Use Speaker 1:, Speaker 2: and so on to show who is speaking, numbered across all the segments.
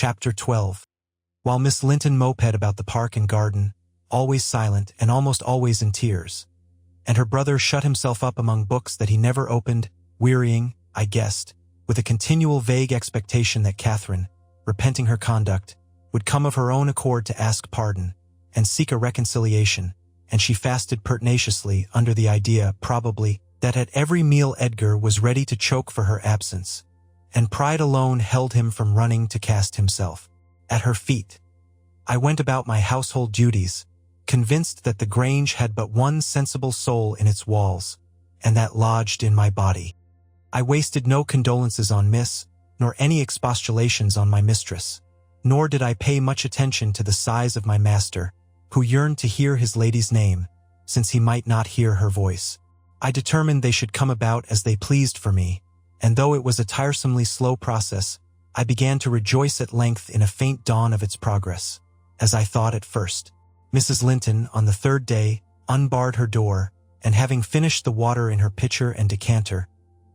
Speaker 1: Chapter 12. While Miss Linton moped about the park and garden, always silent and almost always in tears, and her brother shut himself up among books that he never opened, wearying, I guessed, with a continual vague expectation that Catherine, repenting her conduct, would come of her own accord to ask pardon and seek a reconciliation, and she fasted pertinaciously under the idea, probably, that at every meal Edgar was ready to choke for her absence, and pride alone held him from running to cast himself at her feet. I went about my household duties, convinced that the Grange had but one sensible soul in its walls, and that lodged in my body. I wasted no condolences on Miss, nor any expostulations on my mistress, nor did I pay much attention to the sighs of my master, who yearned to hear his lady's name, since he might not hear her voice. I determined they should come about as they pleased for me, and though it was a tiresomely slow process, I began to rejoice at length in a faint dawn of its progress, as I thought at first. Mrs. Linton, on the third day, unbarred her door, and having finished the water in her pitcher and decanter,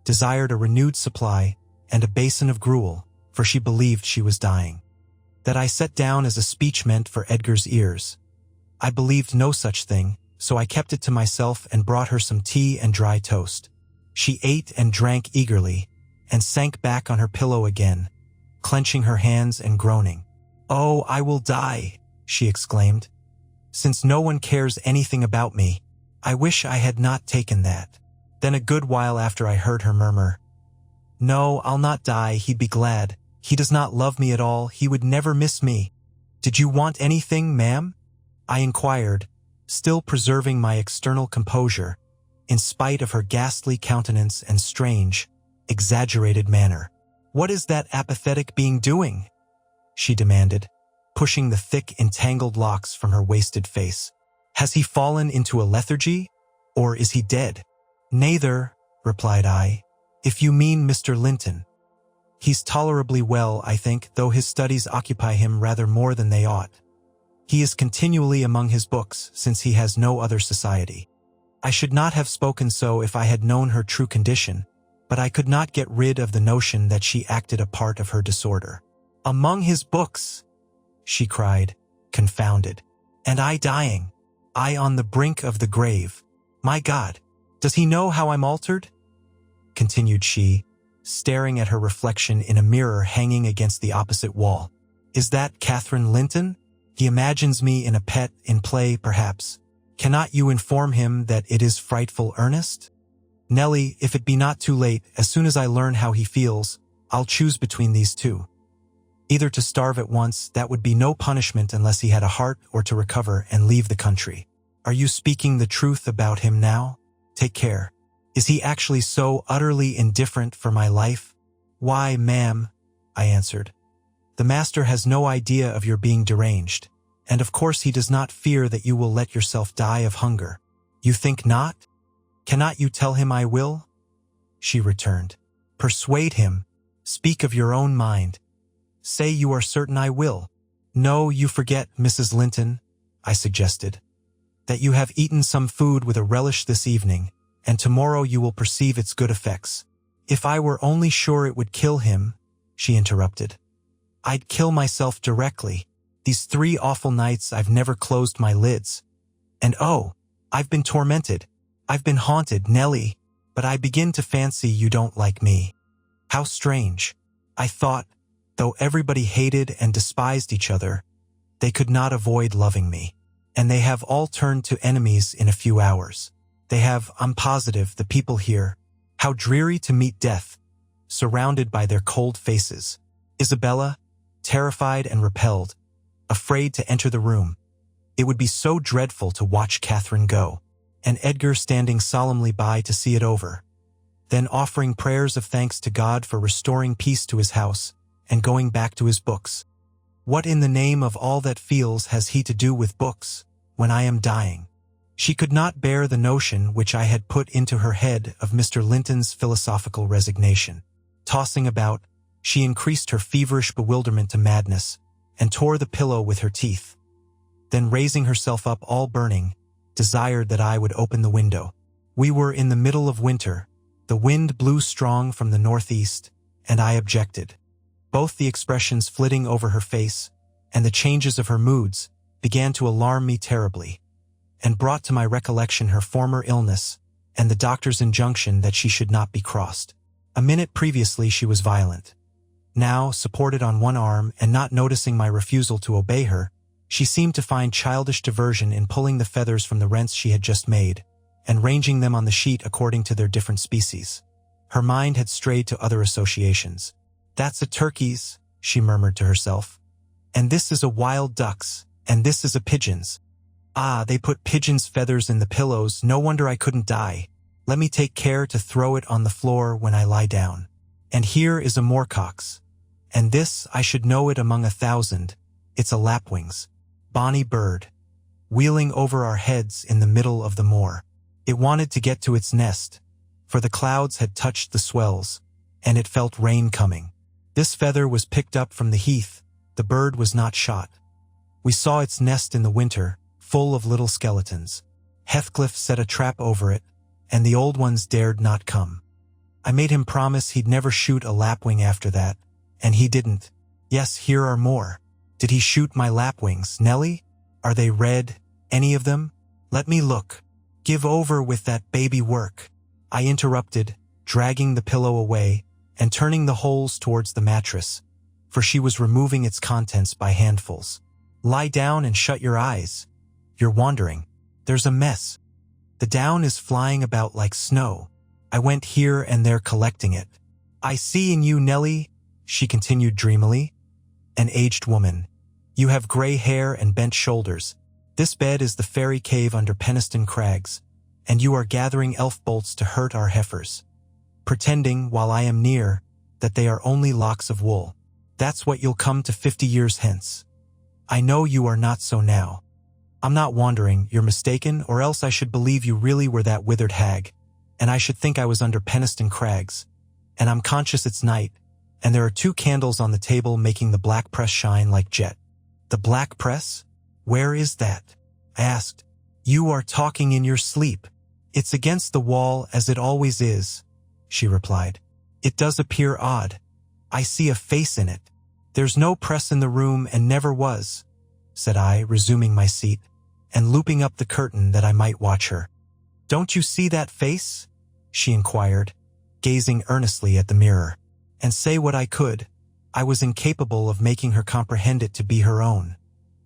Speaker 1: desired a renewed supply and a basin of gruel, for she believed she was dying. That I set down as a speech meant for Edgar's ears. I believed no such thing, so I kept it to myself and brought her some tea and dry toast. She ate and drank eagerly, and sank back on her pillow again, clenching her hands and groaning. "Oh, I will die," she exclaimed. "Since no one cares anything about me, I wish I had not taken that." Then a good while after I heard her murmur, "No, I'll not die, he'd be glad. He does not love me at all, he would never miss me." "Did you want anything, ma'am?" I inquired, still preserving my external composure, in spite of her ghastly countenance and strange, exaggerated manner. "What is that apathetic being doing?" she demanded, pushing the thick, entangled locks from her wasted face. "Has he fallen into a lethargy, or is he dead?" "Neither," replied I, "if you mean Mr. Linton. He's tolerably well, I think, though his studies occupy him rather more than they ought. He is continually among his books, since he has no other society." I should not have spoken so if I had known her true condition, but I could not get rid of the notion that she acted a part of her disorder. "Among his books!" she cried, confounded. "And I dying. I on the brink of the grave. My God, does he know how I'm altered?" continued she, staring at her reflection in a mirror hanging against the opposite wall. "Is that Catherine Linton? He imagines me in a pet, in play, perhaps. Cannot you inform him that it is frightful earnest? Nellie, if it be not too late, as soon as I learn how he feels, I'll choose between these two. Either to starve at once, that would be no punishment unless he had a heart, or to recover and leave the country. Are you speaking the truth about him now? Take care. Is he actually so utterly indifferent for my life?" "Why, ma'am," I answered, "the master has no idea of your being deranged, and of course he does not fear that you will let yourself die of hunger." "You think not? Cannot you tell him I will?" she returned. "Persuade him. Speak of your own mind. Say you are certain I will." "No, you forget, Mrs. Linton," I suggested, "that you have eaten some food with a relish this evening, and tomorrow you will perceive its good effects." "If I were only sure it would kill him," she interrupted, "I'd kill myself directly. These 3 awful nights I've never closed my lids. And oh, I've been tormented. I've been haunted, Nellie, but I begin to fancy you don't like me. How strange. I thought, though everybody hated and despised each other, they could not avoid loving me. And they have all turned to enemies in a few hours. They have, I'm positive, the people here. How dreary to meet death, surrounded by their cold faces. Isabella, terrified and repelled, afraid to enter the room. It would be so dreadful to watch Catherine go, and Edgar standing solemnly by to see it over, then offering prayers of thanks to God for restoring peace to his house and going back to his books. What in the name of all that feels has he to do with books, when I am dying? She could not bear the notion which I had put into her head of Mr. Linton's philosophical resignation. Tossing about, she increased her feverish bewilderment to madness, and tore the pillow with her teeth. Then raising herself up all burning, desired that I would open the window. We were in the middle of winter, the wind blew strong from the northeast, and I objected. Both the expressions flitting over her face and the changes of her moods began to alarm me terribly, and brought to my recollection her former illness and the doctor's injunction that she should not be crossed. A minute previously she was violent. Now, supported on one arm and not noticing my refusal to obey her, she seemed to find childish diversion in pulling the feathers from the rents she had just made and ranging them on the sheet according to their different species. Her mind had strayed to other associations. "That's a turkey's," she murmured to herself. "And this is a wild duck's, and this is a pigeon's. Ah, they put pigeon's feathers in the pillows, no wonder I couldn't die. Let me take care to throw it on the floor when I lie down. And here is a moorcock's. And this, I should know it among 1,000, it's a lapwing's. Bonny bird, wheeling over our heads in the middle of the moor. It wanted to get to its nest, for the clouds had touched the swells, and it felt rain coming. This feather was picked up from the heath, the bird was not shot. We saw its nest in the winter, full of little skeletons. Heathcliff set a trap over it, and the old ones dared not come. I made him promise he'd never shoot a lapwing after that, and he didn't. Yes, here are more. Did he shoot my lapwings, Nellie? Are they red, any of them? Let me look. Give over with that baby work. I interrupted, dragging the pillow away and turning the holes towards the mattress, for she was removing its contents by handfuls. Lie down and shut your eyes. You're wandering. There's a mess. The down is flying about like snow. I went here and there collecting it. I see in you, Nellie, she continued dreamily, an aged woman. You have gray hair and bent shoulders. This bed is the fairy cave under Penistone Crags, and you are gathering elf bolts to hurt our heifers, pretending, while I am near, that they are only locks of wool. That's what you'll come to 50 years hence. I know you are not so now. I'm not wandering, you're mistaken, or else I should believe you really were that withered hag, and I should think I was under Penistone Crags, and I'm conscious it's night, and there are 2 candles on the table making the black press shine like jet. The black press? Where is that? I asked. You are talking in your sleep. It's against the wall as it always is, she replied. It does appear odd. I see a face in it. There's no press in the room and never was, said I, resuming my seat and looping up the curtain that I might watch her. Don't you see that face? She inquired, gazing earnestly at the mirror. And say what I could, I was incapable of making her comprehend it to be her own.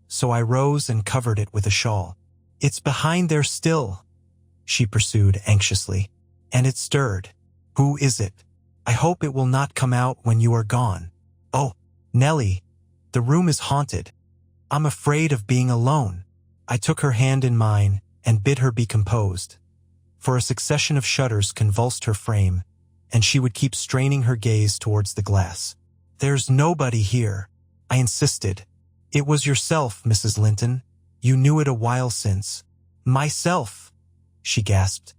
Speaker 1: So I rose and covered it with a shawl. It's behind there still, she pursued anxiously. And it stirred. Who is it? I hope it will not come out when you are gone. Oh, Nellie, the room is haunted. I'm afraid of being alone. I took her hand in mine and bid her be composed, for a succession of shudders convulsed her frame, and she would keep straining her gaze towards the glass. There's nobody here, I insisted. It was yourself, Mrs. Linton. You knew it a while since. Myself, she gasped.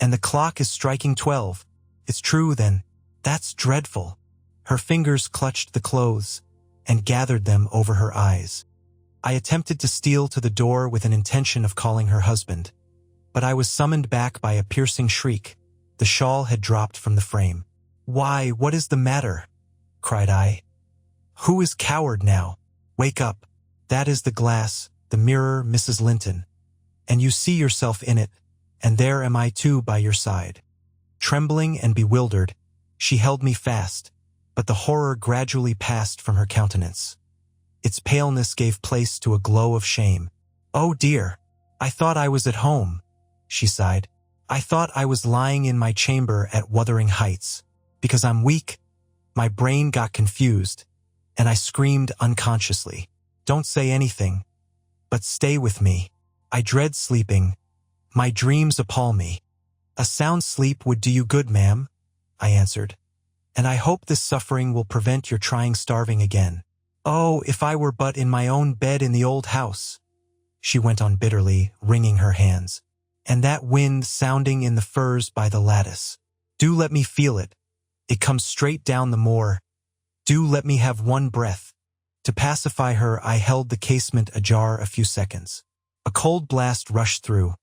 Speaker 1: And the clock is striking 12. It's true, then. That's dreadful. Her fingers clutched the clothes and gathered them over her eyes. I attempted to steal to the door with an intention of calling her husband, but I was summoned back by a piercing shriek. The shawl had dropped from the frame. Why, what is the matter? Cried I. Who is coward now? Wake up. That is the glass, the mirror, Mrs. Linton. And you see yourself in it, and there am I too by your side. Trembling and bewildered, she held me fast, but the horror gradually passed from her countenance. Its paleness gave place to a glow of shame. Oh dear, I thought I was at home, she sighed. I thought I was lying in my chamber at Wuthering Heights. Because I'm weak, my brain got confused, and I screamed unconsciously. Don't say anything, but stay with me. I dread sleeping. My dreams appall me. A sound sleep would do you good, ma'am, I answered. And I hope this suffering will prevent your trying starving again. Oh, if I were but in my own bed in the old house, she went on bitterly, wringing her hands. And that wind sounding in the firs by the lattice. Do let me feel it. It comes straight down the moor. Do let me have one breath. To pacify her, I held the casement ajar a few seconds. A cold blast rushed through.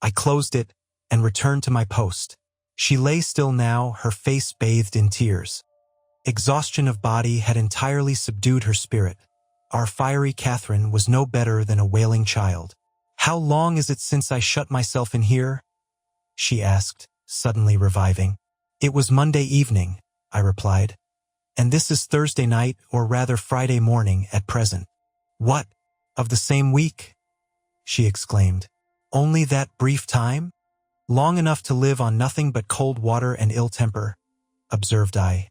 Speaker 1: I closed it and returned to my post. She lay still now, her face bathed in tears. Exhaustion of body had entirely subdued her spirit. Our fiery Catherine was no better than a wailing child. "How long is it since I shut myself in here?" she asked, suddenly reviving. "It was Monday evening," I replied. "And this is Thursday night, or rather Friday morning, at present." "What? Of the same week?" she exclaimed. "Only that brief time? Long enough to live on nothing but cold water and ill temper," observed I.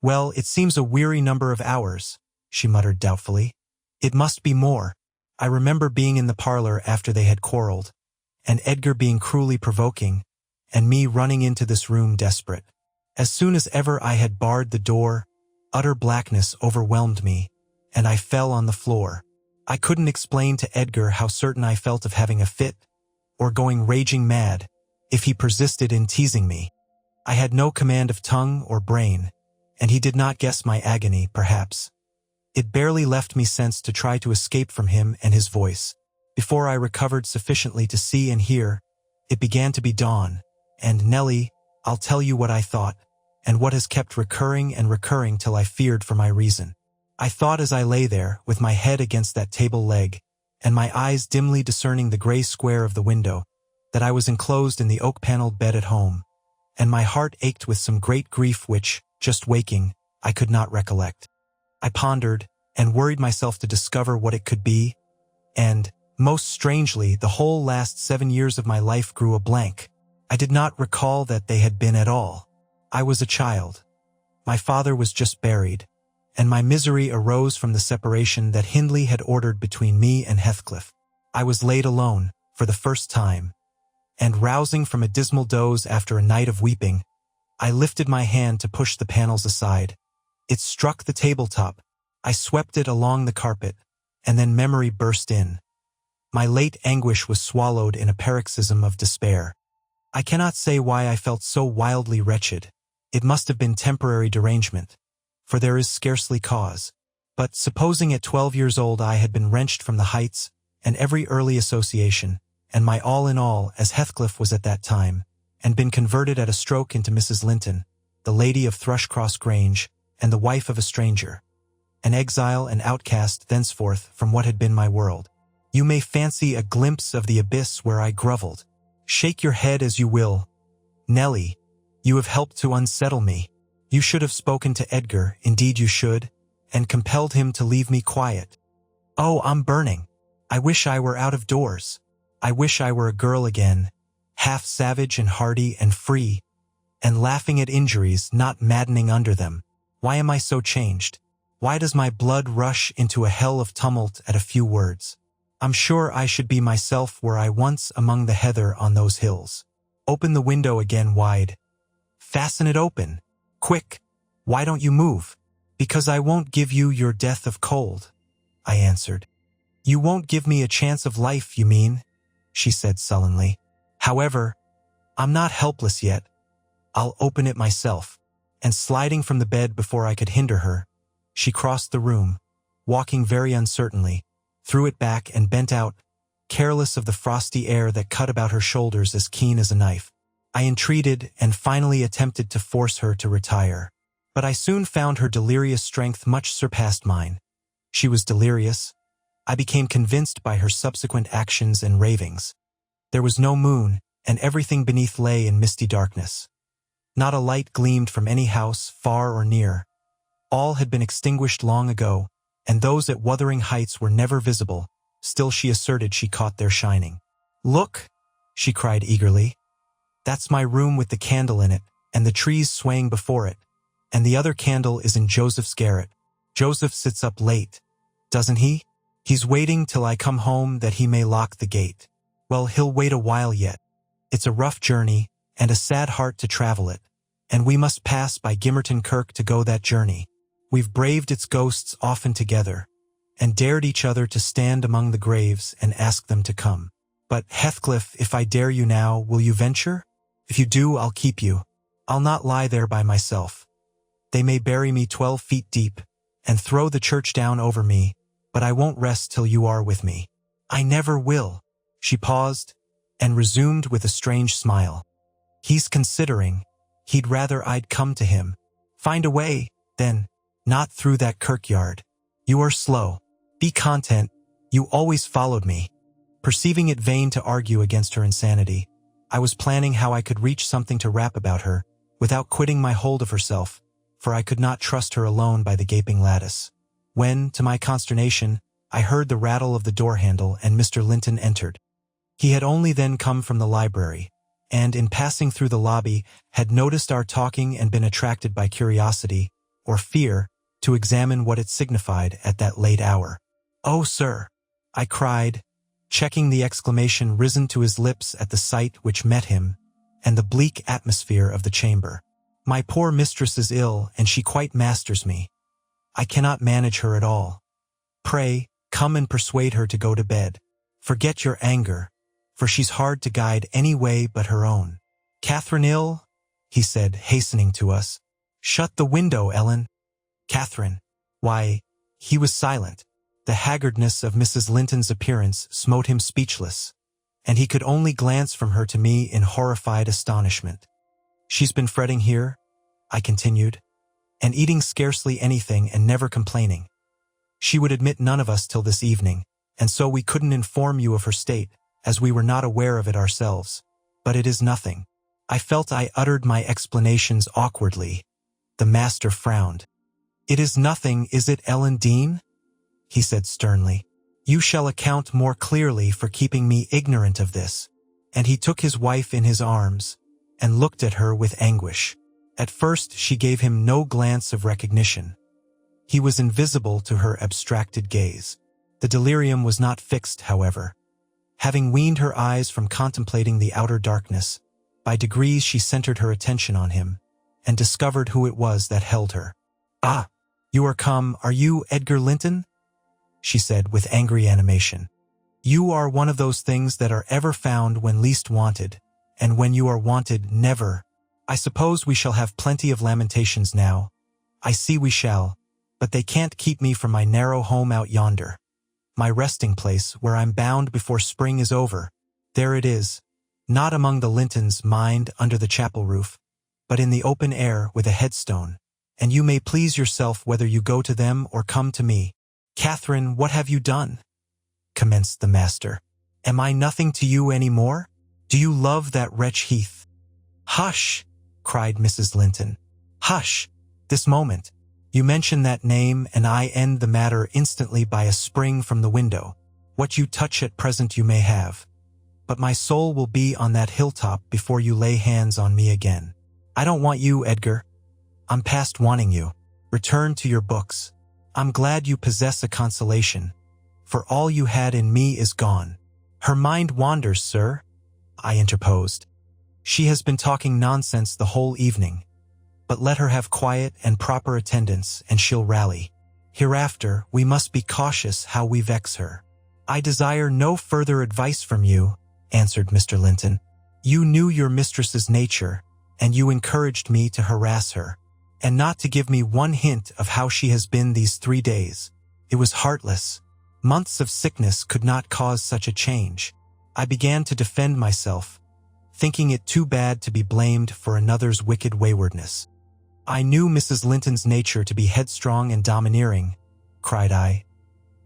Speaker 1: "Well, it seems a weary number of hours," she muttered doubtfully. "It must be more. I remember being in the parlor after they had quarreled, and Edgar being cruelly provoking, and me running into this room desperate. As soon as ever I had barred the door, utter blackness overwhelmed me, and I fell on the floor. I couldn't explain to Edgar how certain I felt of having a fit, or going raging mad, if he persisted in teasing me. I had no command of tongue or brain, and he did not guess my agony, perhaps. It barely left me sense to try to escape from him and his voice. Before I recovered sufficiently to see and hear, it began to be dawn, and Nellie, I'll tell you what I thought, and what has kept recurring and recurring till I feared for my reason. I thought as I lay there, with my head against that table leg, and my eyes dimly discerning the gray square of the window, that I was enclosed in the oak-paneled bed at home, and my heart ached with some great grief which, just waking, I could not recollect. I pondered, and worried myself to discover what it could be, and, most strangely, the whole last 7 years of my life grew a blank. I did not recall that they had been at all. I was a child. My father was just buried, and my misery arose from the separation that Hindley had ordered between me and Heathcliff. I was laid alone, for the first time, and rousing from a dismal doze after a night of weeping, I lifted my hand to push the panels aside. It struck the tabletop. I swept it along the carpet, and then memory burst in. My late anguish was swallowed in a paroxysm of despair. I cannot say why I felt so wildly wretched. It must have been temporary derangement, for there is scarcely cause. But supposing at 12 years old I had been wrenched from the heights and every early association, and my all in all, as Heathcliff was at that time, and been converted at a stroke into Mrs. Linton, the lady of Thrushcross Grange, and the wife of a stranger, an exile and outcast thenceforth from what had been my world. You may fancy a glimpse of the abyss where I grovelled. Shake your head as you will. Nellie, you have helped to unsettle me. You should have spoken to Edgar, indeed you should, and compelled him to leave me quiet. Oh, I'm burning. I wish I were out of doors. I wish I were a girl again, half savage and hardy and free, and laughing at injuries, not maddening under them. Why am I so changed? Why does my blood rush into a hell of tumult at a few words? I'm sure I should be myself were I once among the heather on those hills. Open the window again wide. Fasten it open. Quick. Why don't you move? Because I won't give you your death of cold, I answered. You won't give me a chance of life, you mean? She said sullenly. However, I'm not helpless yet. I'll open it myself. And sliding from the bed before I could hinder her, she crossed the room, walking very uncertainly, threw it back and bent out, careless of the frosty air that cut about her shoulders as keen as a knife. I entreated and finally attempted to force her to retire. But I soon found her delirious strength much surpassed mine. She was delirious. I became convinced by her subsequent actions and ravings. There was no moon, and everything beneath lay in misty darkness. Not a light gleamed from any house, far or near. All had been extinguished long ago, and those at Wuthering Heights were never visible. Still she asserted she caught their shining. Look, she cried eagerly. That's my room with the candle in it, and the trees swaying before it, and the other candle is in Joseph's garret. Joseph sits up late, doesn't he? He's waiting till I come home that he may lock the gate. Well, he'll wait a while yet. It's a rough journey, and a sad heart to travel it, and we must pass by Gimmerton Kirk to go that journey. We've braved its ghosts often together, and dared each other to stand among the graves and ask them to come. But, Heathcliff, if I dare you now, will you venture? If you do, I'll keep you. I'll not lie there by myself. They may bury me 12 feet deep, and throw the church down over me, but I won't rest till you are with me. I never will. She paused, and resumed with a strange smile. He's considering. He'd rather I'd come to him. Find a way, Then, not through that kirkyard. You are slow. Be content. You always followed me. Perceiving it vain to argue against her insanity, I was planning how I could reach something to rap about her, without quitting my hold of herself, for I could not trust her alone by the gaping lattice. When, to my consternation, I heard the rattle of the door handle and Mr. Linton entered. He had only then come from the library, and in passing through the lobby had noticed our talking and been attracted by curiosity, or fear, to examine what it signified at that late hour. "Oh, sir," I cried, checking the exclamation risen to his lips at the sight which met him, and the bleak atmosphere of the chamber. "My poor mistress is ill, and she quite masters me. I cannot manage her at all. Pray, come and persuade her to go to bed. Forget your anger, for she's hard to guide any way but her own." "Catherine ill?" he said, hastening to us. "Shut the window, Ellen." "Catherine." Why, he was silent. The haggardness of Mrs. Linton's appearance smote him speechless, and he could only glance from her to me in horrified astonishment. "She's been fretting here," I continued, "and eating scarcely anything and never complaining. She would admit none of us till this evening, and so we couldn't inform you of her state, as we were not aware of it ourselves. But it is nothing." I felt I uttered my explanations awkwardly. The master frowned. "It is nothing, is it, Ellen Dean?" he said sternly. "You shall account more clearly for keeping me ignorant of this." And he took his wife in his arms, and looked at her with anguish. At first she gave him no glance of recognition. He was invisible to her abstracted gaze. The delirium was not fixed, however. Having weaned her eyes from contemplating the outer darkness, by degrees she centered her attention on him, and discovered who it was that held her. "Ah, you are come, are you, Edgar Linton?" she said with angry animation. "You are one of those things that are ever found when least wanted, and when you are wanted, never. I suppose we shall have plenty of lamentations now. I see we shall, but they can't keep me from my narrow home out yonder. My resting place, where I'm bound before spring is over. There it is, not among the Lintons, mind, under the chapel roof, but in the open air with a headstone, and you may please yourself whether you go to them or come to me." "Catherine, what have you done?" commenced the master. "Am I nothing to you any more? Do you love that wretch Heath?" "Hush!" cried Mrs. Linton. "Hush! This moment. You mention that name, and I end the matter instantly by a spring from the window. What you touch at present you may have, but my soul will be on that hilltop before you lay hands on me again. I don't want you, Edgar. I'm past wanting you. Return to your books. I'm glad you possess a consolation, for all you had in me is gone." "Her mind wanders, sir," I interposed. "She has been talking nonsense the whole evening. But let her have quiet and proper attendance, and she'll rally. Hereafter, we must be cautious how we vex her." "I desire no further advice from you," answered Mr. Linton. "You knew your mistress's nature, and you encouraged me to harass her, and not to give me one hint of how she has been these 3 days. It was heartless. Months of sickness could not cause such a change." I began to defend myself, thinking it too bad to be blamed for another's wicked waywardness. "I knew Mrs. Linton's nature to be headstrong and domineering," cried I.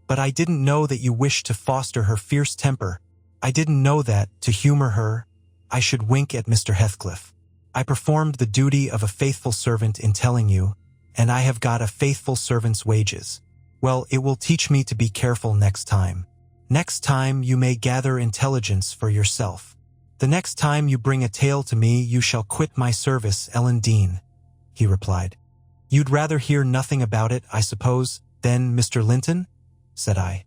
Speaker 1: "But I didn't know that you wished to foster her fierce temper. I didn't know that, to humor her, I should wink at Mr. Heathcliff. I performed the duty of a faithful servant in telling you, and I have got a faithful servant's wages. Well, it will teach me to be careful next time. Next time you may gather intelligence for yourself. The next time you bring a tale to me you shall quit my service, Ellen Dean," he replied. "You'd rather hear nothing about it, I suppose, then, Mr. Linton?" said I.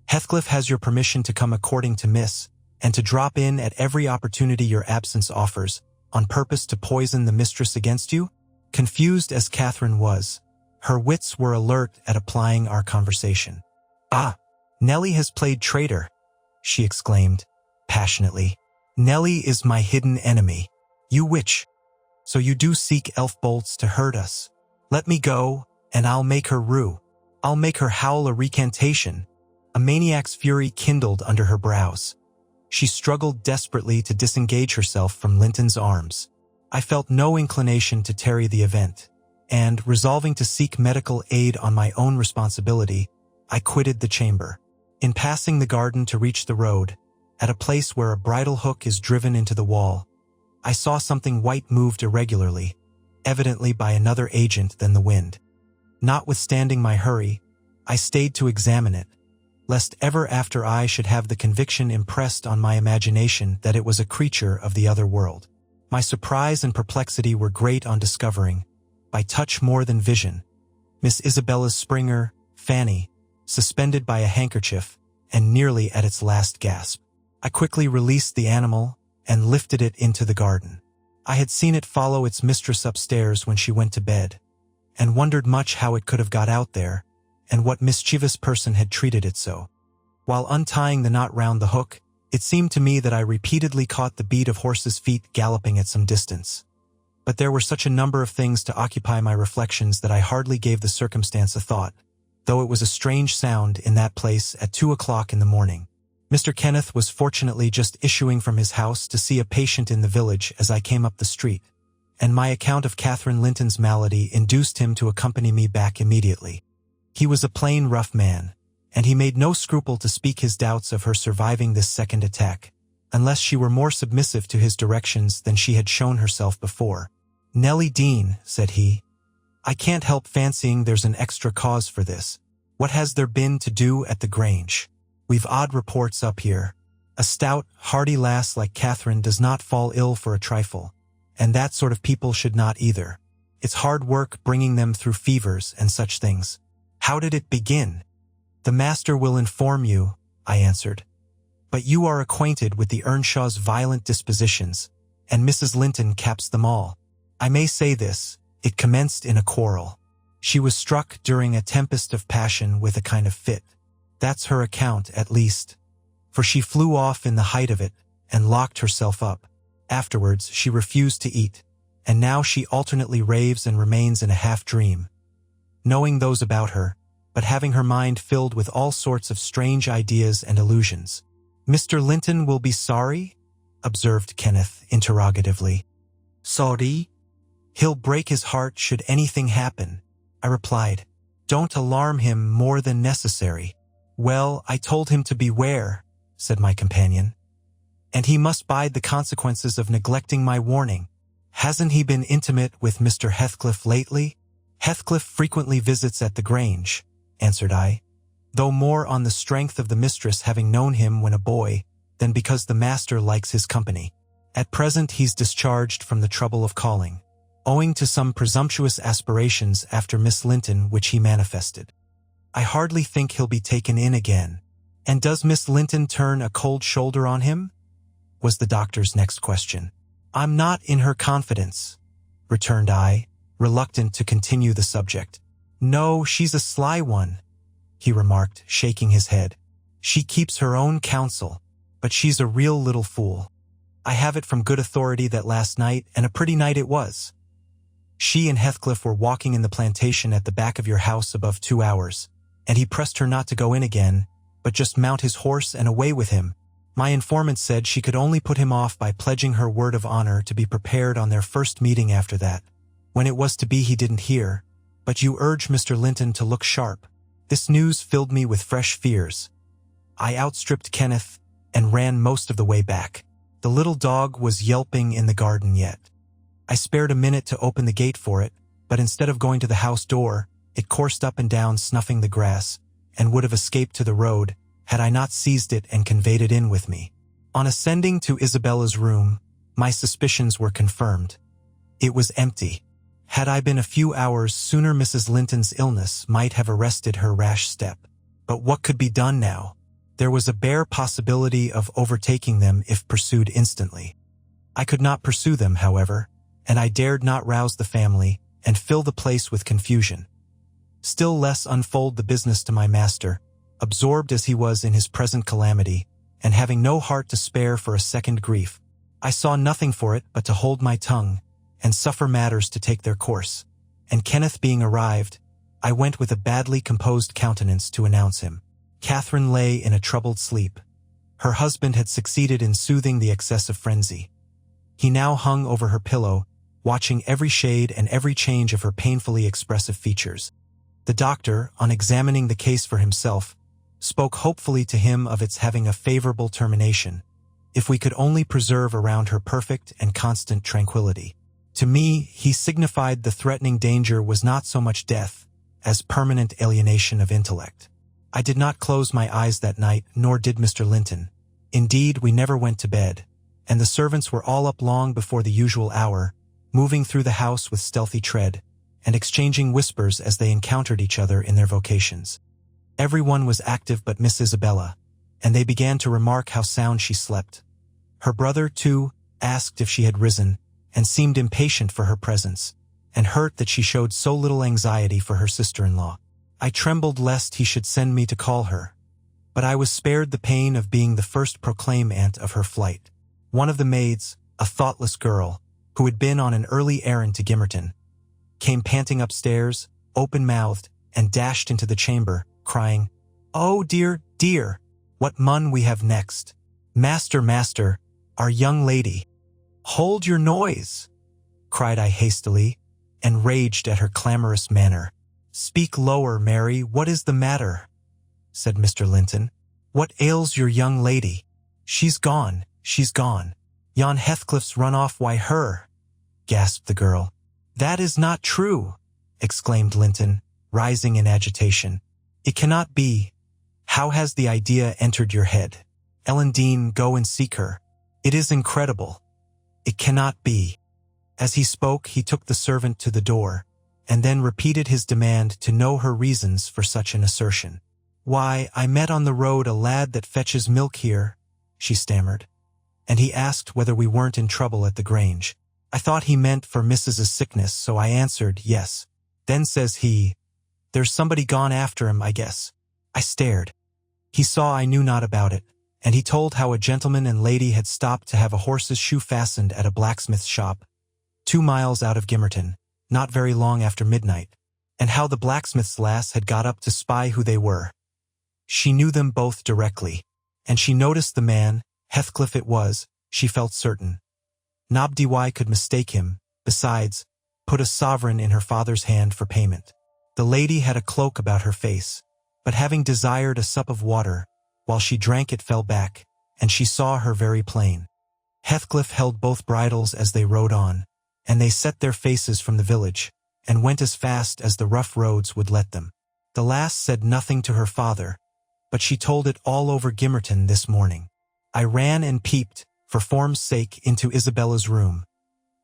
Speaker 1: "Heathcliff has your permission to come according to Miss, and to drop in at every opportunity your absence offers, on purpose to poison the mistress against you?" Confused as Catherine was, her wits were alert at applying our conversation. "Ah, Nellie has played traitor," she exclaimed, passionately. "Nellie is my hidden enemy. You witch! So you do seek elf bolts to hurt us. Let me go, and I'll make her rue. I'll make her howl a recantation." A maniac's fury kindled under her brows. She struggled desperately to disengage herself from Linton's arms. I felt no inclination to tarry the event, and, resolving to seek medical aid on my own responsibility, I quitted the chamber. In passing the garden to reach the road, at a place where a bridle hook is driven into the wall, I saw something white moved irregularly, evidently by another agent than the wind. Notwithstanding my hurry, I stayed to examine it, lest ever after I should have the conviction impressed on my imagination that it was a creature of the other world. My surprise and perplexity were great on discovering, by touch more than vision, Miss Isabella's Springer, Fanny, suspended by a handkerchief and nearly at its last gasp. I quickly released the animal and lifted it into the garden. I had seen it follow its mistress upstairs when she went to bed, and wondered much how it could have got out there, and what mischievous person had treated it so. While untying the knot round the hook, it seemed to me that I repeatedly caught the beat of horses' feet galloping at some distance. But there were such a number of things to occupy my reflections that I hardly gave the circumstance a thought, though it was a strange sound in that place at 2 o'clock in the morning. Mr. Kenneth was fortunately just issuing from his house to see a patient in the village as I came up the street, and my account of Catherine Linton's malady induced him to accompany me back immediately. He was a plain, rough man, and he made no scruple to speak his doubts of her surviving this second attack, unless she were more submissive to his directions than she had shown herself before. "Nellie Dean," said he, "I can't help fancying there's an extra cause for this. What has there been to do at the Grange? We've odd reports up here. A stout, hearty lass like Catherine does not fall ill for a trifle, and that sort of people should not either. It's hard work bringing them through fevers and such things. How did it begin?" "The master will inform you," I answered. "But you are acquainted with the Earnshaw's violent dispositions, and Mrs. Linton caps them all. I may say this, it commenced in a quarrel. She was struck during a tempest of passion with a kind of fit. That's her account, at least, for she flew off in the height of it and locked herself up. Afterwards she refused to eat, and now she alternately raves and remains in a half-dream, knowing those about her, but having her mind filled with all sorts of strange ideas and illusions." "Mr. Linton will be sorry?" observed Kenneth interrogatively. "Sorry? He'll break his heart should anything happen," I replied. "Don't alarm him more than necessary." "Well, I told him to beware," said my companion, "and he must bide the consequences of neglecting my warning. Hasn't he been intimate with Mr. Heathcliff lately?" "Heathcliff frequently visits at the Grange," answered I, "though more on the strength of the mistress having known him when a boy than because the master likes his company. At present he's discharged from the trouble of calling, owing to some presumptuous aspirations after Miss Linton which he manifested. I hardly think he'll be taken in again." "And does Miss Linton turn a cold shoulder on him?" was the doctor's next question. "I'm not in her confidence," returned I, reluctant to continue the subject. "No, she's a sly one," he remarked, shaking his head. "She keeps her own counsel, but she's a real little fool. I have it from good authority that last night, and a pretty night it was, she and Heathcliff were walking in the plantation at the back of your house above 2 hours, and he pressed her not to go in again, but just mount his horse and away with him. My informant said she could only put him off by pledging her word of honor to be prepared on their first meeting after that. When it was to be he didn't hear, but you urged Mr. Linton to look sharp." This news filled me with fresh fears. I outstripped Kenneth and ran most of the way back. The little dog was yelping in the garden yet. I spared a minute to open the gate for it, but instead of going to the house door, it coursed up and down snuffing the grass, and would have escaped to the road, had I not seized it and conveyed it in with me. On ascending to Isabella's room, my suspicions were confirmed. It was empty. Had I been a few hours sooner, Mrs. Linton's illness might have arrested her rash step. But what could be done now? There was a bare possibility of overtaking them if pursued instantly. I could not pursue them, however, and I dared not rouse the family and fill the place with confusion. Still less unfold the business to my master, absorbed as he was in his present calamity, and having no heart to spare for a second grief. I saw nothing for it but to hold my tongue, and suffer matters to take their course, and Kenneth being arrived, I went with a badly composed countenance to announce him. Catherine lay in a troubled sleep. Her husband had succeeded in soothing the excess of frenzy. He now hung over her pillow, watching every shade and every change of her painfully expressive features. The doctor, on examining the case for himself, spoke hopefully to him of its having a favorable termination, if we could only preserve around her perfect and constant tranquility. To me, he signified the threatening danger was not so much death, as permanent alienation of intellect. I did not close my eyes that night, nor did Mr. Linton. Indeed, we never went to bed, and the servants were all up long before the usual hour, moving through the house with stealthy tread, and exchanging whispers as they encountered each other in their vocations. Everyone was active but Miss Isabella, and they began to remark how sound she slept. Her brother, too, asked if she had risen, and seemed impatient for her presence, and hurt that she showed so little anxiety for her sister-in-law. I trembled lest he should send me to call her, but I was spared the pain of being the first proclaimant of her flight. One of the maids, a thoughtless girl, who had been on an early errand to Gimmerton, came panting upstairs, open-mouthed, and dashed into the chamber, crying, "Oh, dear, dear, what mun we have next? Master, master, our young lady." "Hold your noise," cried I hastily, and raged at her clamorous manner. "Speak lower, Mary, what is the matter?" said Mr. Linton. "What ails your young lady?" She's gone. Yon Heathcliff's run off." "Why, her," gasped the girl. "That is not true," exclaimed Linton, rising in agitation. "It cannot be. How has the idea entered your head? Ellen Dean, go and seek her. It is incredible. It cannot be." As he spoke, he took the servant to the door, and then repeated his demand to know her reasons for such an assertion. "Why, I met on the road a lad that fetches milk here," she stammered, "and he asked whether we weren't in trouble at the Grange. I thought he meant for Mrs.'s sickness, so I answered, yes. Then says he, 'There's somebody gone after him, I guess.' I stared. He saw I knew not about it, and he told how a gentleman and lady had stopped to have a horse's shoe fastened at a blacksmith's shop, 2 miles out of Gimmerton, not very long after midnight, and how the blacksmith's lass had got up to spy who they were. She knew them both directly, and she noticed the man, Heathcliff it was, she felt certain. Nobdy could mistake him, besides, put a sovereign in her father's hand for payment. The lady had a cloak about her face, but having desired a sup of water, while she drank it fell back, and she saw her very plain. Heathcliff held both bridles as they rode on, and they set their faces from the village, and went as fast as the rough roads would let them. The lass said nothing to her father, but she told it all over Gimmerton this morning. I ran and peeped, for form's sake, into Isabella's room,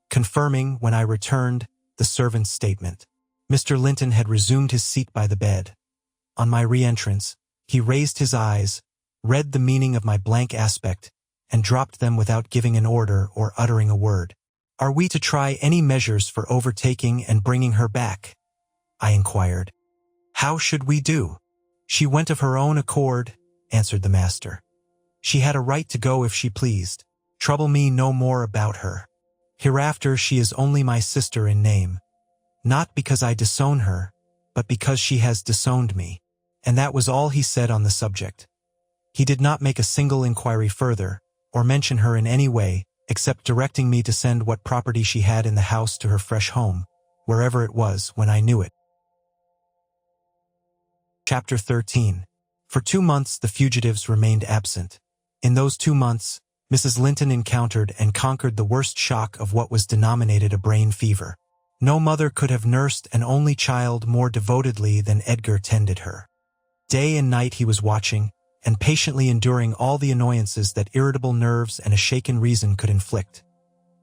Speaker 1: confirming, when I returned, the servant's statement. Mr. Linton had resumed his seat by the bed. On my re-entrance, he raised his eyes, read the meaning of my blank aspect, and dropped them without giving an order or uttering a word. "Are we to try any measures for overtaking and bringing her back?" I inquired. "How should we do?" "She went of her own accord," answered the master. "She had a right to go if she pleased. Trouble me no more about her. Hereafter she is only my sister in name, not because I disown her, but because she has disowned me." And that was all he said on the subject. He did not make a single inquiry further, or mention her in any way, except directing me to send what property she had in the house to her fresh home, wherever it was, when I knew it. Chapter 13. For 2 months the fugitives remained absent. In those 2 months, Mrs. Linton encountered and conquered the worst shock of what was denominated a brain fever. No mother could have nursed an only child more devotedly than Edgar tended her. Day and night he was watching, and patiently enduring all the annoyances that irritable nerves and a shaken reason could inflict.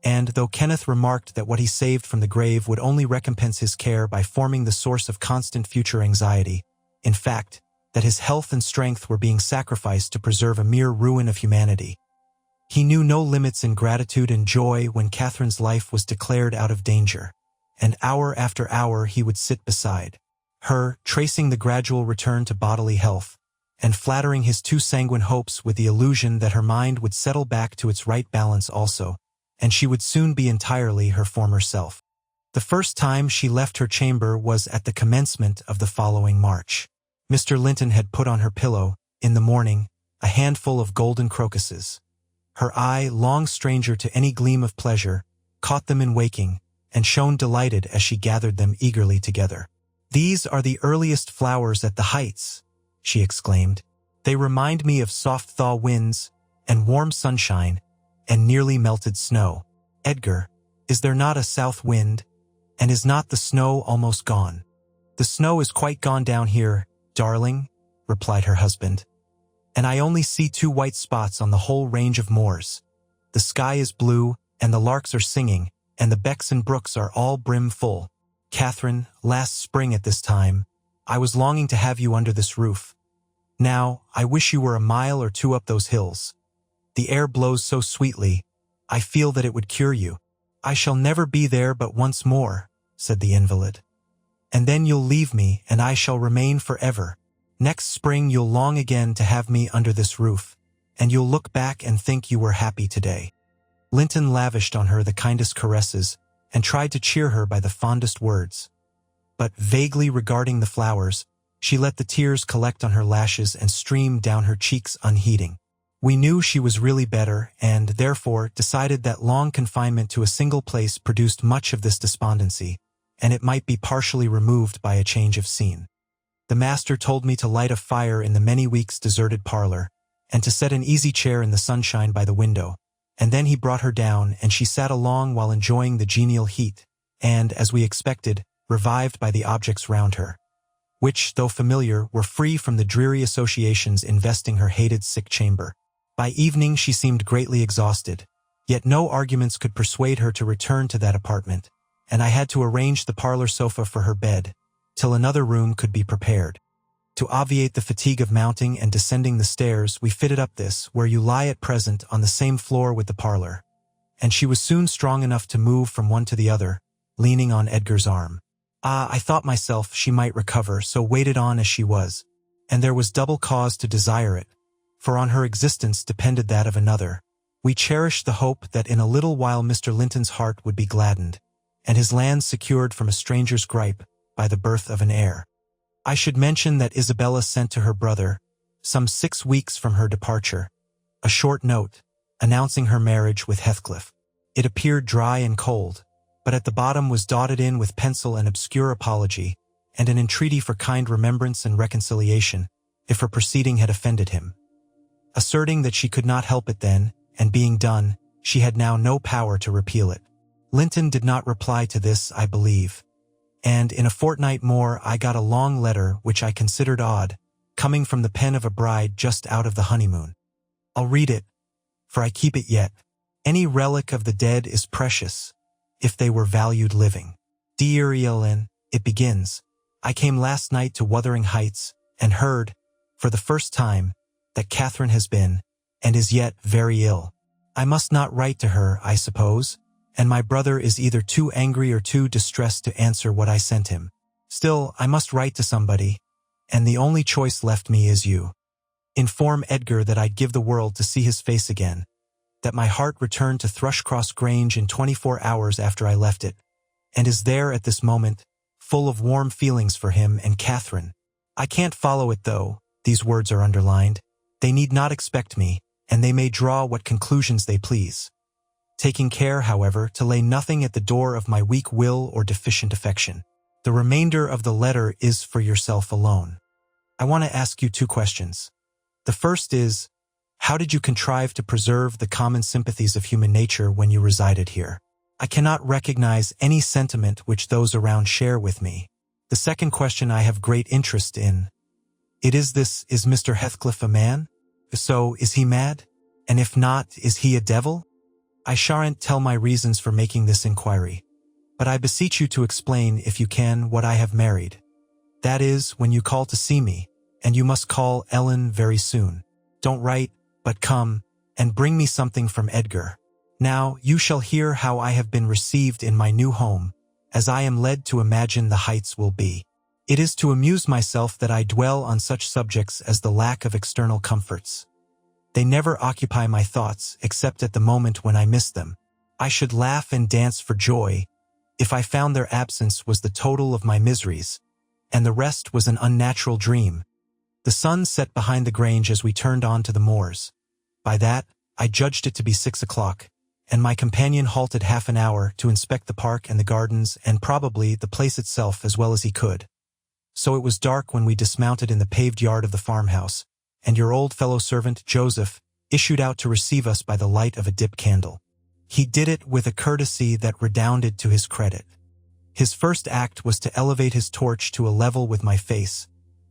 Speaker 1: And, though Kenneth remarked that what he saved from the grave would only recompense his care by forming the source of constant future anxiety, in fact, that his health and strength were being sacrificed to preserve a mere ruin of humanity, he knew no limits in gratitude and joy when Catherine's life was declared out of danger, and hour after hour he would sit beside her, tracing the gradual return to bodily health, and flattering his too sanguine hopes with the illusion that her mind would settle back to its right balance also, and she would soon be entirely her former self. The first time she left her chamber was at the commencement of the following March. Mr. Linton had put on her pillow, in the morning, a handful of golden crocuses. Her eye, long stranger to any gleam of pleasure, caught them in waking, and shone delighted as she gathered them eagerly together. "These are the earliest flowers at the heights," she exclaimed. "They remind me of soft thaw winds, and warm sunshine, and nearly melted snow. Edgar, is there not a south wind? And is not the snow almost gone?" "The snow is quite gone down here, darling," replied her husband. "And I only see 2 white spots on the whole range of moors. The sky is blue, and the larks are singing, and the becks and brooks are all brim full. Catherine, last spring at this time, I was longing to have you under this roof. Now, I wish you were a mile or 2 up those hills. The air blows so sweetly, I feel that it would cure you." "I shall never be there but once more," said the invalid. "And then you'll leave me, and I shall remain forever. Next spring you'll long again to have me under this roof, and you'll look back and think you were happy today." Linton lavished on her the kindest caresses and tried to cheer her by the fondest words. But vaguely regarding the flowers, she let the tears collect on her lashes and stream down her cheeks unheeding. We knew she was really better and, therefore, decided that long confinement to a single place produced much of this despondency, and it might be partially removed by a change of scene. The master told me to light a fire in the many weeks deserted parlor, and to set an easy chair in the sunshine by the window, and then he brought her down, and she sat along while enjoying the genial heat, and, as we expected, revived by the objects round her, which, though familiar, were free from the dreary associations investing her hated sick chamber. By evening she seemed greatly exhausted, yet no arguments could persuade her to return to that apartment, and I had to arrange the parlor sofa for her bed, till another room could be prepared. To obviate the fatigue of mounting and descending the stairs, we fitted up this, where you lie at present, on the same floor with the parlor, and she was soon strong enough to move from one to the other, leaning on Edgar's arm. I thought myself she might recover, so waited on as she was, and there was double cause to desire it, for on her existence depended that of another. We cherished the hope that in a little while Mr. Linton's heart would be gladdened, and his lands secured from a stranger's gripe by the birth of an heir. I should mention that Isabella sent to her brother, some 6 weeks from her departure, a short note, announcing her marriage with Heathcliff. It appeared dry and cold, but at the bottom was dotted in with pencil an obscure apology, and an entreaty for kind remembrance and reconciliation, if her proceeding had offended him. Asserting that she could not help it then, and being done, she had now no power to repeal it. Linton did not reply to this, I believe, and in a fortnight more I got a long letter which I considered odd, coming from the pen of a bride just out of the honeymoon. I'll read it, for I keep it yet. Any relic of the dead is precious, if they were valued living. Dear Ellen, it begins, I came last night to Wuthering Heights, and heard, for the first time, that Catherine has been, and is yet, very ill. I must not write to her, I suppose, and my brother is either too angry or too distressed to answer what I sent him. Still, I must write to somebody, and the only choice left me is you. Inform Edgar that I'd give the world to see his face again, that my heart returned to Thrushcross Grange in 24 hours after I left it, and is there at this moment, full of warm feelings for him and Catherine. I can't follow it though, these words are underlined. They need not expect me, and they may draw what conclusions they please. Taking care, however, to lay nothing at the door of my weak will or deficient affection. The remainder of the letter is for yourself alone. I want to ask you 2 questions. The first is, how did you contrive to preserve the common sympathies of human nature when you resided here? I cannot recognize any sentiment which those around share with me. The second question I have great interest in. Is Mr. Heathcliff a man? If so, is he mad? And if not, is he a devil? I shan't tell my reasons for making this inquiry, but I beseech you to explain, if you can, what I have married. That is, when you call to see me, and you must call, Ellen, very soon. Don't write, but come, and bring me something from Edgar. Now, you shall hear how I have been received in my new home, as I am led to imagine the heights will be. It is to amuse myself that I dwell on such subjects as the lack of external comforts. They never occupy my thoughts except at the moment when I miss them. I should laugh and dance for joy if I found their absence was the total of my miseries, and the rest was an unnatural dream. The sun set behind the grange as we turned on to the moors. By that, I judged it to be 6 o'clock, and my companion halted half an hour to inspect the park and the gardens and probably the place itself as well as he could. So it was dark when we dismounted in the paved yard of the farmhouse, and your old fellow servant, Joseph, issued out to receive us by the light of a dip candle. He did it with a courtesy that redounded to his credit. His first act was to elevate his torch to a level with my face,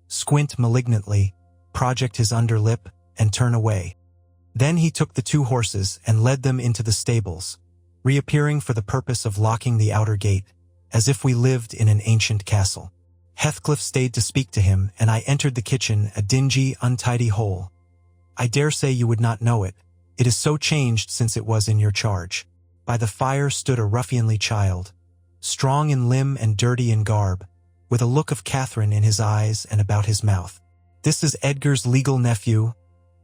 Speaker 1: squint malignantly, project his underlip, and turn away. Then he took the 2 horses and led them into the stables, reappearing for the purpose of locking the outer gate, as if we lived in an ancient castle. Heathcliff stayed to speak to him, and I entered the kitchen, a dingy, untidy hole. I dare say you would not know it. It is so changed since it was in your charge. By the fire stood a ruffianly child, strong in limb and dirty in garb, with a look of Catherine in his eyes and about his mouth. This is Edgar's legal nephew,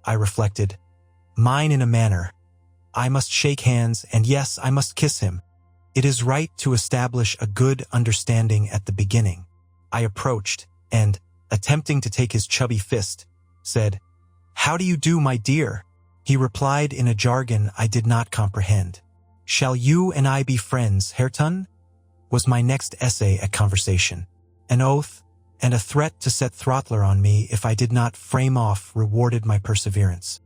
Speaker 1: I reflected. Mine in a manner. I must shake hands, and yes, I must kiss him. It is right to establish a good understanding at the beginning. I approached, and, attempting to take his chubby fist, said, "How do you do, my dear?" He replied in a jargon I did not comprehend. "Shall you and I be friends, Hareton?" was my next essay at conversation. An oath, and a threat to set Throttler on me if I did not frame off rewarded my perseverance.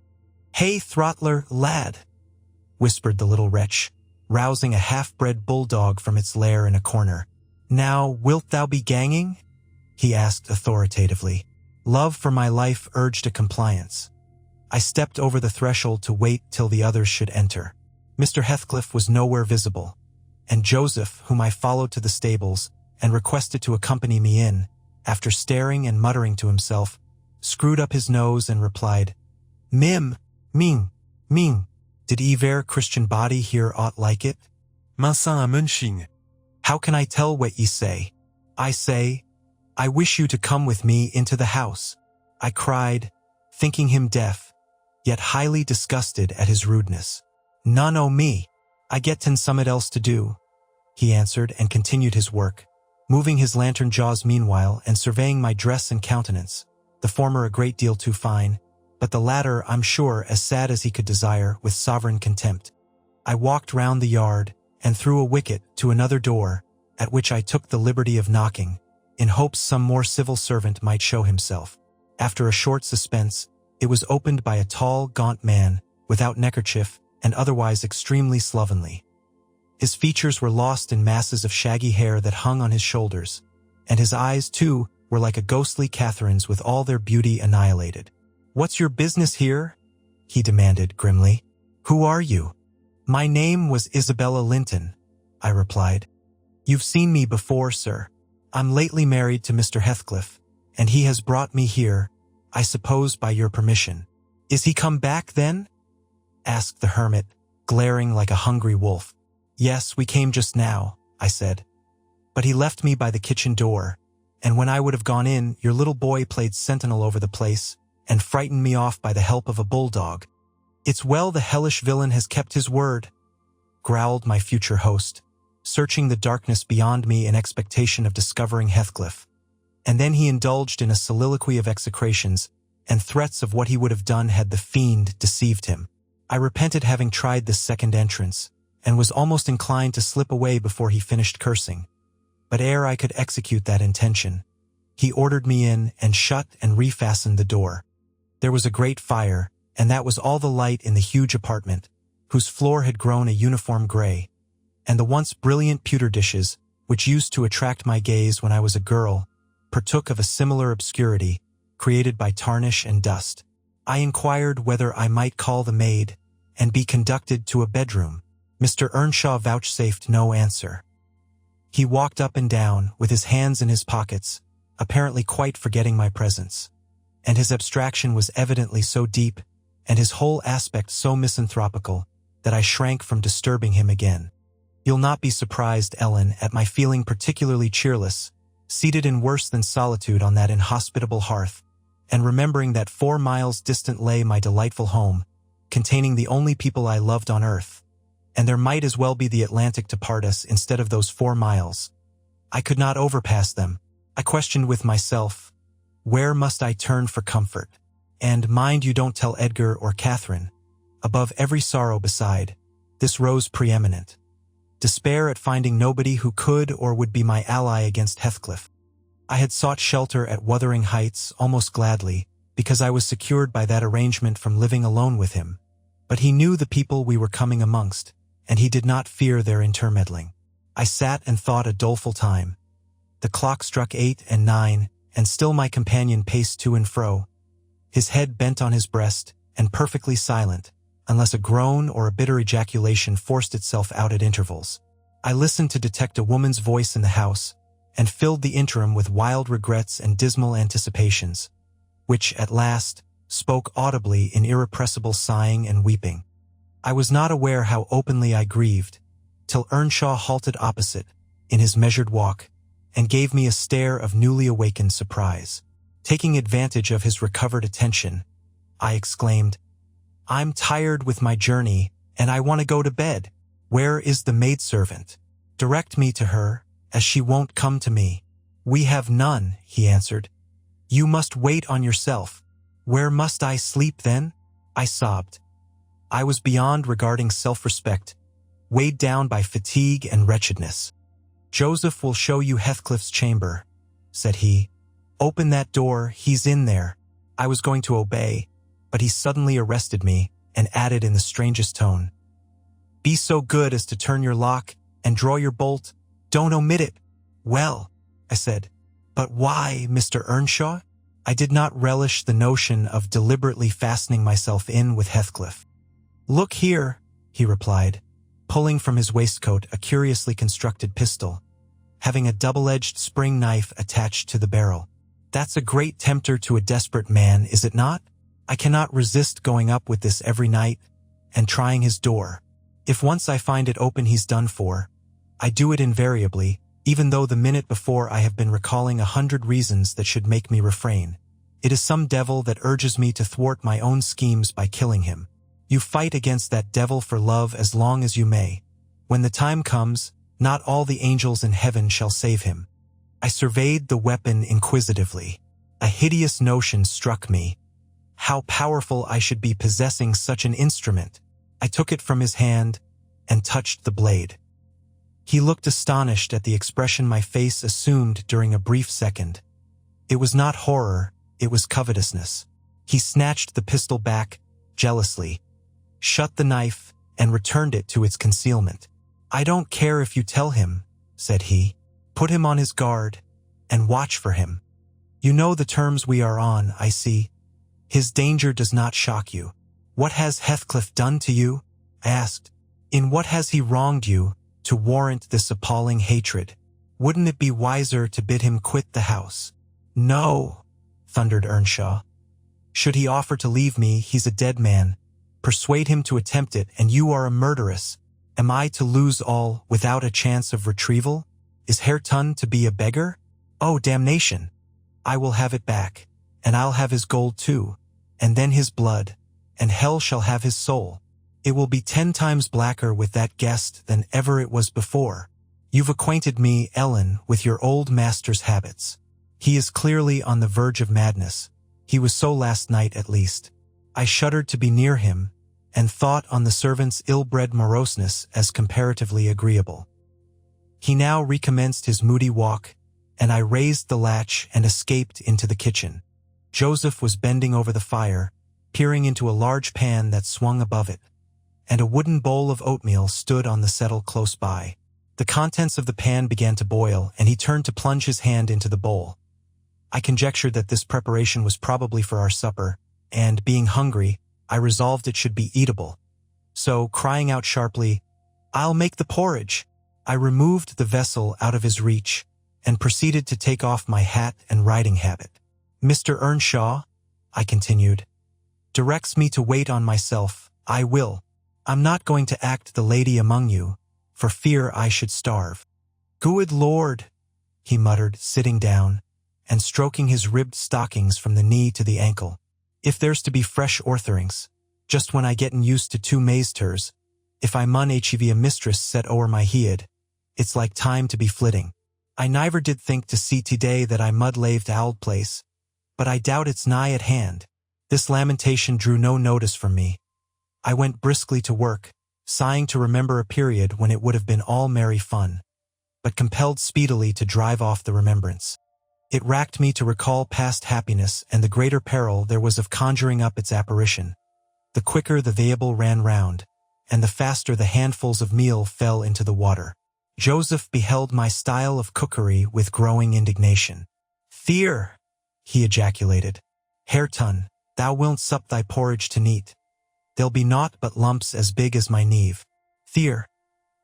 Speaker 1: "Hey, Throttler, lad," whispered the little wretch, rousing a half-bred bulldog from its lair in a corner. "Now, wilt thou be ganging?" he asked authoritatively. Love for my life urged a compliance. I stepped over the threshold to wait till the others should enter. Mr. Heathcliff was nowhere visible, and Joseph, whom I followed to the stables and requested to accompany me in, after staring and muttering to himself, screwed up his nose and replied, "Mim, ming, ming. Did ever Christian body hear aught like it?
Speaker 2: Minsin a munching.
Speaker 1: How can I tell what ye say? I say, I wish you to come with me into the house," I cried, thinking him deaf, yet highly disgusted at his rudeness. "None o' me. I gettin' summat else to do," he answered and continued his work, moving his lantern jaws meanwhile and surveying my dress and countenance, the former a great deal too fine, but the latter, I'm sure, as sad as he could desire, with sovereign contempt. I walked round the yard and through a wicket to another door, at which I took the liberty of knocking, in hopes some more civil servant might show himself. After a short suspense, it was opened by a tall, gaunt man, without neckerchief, and otherwise extremely slovenly. His features were lost in masses of shaggy hair that hung on his shoulders, and his eyes, too, were like a ghostly Catherine's with all their beauty annihilated. "What's your business here?" he demanded grimly. "Who are you?" "My name was Isabella Linton," I replied. "You've seen me before, sir. I'm lately married to Mr. Heathcliff, and he has brought me here, I suppose by your permission." "Is he come back, then?" asked the hermit, glaring like a hungry wolf. "Yes, we came just now," I said. "But he left me by the kitchen door, and when I would have gone in, your little boy played sentinel over the place and frightened me off by the help of a bulldog. It's well the hellish villain has kept his word," growled my future host, searching the darkness beyond me in expectation of discovering Heathcliff. And then he indulged in a soliloquy of execrations and threats of what he would have done had the fiend deceived him. I repented having tried this second entrance, and was almost inclined to slip away before he finished cursing. But ere I could execute that intention, he ordered me in and shut and refastened the door. There was a great fire, and that was all the light in the huge apartment, whose floor had grown a uniform gray, and the once brilliant pewter dishes, which used to attract my gaze when I was a girl, partook of a similar obscurity, created by tarnish and dust. I inquired whether I might call the maid, and be conducted to a bedroom. Mr. Earnshaw vouchsafed no answer. He walked up and down, with his hands in his pockets, apparently quite forgetting my presence, and his abstraction was evidently so deep, and his whole aspect so misanthropical, that I shrank from disturbing him again. You'll not be surprised, Ellen, at my feeling particularly cheerless, seated in worse than solitude on that inhospitable hearth, and remembering that 4 miles distant lay my delightful home, containing the only people I loved on earth, and there might as well be the Atlantic to part us instead of those 4 miles. I could not overpass them. I questioned with myself, where must I turn for comfort? And mind you don't tell Edgar or Catherine. Above every sorrow beside, This rose preeminent. Despair at finding nobody who could or would be my ally against Heathcliff. I had sought shelter at Wuthering Heights almost gladly, because I was secured by that arrangement from living alone with him. But he knew the people we were coming amongst, and he did not fear their intermeddling. I sat and thought a doleful time. The clock struck 8 and 9, and still my companion paced to and fro, his head bent on his breast, and perfectly silent, unless a groan or a bitter ejaculation forced itself out at intervals. I listened to detect a woman's voice in the house, and filled the interim with wild regrets and dismal anticipations, which, at last, spoke audibly in irrepressible sighing and weeping. I was not aware how openly I grieved, till Earnshaw halted opposite, in his measured walk, and gave me a stare of newly awakened surprise. Taking advantage of his recovered attention, I exclaimed, "I'm tired with my journey, and I want to go to bed. Where is the maidservant? Direct me to her, as she won't come to me." "We have none," he answered. "You must wait on yourself." "Where must I sleep then?" I sobbed. I was beyond regarding self-respect, weighed down by fatigue and wretchedness. "Joseph will show you Heathcliff's chamber," said he. "Open that door, he's in there." I was going to obey, but he suddenly arrested me and added in the strangest tone, "Be so good as to turn your lock and draw your bolt. Don't omit it." "Well," I said, "but why, Mr. Earnshaw?" I did not relish the notion of deliberately fastening myself in with Heathcliff. "Look here," he replied, pulling from his waistcoat a curiously constructed pistol, having a double-edged spring knife attached to the barrel. "That's a great tempter to a desperate man, is it not? I cannot resist going up with this every night and trying his door. If once I find it open, he's done for. I do it invariably, even though the minute before I have been recalling 100 reasons that should make me refrain. It is some devil that urges me to thwart my own schemes by killing him. You fight against that devil for love as long as you may. When the time comes, not all the angels in heaven shall save him." I surveyed the weapon inquisitively. A hideous notion struck me. How powerful I should be possessing such an instrument. I took it from his hand and touched the blade. He looked astonished at the expression my face assumed during a brief second. It was not horror, it was covetousness. He snatched the pistol back, jealously, shut the knife, and returned it to its concealment. "I don't care if you tell him," said he. "Put him on his guard, and watch for him. You know the terms we are on, I see. His danger does not shock you." "What has Heathcliff done to you?" I asked. "In what has he wronged you to warrant this appalling hatred? Wouldn't it be wiser to bid him quit the house?" "No," thundered Earnshaw. "Should he offer to leave me, he's a dead man. Persuade him to attempt it, and you are a murderess. Am I to lose all without a chance of retrieval? Is Hareton to be a beggar? Oh, damnation! I will have it back, and I'll have his gold too, and then his blood, and hell shall have his soul. It will be 10 times blacker with that guest than ever it was before. You've acquainted me, Ellen, with your old master's habits. He is clearly on the verge of madness. He was so last night at least. I shuddered to be near him, and thought on the servant's ill-bred moroseness as comparatively agreeable. He now recommenced his moody walk, and I raised the latch and escaped into the kitchen. Joseph was bending over the fire, peering into a large pan that swung above it, and a wooden bowl of oatmeal stood on the settle close by. The contents of the pan began to boil, and he turned to plunge his hand into the bowl. I conjectured that this preparation was probably for our supper, and, being hungry, I resolved it should be eatable. So, crying out sharply, "I'll make the porridge," I removed the vessel out of his reach, and proceeded to take off my hat and riding habit. "Mr. Earnshaw," I continued, "directs me to wait on myself. I will. I'm not going to act the lady among you, for fear I should starve." "Good Lord," he muttered, sitting down, and stroking his ribbed stockings from the knee to the ankle. "If there's to be fresh ortherings, just when I gettin' used to 2 maisters, if I mun hev a mistress set o'er my head, it's like time to be flitting. I niver did think to see today that I mud lave to Ould Place, but I doubt it's nigh at hand." This lamentation drew no notice from me. I went briskly to work, sighing to remember a period when it would have been all merry fun, but compelled speedily to drive off the remembrance. It racked me to recall past happiness and the greater peril there was of conjuring up its apparition. The quicker the vehicle ran round, and the faster the handfuls of meal fell into the water. Joseph beheld my style of cookery with growing indignation. "Fear!" he ejaculated. "Hareton, thou wilt sup thy porridge to neat. There'll be naught but lumps as big as my kneve. Fear!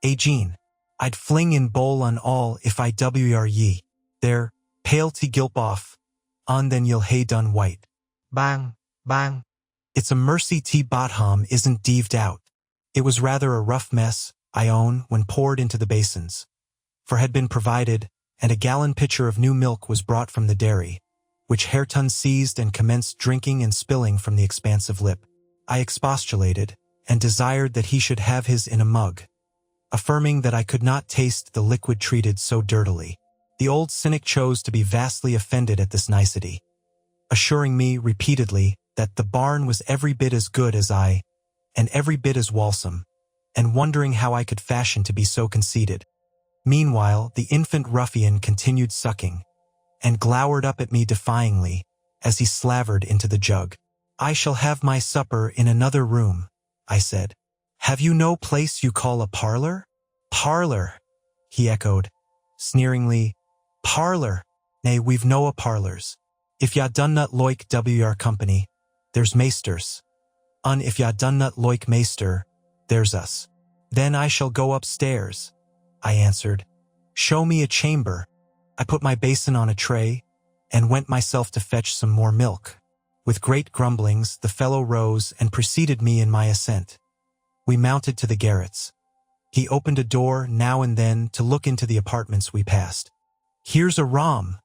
Speaker 1: Jean, I'd fling in bowl on all if I were ye. There, pale tea gilp off, on then you'll hae done white. Bang, bang. It's a mercy tea bottom isn't deeved out." It was rather a rough mess, I own, when poured into the basins, for had been provided, and a gallon pitcher of new milk was brought from the dairy, which Hareton seized and commenced drinking and spilling from the expansive lip. I expostulated, and desired that he should have his in a mug, affirming that I could not taste the liquid treated so dirtily. The old cynic chose to be vastly offended at this nicety, assuring me repeatedly that the barn was every bit as good as I, and every bit as walsome, and wondering how I could fashion to be so conceited. Meanwhile, the infant ruffian continued sucking, and glowered up at me defyingly as he slavered into the jug. "I shall have my supper in another room," I said. "Have you no place you call a parlor?" "Parlor," he echoed, sneeringly. "Parlor? Nay, we've no a parlors. If ya done not loik wr company, there's maesters. If ya done not loik maester, there's us." "Then I shall go upstairs," I answered. "Show me a chamber." I put my basin on a tray, and went myself to fetch some more milk. With great grumblings, the fellow rose and preceded me in my ascent. We mounted to the garrets. He opened a door now and then to look into the apartments we passed. "Here's a rom,"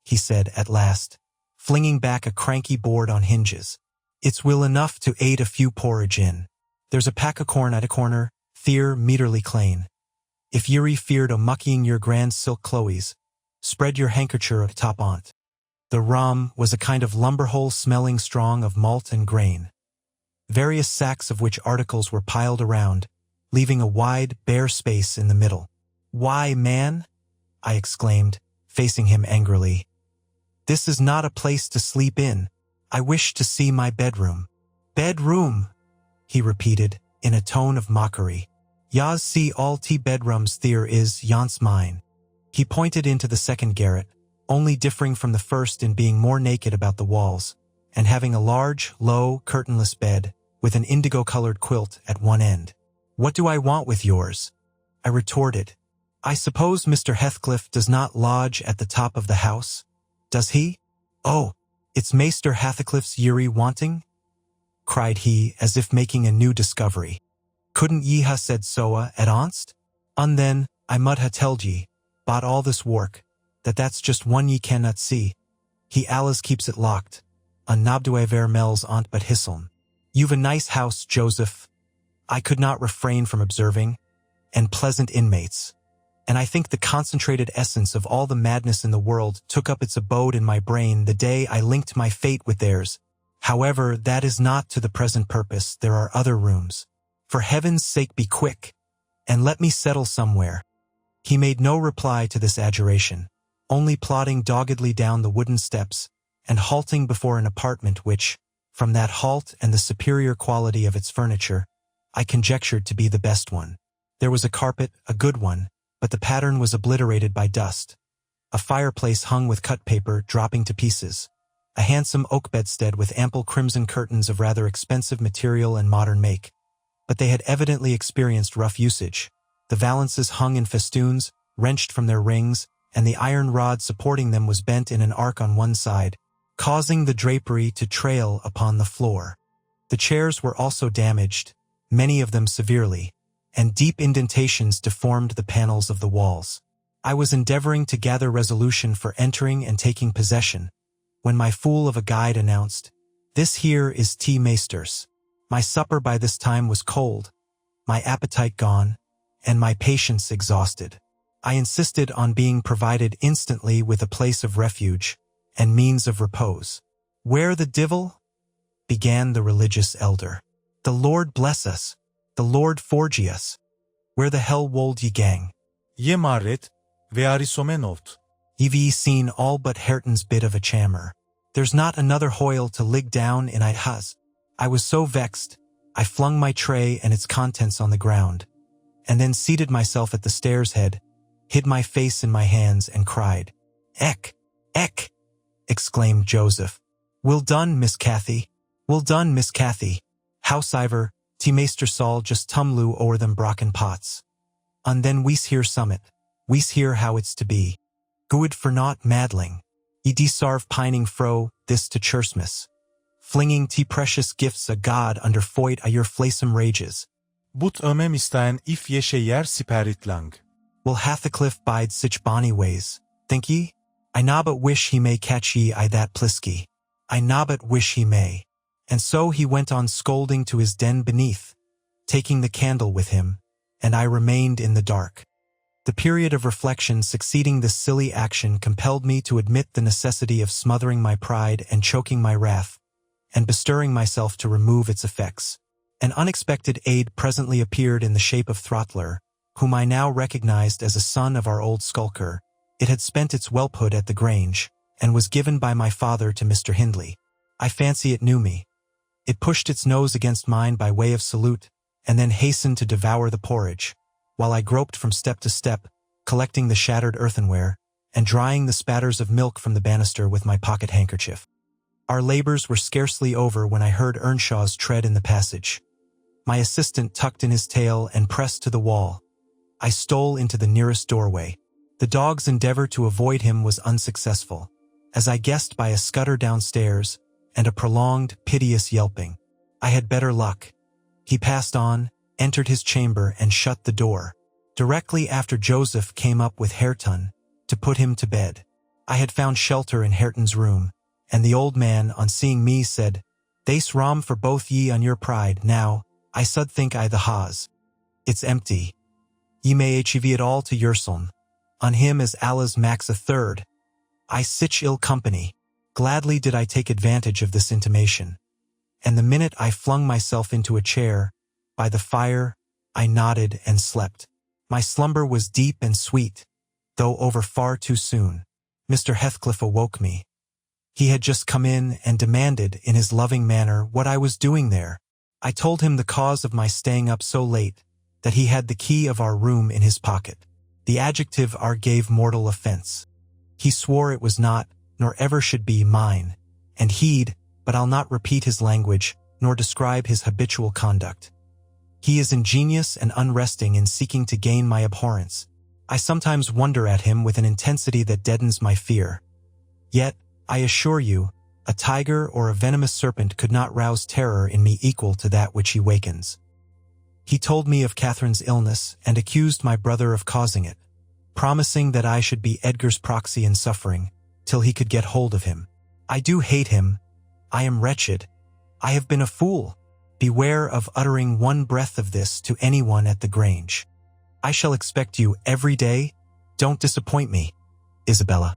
Speaker 1: he said at last, flinging back a cranky board on hinges. "It's will enough to aid a few porridge in. There's a pack o' corn at a corner, theer meterly clane. If ye're feared o' muckying your grand silk clothes, spread your handkercher atop on't." The rom was a kind of lumber-hole smelling strong of malt and grain, various sacks of which articles were piled around, leaving a wide, bare space in the middle. "Why, man," I exclaimed, facing him angrily, "this is not a place to sleep in. I wish to see my bedroom." "Bedroom," he repeated, in a tone of mockery. "Yas see all te bedrooms there is, yon's mine." He pointed into the second garret, only differing from the first in being more naked about the walls, and having a large, low, curtainless bed, with an indigo-colored quilt at one end. "What do I want with yours?" I retorted. "I suppose Mr. Heathcliff does not lodge at the top of the house, does he?" "Oh, it's Maester Heathcliff's ye're wanting?" cried he, as if making a new discovery. "Couldn't ye ha' said soa at onst? Then, I mud ha' telled ye, bought all this work, that's just one ye cannot see. He allus keeps it locked. Nobdue ver mel's aunt but hisseln. You've a nice house, Joseph," I could not refrain from observing, "and pleasant inmates. And I think the concentrated essence of all the madness in the world took up its abode in my brain the day I linked my fate with theirs. However, that is not to the present purpose. There are other rooms. For heaven's sake be quick, and let me settle somewhere." He made no reply to this adjuration, only plodding doggedly down the wooden steps and halting before an apartment which, from that halt and the superior quality of its furniture, I conjectured to be the best one. There was a carpet, a good one, but the pattern was obliterated by dust. A fireplace hung with cut paper dropping to pieces. A handsome oak bedstead with ample crimson curtains of rather expensive material and modern make. But they had evidently experienced rough usage. The valances hung in festoons, wrenched from their rings, and the iron rod supporting them was bent in an arc on one side, causing the drapery to trail upon the floor. The chairs were also damaged, many of them severely, and deep indentations deformed the panels of the walls. I was endeavoring to gather resolution for entering and taking possession, when my fool of a guide announced, "This here is tea maesters." My supper by this time was cold, my appetite gone, and my patience exhausted. I insisted on being provided instantly with a place of refuge and means of repose. "Where the divil?" began the religious elder. "The Lord bless us," The Lord forge us. Where the hell wold ye gang?
Speaker 2: Ye marret, ve arisomenot.
Speaker 1: Ye've seen all but Hareton's bit of a chammer. There's not another hoyle to lig down in I has. I was so vexed, I flung my tray and its contents on the ground, and then seated myself at the stairs head, hid my face in my hands and cried. Eck! Eck! Exclaimed Joseph. Well done, Miss Cathy. Well done, Miss Cathy. Howsiver, te Meester Saul just tumlu o'er them brocken pots. And then we's hear summit. We's hear how it's to be. Good for naught madling. Ye desarve pining fro, this to Chursmas. Flinging te precious gifts a God under foit a your flaysome rages.
Speaker 2: But ömem isteyen if yeşe yer siperitlang.
Speaker 1: Will Hathacliff bide sich bonny ways, think ye? I nobbut wish he may catch ye I that plisky. I nobbut wish he may. And so he went on scolding to his den beneath, taking the candle with him, and I remained in the dark. The period of reflection succeeding this silly action compelled me to admit the necessity of smothering my pride and choking my wrath, and bestirring myself to remove its effects. An unexpected aid presently appeared in the shape of Throttler, whom I now recognized as a son of our old skulker. It had spent its whelphood at the Grange, and was given by my father to Mr. Hindley. I fancy it knew me. It pushed its nose against mine by way of salute, and then hastened to devour the porridge, while I groped from step to step, collecting the shattered earthenware, and drying the spatters of milk from the banister with my pocket handkerchief. Our labors were scarcely over when I heard Earnshaw's tread in the passage. My assistant tucked in his tail and pressed to the wall. I stole into the nearest doorway. The dog's endeavor to avoid him was unsuccessful, as I guessed by a scutter downstairs and a prolonged, piteous yelping. I had better luck. He passed on, entered his chamber, and shut the door. Directly after Joseph came up with Hareton to put him to bed. I had found shelter in Hareton's room, and the old man, on seeing me, said, "There's rom for both ye on your pride, now, I sud think I the hawes. It's empty. Ye may achieve it all to yourseln. On him as Allah's max a third. I sich ill company." Gladly did I take advantage of this intimation, and the minute I flung myself into a chair, by the fire, I nodded and slept. My slumber was deep and sweet, though over far too soon. Mr. Heathcliff awoke me. He had just come in and demanded, in his loving manner, what I was doing there. I told him the cause of my staying up so late, that he had the key of our room in his pocket. The adjective "our" gave mortal offense. He swore it was not, nor ever should be, mine, and he'd, but I'll not repeat his language, nor describe his habitual conduct. He is ingenious and unresting in seeking to gain my abhorrence. I sometimes wonder at him with an intensity that deadens my fear. Yet, I assure you, a tiger or a venomous serpent could not rouse terror in me equal to that which he wakens. He told me of Catherine's illness and accused my brother of causing it, promising that I should be Edgar's proxy in suffering, till he could get hold of him. I do hate him. I am wretched. I have been a fool. Beware of uttering one breath of this to anyone at the Grange. I shall expect you every day. Don't disappoint me, Isabella.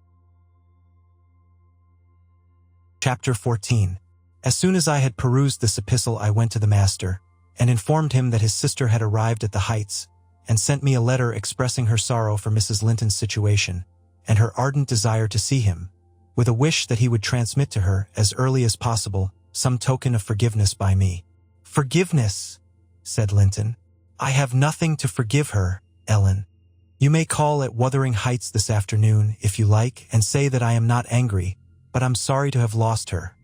Speaker 1: Chapter 14. As soon as I had perused this epistle, I went to the master, and informed him that his sister had arrived at the Heights, and sent me a letter expressing her sorrow for Mrs. Linton's situation, and her ardent desire to see him, with a wish that he would transmit to her, as early as possible, some token of forgiveness by me. "Forgiveness," said Linton. "I have nothing to forgive her, Ellen. You may call at Wuthering Heights this afternoon, if you like, and say that I am not angry, but I'm sorry to have lost her,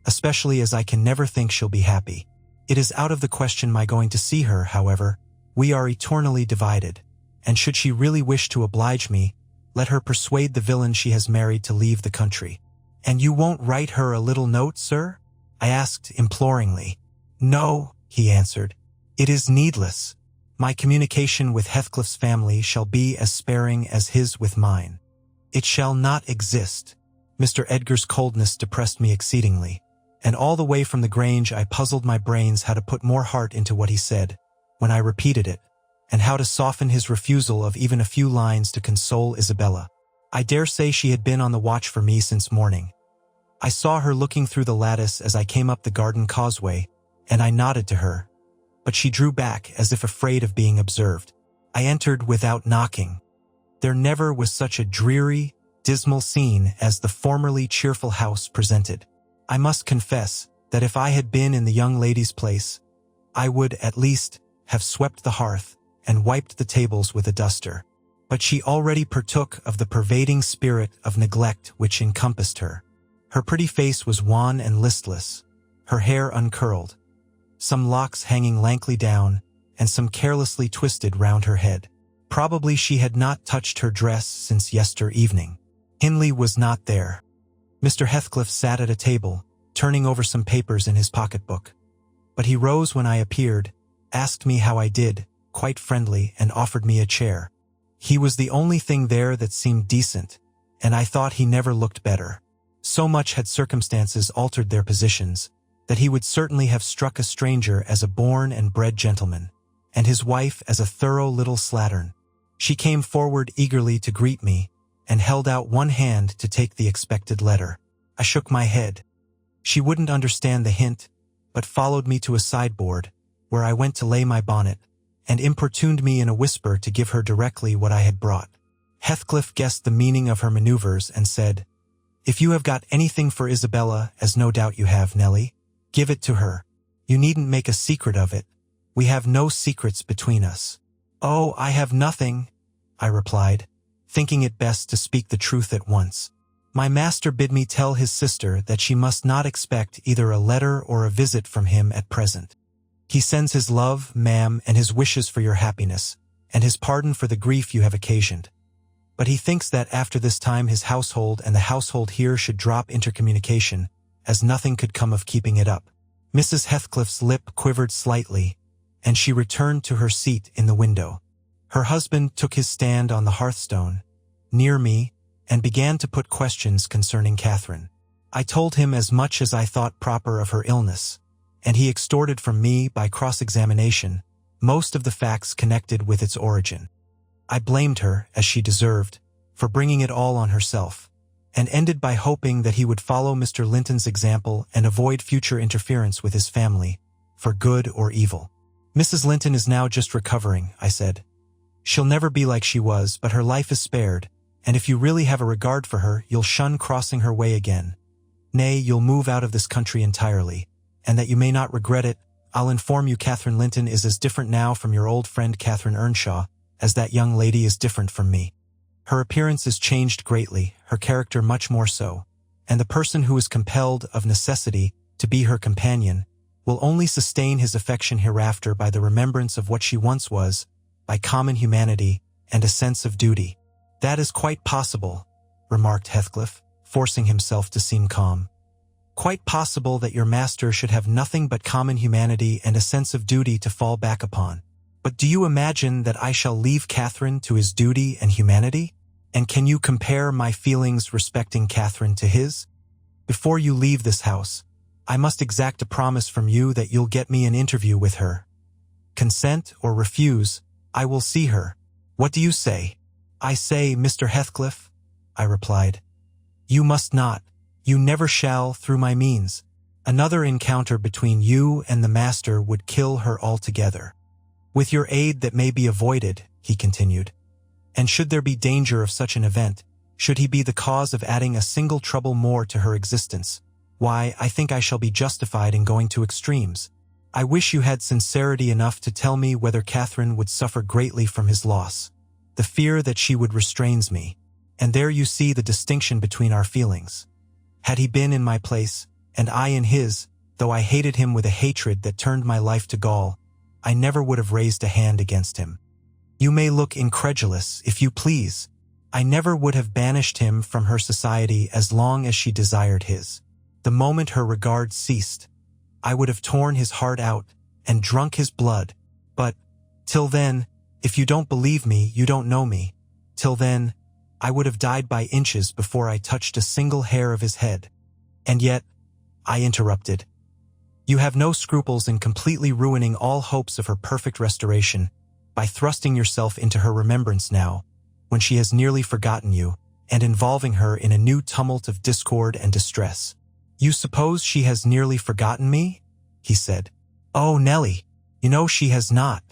Speaker 1: especially as I can never think she'll be happy. It is out of the question my going to see her, however. We are eternally divided, and should she really wish to oblige me, let her persuade the villain she has married to leave the country." "And you won't write her a little note, sir?" I asked imploringly. "No," he answered. "It is needless. My communication with Heathcliff's family shall be as sparing as his with mine. It shall not exist." Mr. Edgar's coldness depressed me exceedingly, and all the way from the Grange I puzzled my brains how to put more heart into what he said, when I repeated it, and how to soften his refusal of even a few lines to console Isabella. I dare say she had been on the watch for me since morning. I saw her looking through the lattice as I came up the garden causeway, and I nodded to her, but she drew back as if afraid of being observed. I entered without knocking. There never was such a dreary, dismal scene as the formerly cheerful house presented. I must confess that if I had been in the young lady's place, I would, at least, have swept the hearth and wiped the tables with a duster. But she already partook of the pervading spirit of neglect which encompassed her. Her pretty face was wan and listless, her hair uncurled, some locks hanging lankly down, and some carelessly twisted round her head. Probably she had not touched her dress since yester evening. Hindley was not there. Mr. Heathcliff sat at a table, turning over some papers in his pocketbook. But he rose when I appeared, asked me how I did, quite friendly, and offered me a chair. He was the only thing there that seemed decent, and I thought he never looked better. So much had circumstances altered their positions, that he would certainly have struck a stranger as a born and bred gentleman, and his wife as a thorough little slattern. She came forward eagerly to greet me, and held out one hand to take the expected letter. I shook my head. She wouldn't understand the hint, but followed me to a sideboard, where I went to lay my bonnet, and importuned me in a whisper to give her directly what I had brought. Heathcliff guessed the meaning of her maneuvers and said, "If you have got anything for Isabella, as no doubt you have, Nelly, give it to her. You needn't make a secret of it. We have no secrets between us." "Oh, I have nothing," I replied, thinking it best to speak the truth at once. "My master bid me tell his sister that she must not expect either a letter or a visit from him at present. He sends his love, ma'am, and his wishes for your happiness, and his pardon for the grief you have occasioned. But he thinks that after this time his household and the household here should drop intercommunication, as nothing could come of keeping it up." Mrs. Heathcliff's lip quivered slightly, and she returned to her seat in the window. Her husband took his stand on the hearthstone, near me, and began to put questions concerning Catherine. I told him as much as I thought proper of her illness, and he extorted from me, by cross-examination, most of the facts connected with its origin. I blamed her, as she deserved, for bringing it all on herself, and ended by hoping that he would follow Mr. Linton's example and avoid future interference with his family, for good or evil. "Mrs. Linton is now just recovering," I said. "She'll never be like she was, but her life is spared, and if you really have a regard for her, you'll shun crossing her way again. Nay, you'll move out of this country entirely, and that you may not regret it, I'll inform you Catherine Linton is as different now from your old friend Catherine Earnshaw as that young lady is different from me. Her appearance is changed greatly, her character much more so, and the person who is compelled, of necessity, to be her companion, will only sustain his affection hereafter by the remembrance of what she once was, by common humanity and a sense of duty." "That is quite possible," remarked Heathcliff, forcing himself to seem calm. "Quite possible that your master should have nothing but common humanity and a sense of duty to fall back upon. But do you imagine that I shall leave Catherine to his duty and humanity? And can you compare my feelings respecting Catherine to his? Before you leave this house, I must exact a promise from you that you'll get me an interview with her. Consent or refuse, I will see her. What do you say?" "I say, Mr. Heathcliff," I replied, "you must not, you never shall, through my means. Another encounter between you and the master would kill her altogether. With your aid that may be avoided," he continued, "and should there be danger of such an event, should he be the cause of adding a single trouble more to her existence, why, I think I shall be justified in going to extremes. I wish you had sincerity enough to tell me whether Catherine would suffer greatly from his loss. The fear that she would restrains me, and there you see the distinction between our feelings. Had he been in my place, and I in his, though I hated him with a hatred that turned my life to gall, I never would have raised a hand against him. You may look incredulous, if you please. I never would have banished him from her society as long as she desired his. The moment her regard ceased, I would have torn his heart out and drunk his blood, but, till then, if you don't believe me, you don't know me. Till then, I would have died by inches before I touched a single hair of his head. And yet," I interrupted, "you have no scruples in completely ruining all hopes of her perfect restoration by thrusting yourself into her remembrance now, when she has nearly forgotten you, and involving her in a new tumult of discord and distress." "You suppose she has nearly forgotten me?" he said. "Oh, Nelly, You know she has not.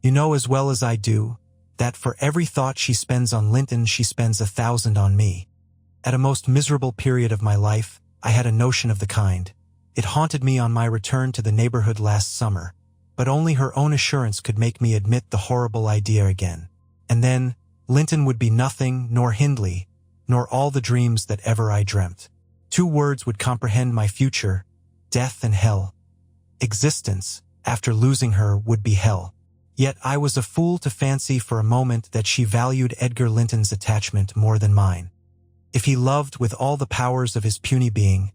Speaker 1: You know as well as I do that for every thought she spends on Linton she spends 1,000 on me. At a most miserable period of my life, I had a notion of the kind. It haunted me on my return to the neighborhood last summer, but only her own assurance could make me admit the horrible idea again. And then, Linton would be nothing, nor Hindley, nor all the dreams that ever I dreamt. 2 words would comprehend my future: death and hell. Existence, after losing her, would be hell. Yet I was a fool to fancy for a moment that she valued Edgar Linton's attachment more than mine. If he loved with all the powers of his puny being,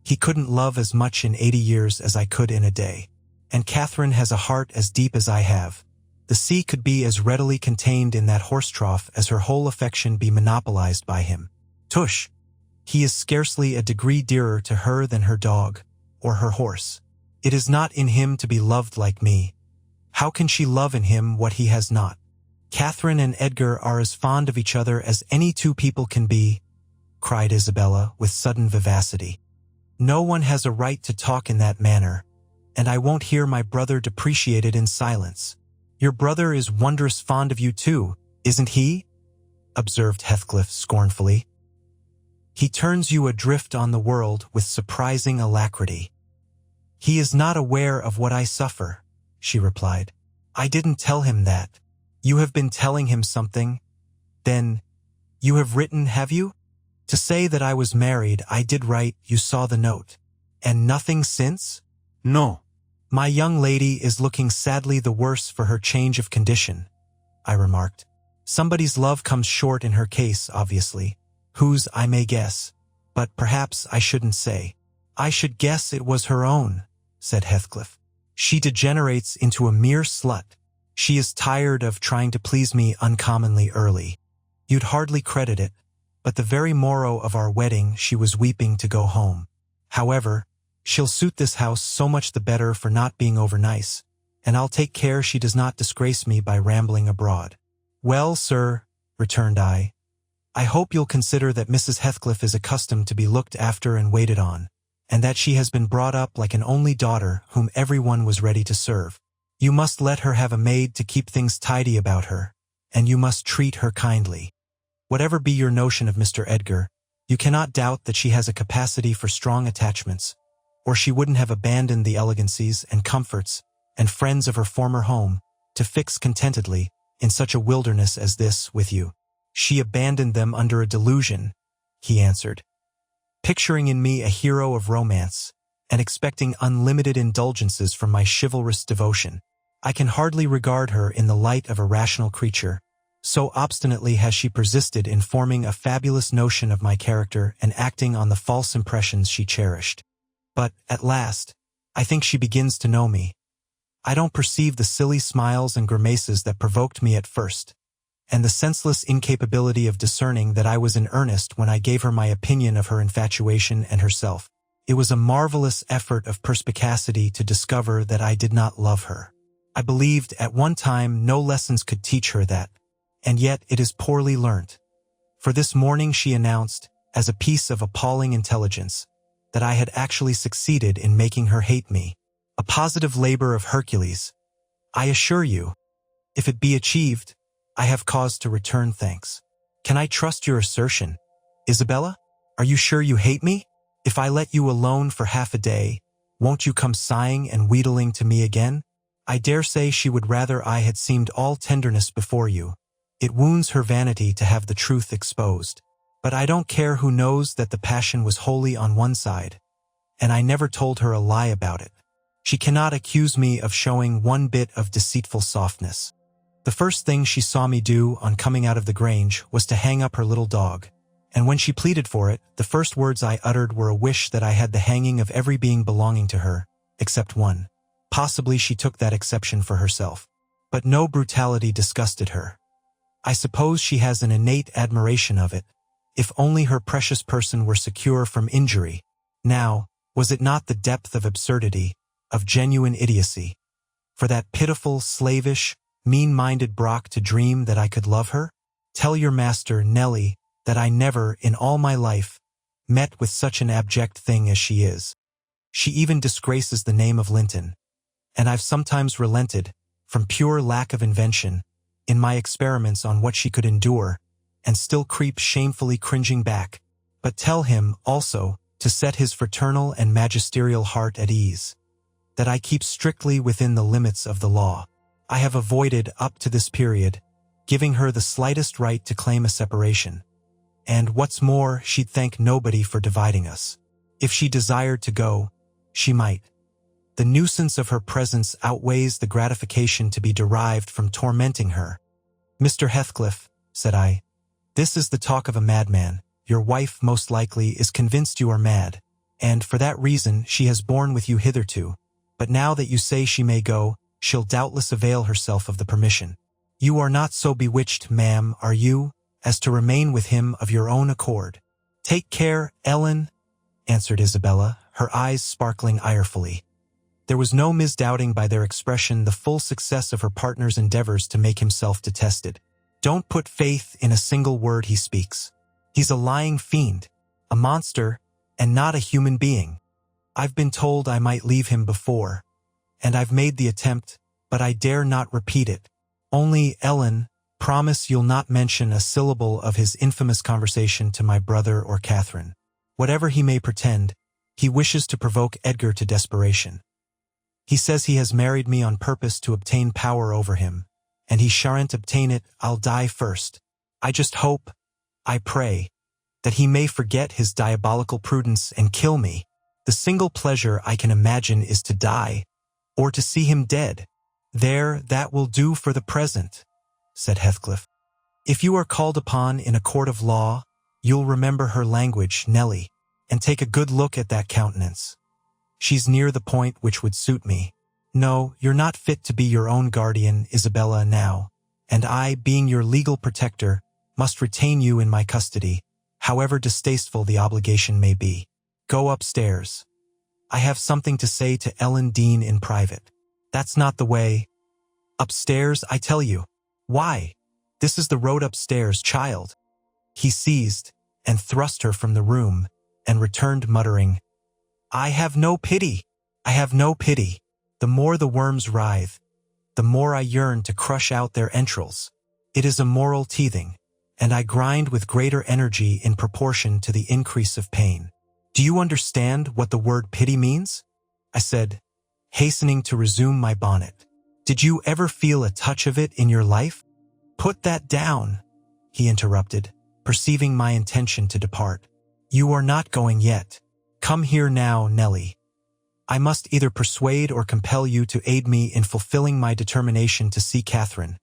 Speaker 1: he couldn't love as much in 80 years as I could in a day. And Catherine has a heart as deep as I have. The sea could be as readily contained in that horse trough as her whole affection be monopolized by him. Tush! He is scarcely a degree dearer to her than her dog, or her horse. It is not in him to be loved like me. How can she love in him what he has not? Catherine and Edgar are as fond of each other as any 2 people can be, cried Isabella with sudden vivacity. No one has a right to talk in that manner, and I won't hear my brother depreciated in silence. Your brother is wondrous fond of you too, isn't he? Observed Heathcliff scornfully. He turns you adrift on the world with surprising alacrity. He is not aware of what I suffer, she replied. I didn't tell him that. You have been telling him something. Then, you have written, have you? To say that I was married, I did write, you saw the note. And nothing since?
Speaker 2: No.
Speaker 1: My young lady is looking sadly the worse for her change of condition, I remarked. Somebody's love comes short in her case, obviously. Whose, I may guess. But perhaps I shouldn't say. I should guess it was her own, said Heathcliff. She degenerates into a mere slut. She is tired of trying to please me uncommonly early. You'd hardly credit it, but the very morrow of our wedding she was weeping to go home. However, she'll suit this house so much the better for not being over-nice, and I'll take care she does not disgrace me by rambling abroad. Well, sir, returned I hope you'll consider that Mrs. Heathcliff is accustomed to be looked after and waited on, and that she has been brought up like an only daughter whom everyone was ready to serve. You must let her have a maid to keep things tidy about her, and you must treat her kindly. Whatever be your notion of Mr. Edgar, you cannot doubt that she has a capacity for strong attachments, or she wouldn't have abandoned the elegancies and comforts and friends of her former home to fix contentedly in such a wilderness as this with you. She abandoned them under a delusion, he answered, picturing in me a hero of romance and expecting unlimited indulgences from my chivalrous devotion. I can hardly regard her in the light of a rational creature. So obstinately has she persisted in forming a fabulous notion of my character and acting on the false impressions she cherished. But, at last, I think she begins to know me. I don't perceive the silly smiles and grimaces that provoked me at first, and the senseless incapability of discerning that I was in earnest when I gave her my opinion of her infatuation and herself. It was a marvelous effort of perspicacity to discover that I did not love her. I believed at one time no lessons could teach her that, and yet it is poorly learnt. For this morning she announced, as a piece of appalling intelligence, that I had actually succeeded in making her hate me. A positive labor of Hercules, I assure you. If it be achieved, I have cause to return thanks. Can I trust your assertion, Isabella? Are you sure you hate me? If I let you alone for half a day, won't you come sighing and wheedling to me again? I dare say she would rather I had seemed all tenderness before you. It wounds her vanity to have the truth exposed. But I don't care who knows that the passion was wholly on one side, and I never told her a lie about it. She cannot accuse me of showing one bit of deceitful softness. The first thing she saw me do on coming out of the Grange was to hang up her little dog, and when she pleaded for it, the first words I uttered were a wish that I had the hanging of every being belonging to her, except one. Possibly she took that exception for herself. But no brutality disgusted her. I suppose she has an innate admiration of it, if only her precious person were secure from injury. Now, was it not the depth of absurdity, of genuine idiocy, for that pitiful, slavish, mean-minded Brock to dream that I could love her? Tell your master, Nellie, that I never, in all my life, met with such an abject thing as she is. She even disgraces the name of Linton. and I've sometimes relented, from pure lack of invention, in my experiments on what she could endure, and still creep shamefully cringing back. But tell him, also, to set his fraternal and magisterial heart at ease, that I keep strictly within the limits of the law. I have avoided, up to this period, giving her the slightest right to claim a separation. And what's more, she'd thank nobody for dividing us. If she desired to go, she might. The nuisance of her presence outweighs the gratification to be derived from tormenting her. Mr. Heathcliff, said I, this is the talk of a madman. Your wife, most likely, is convinced you are mad, and for that reason she has borne with you hitherto. But now that you say she may go, she'll doubtless avail herself of the permission. You are not so bewitched, ma'am, are you, as to remain with him of your own accord? Take care, Ellen, answered Isabella, her eyes sparkling irefully. There was no misdoubting by their expression the full success of her partner's endeavors to make himself detested. Don't put faith in a single word he speaks. He's a lying fiend, a monster, and not a human being. I've been told I might leave him before, and I've made the attempt, but I dare not repeat it. Only, Ellen, promise you'll not mention a syllable of his infamous conversation to my brother or Catherine. Whatever he may pretend, he wishes to provoke Edgar to desperation. He says he has married me on purpose to obtain power over him, and he shan't obtain it. I'll die first. I just hope, I pray, that he may forget his diabolical prudence and kill me. The single pleasure I can imagine is to die, or to see him dead. There, that will do for the present, said Heathcliff. If you are called upon in a court of law, you'll remember her language, Nelly, and take a good look at that countenance. She's near the point which would suit me. No, you're not fit to be your own guardian, Isabella, now, and I, being your legal protector, must retain you in my custody, however distasteful the obligation may be. Go upstairs. I have something to say to Ellen Dean in private. That's not the way. Upstairs, I tell you. Why? This is the road upstairs, child. He seized and thrust her from the room and returned muttering, I have no pity. I have no pity. The more the worms writhe, the more I yearn to crush out their entrails. It is a moral teething, and I grind with greater energy in proportion to the increase of pain. Do you understand what the word pity means? I said, hastening to resume my bonnet. Did you ever feel a touch of it in your life? Put that down, he interrupted, perceiving my intention to depart. You are not going yet. Come here now, Nelly. I must either persuade or compel you to aid me in fulfilling my determination to see Catherine,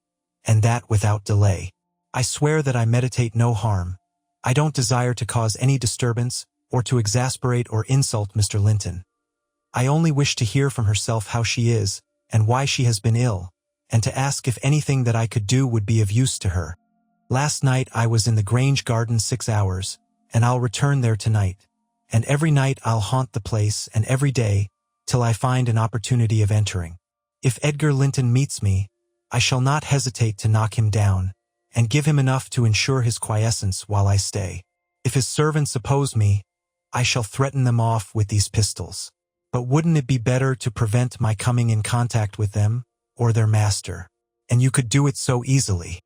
Speaker 1: and that without delay. I swear that I meditate no harm. I don't desire to cause any disturbance, or to exasperate or insult Mr. Linton. I only wish to hear from herself how she is, and why she has been ill, and to ask if anything that I could do would be of use to her. Last night I was in the Grange garden 6 hours, and I'll return there tonight, and every night I'll haunt the place, and every day, till I find an opportunity of entering. If Edgar Linton meets me, I shall not hesitate to knock him down, and give him enough to ensure his quiescence while I stay. If his servants oppose me, I shall threaten them off with these pistols. But wouldn't it be better to prevent my coming in contact with them, or their master? And you could do it so easily.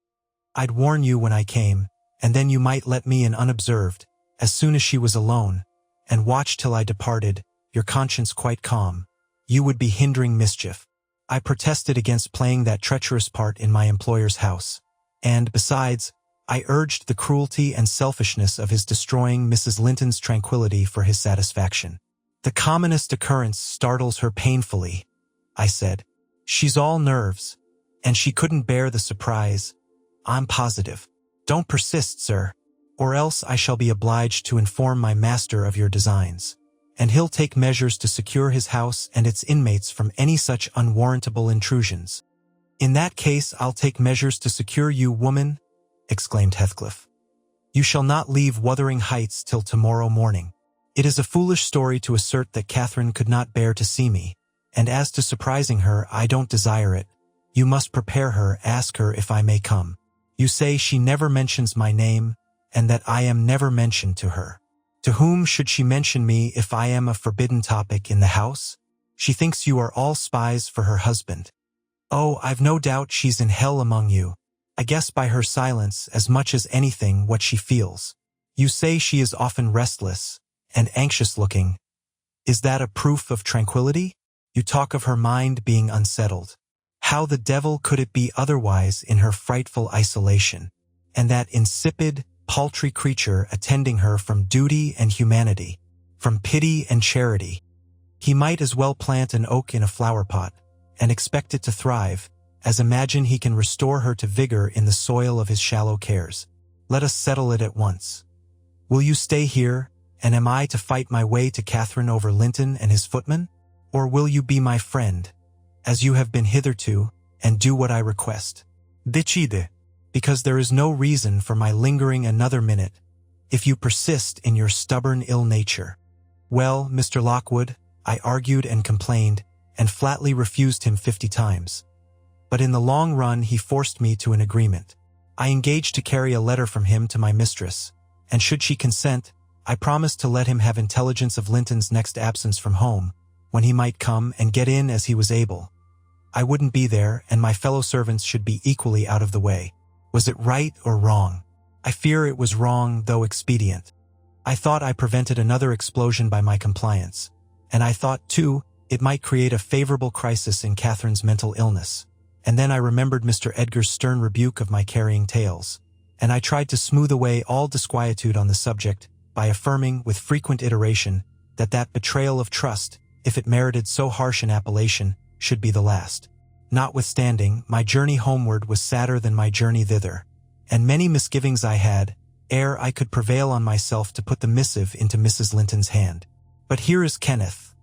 Speaker 1: I'd warn you when I came, and then you might let me in unobserved, as soon as she was alone, and watch till I departed, your conscience quite calm. You would be hindering mischief. I protested against playing that treacherous part in my employer's house, and, besides, I urged the cruelty and selfishness of his destroying Mrs. Linton's tranquility for his satisfaction. The commonest occurrence startles her painfully, I said. She's all nerves, and she couldn't bear the surprise. I'm positive. Don't persist, sir, or else I shall be obliged to inform my master of your designs, and he'll take measures to secure his house and its inmates from any such unwarrantable intrusions. In that case, I'll take measures to secure you, woman, exclaimed Heathcliff. You shall not leave Wuthering Heights till tomorrow morning. It is a foolish story to assert that Catherine could not bear to see me, and as to surprising her, I don't desire it. You must prepare her, ask her if I may come. You say she never mentions my name, and that I am never mentioned to her. To whom should she mention me if I am a forbidden topic in the house? She thinks you are all spies for her husband. Oh, I've no doubt she's in hell among you. I guess by her silence as much as anything what she feels. You say she is often restless and anxious-looking. Is that a proof of tranquility? You talk of her mind being unsettled. How the devil could it be otherwise in her frightful isolation? And that insipid, paltry creature attending her from duty and humanity, from pity and charity. He might as well plant an oak in a flower pot and expect it to thrive, as imagine he can restore her to vigor in the soil of his shallow cares. Let us settle it at once. Will you stay here, and am I to fight my way to Catherine over Linton and his footman? Or will you be my friend, as you have been hitherto, and do what I request? Decide, because there is no reason for my lingering another minute, if you persist in your stubborn ill nature. Well, Mr. Lockwood, I argued and complained, and flatly refused him 50 times. But in the long run he forced me to an agreement. I engaged to carry a letter from him to my mistress, and should she consent, I promised to let him have intelligence of Linton's next absence from home, when he might come and get in as he was able. I wouldn't be there, and my fellow servants should be equally out of the way. Was it right or wrong? I fear it was wrong, though expedient. I thought I prevented another explosion by my compliance, and I thought, too, it might create a favorable crisis in Catherine's mental illness. And then I remembered Mr. Edgar's stern rebuke of my carrying tales, and I tried to smooth away all disquietude on the subject by affirming, with frequent iteration, that betrayal of trust, if it merited so harsh an appellation, should be the last. Notwithstanding, my journey homeward was sadder than my journey thither, and many misgivings I had, ere I could prevail on myself to put the missive into Mrs. Linton's hand. But here is Kenneth.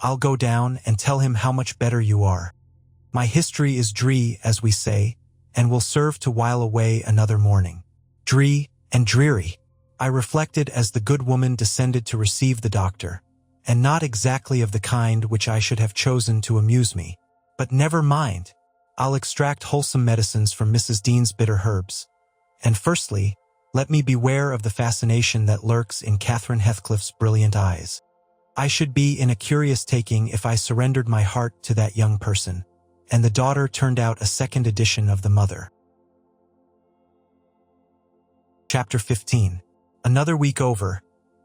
Speaker 1: I'll go down and tell him how much better you are. My history is dree, as we say, and will serve to while away another morning. Dree and dreary, I reflected as the good woman descended to receive the doctor, and not exactly of the kind which I should have chosen to amuse me. But never mind, I'll extract wholesome medicines from Mrs. Dean's bitter herbs. And firstly, let me beware of the fascination that lurks in Catherine Heathcliff's brilliant eyes. I should be in a curious taking if I surrendered my heart to that young person, and the daughter turned out a second edition of the mother. Chapter 15. Another week over,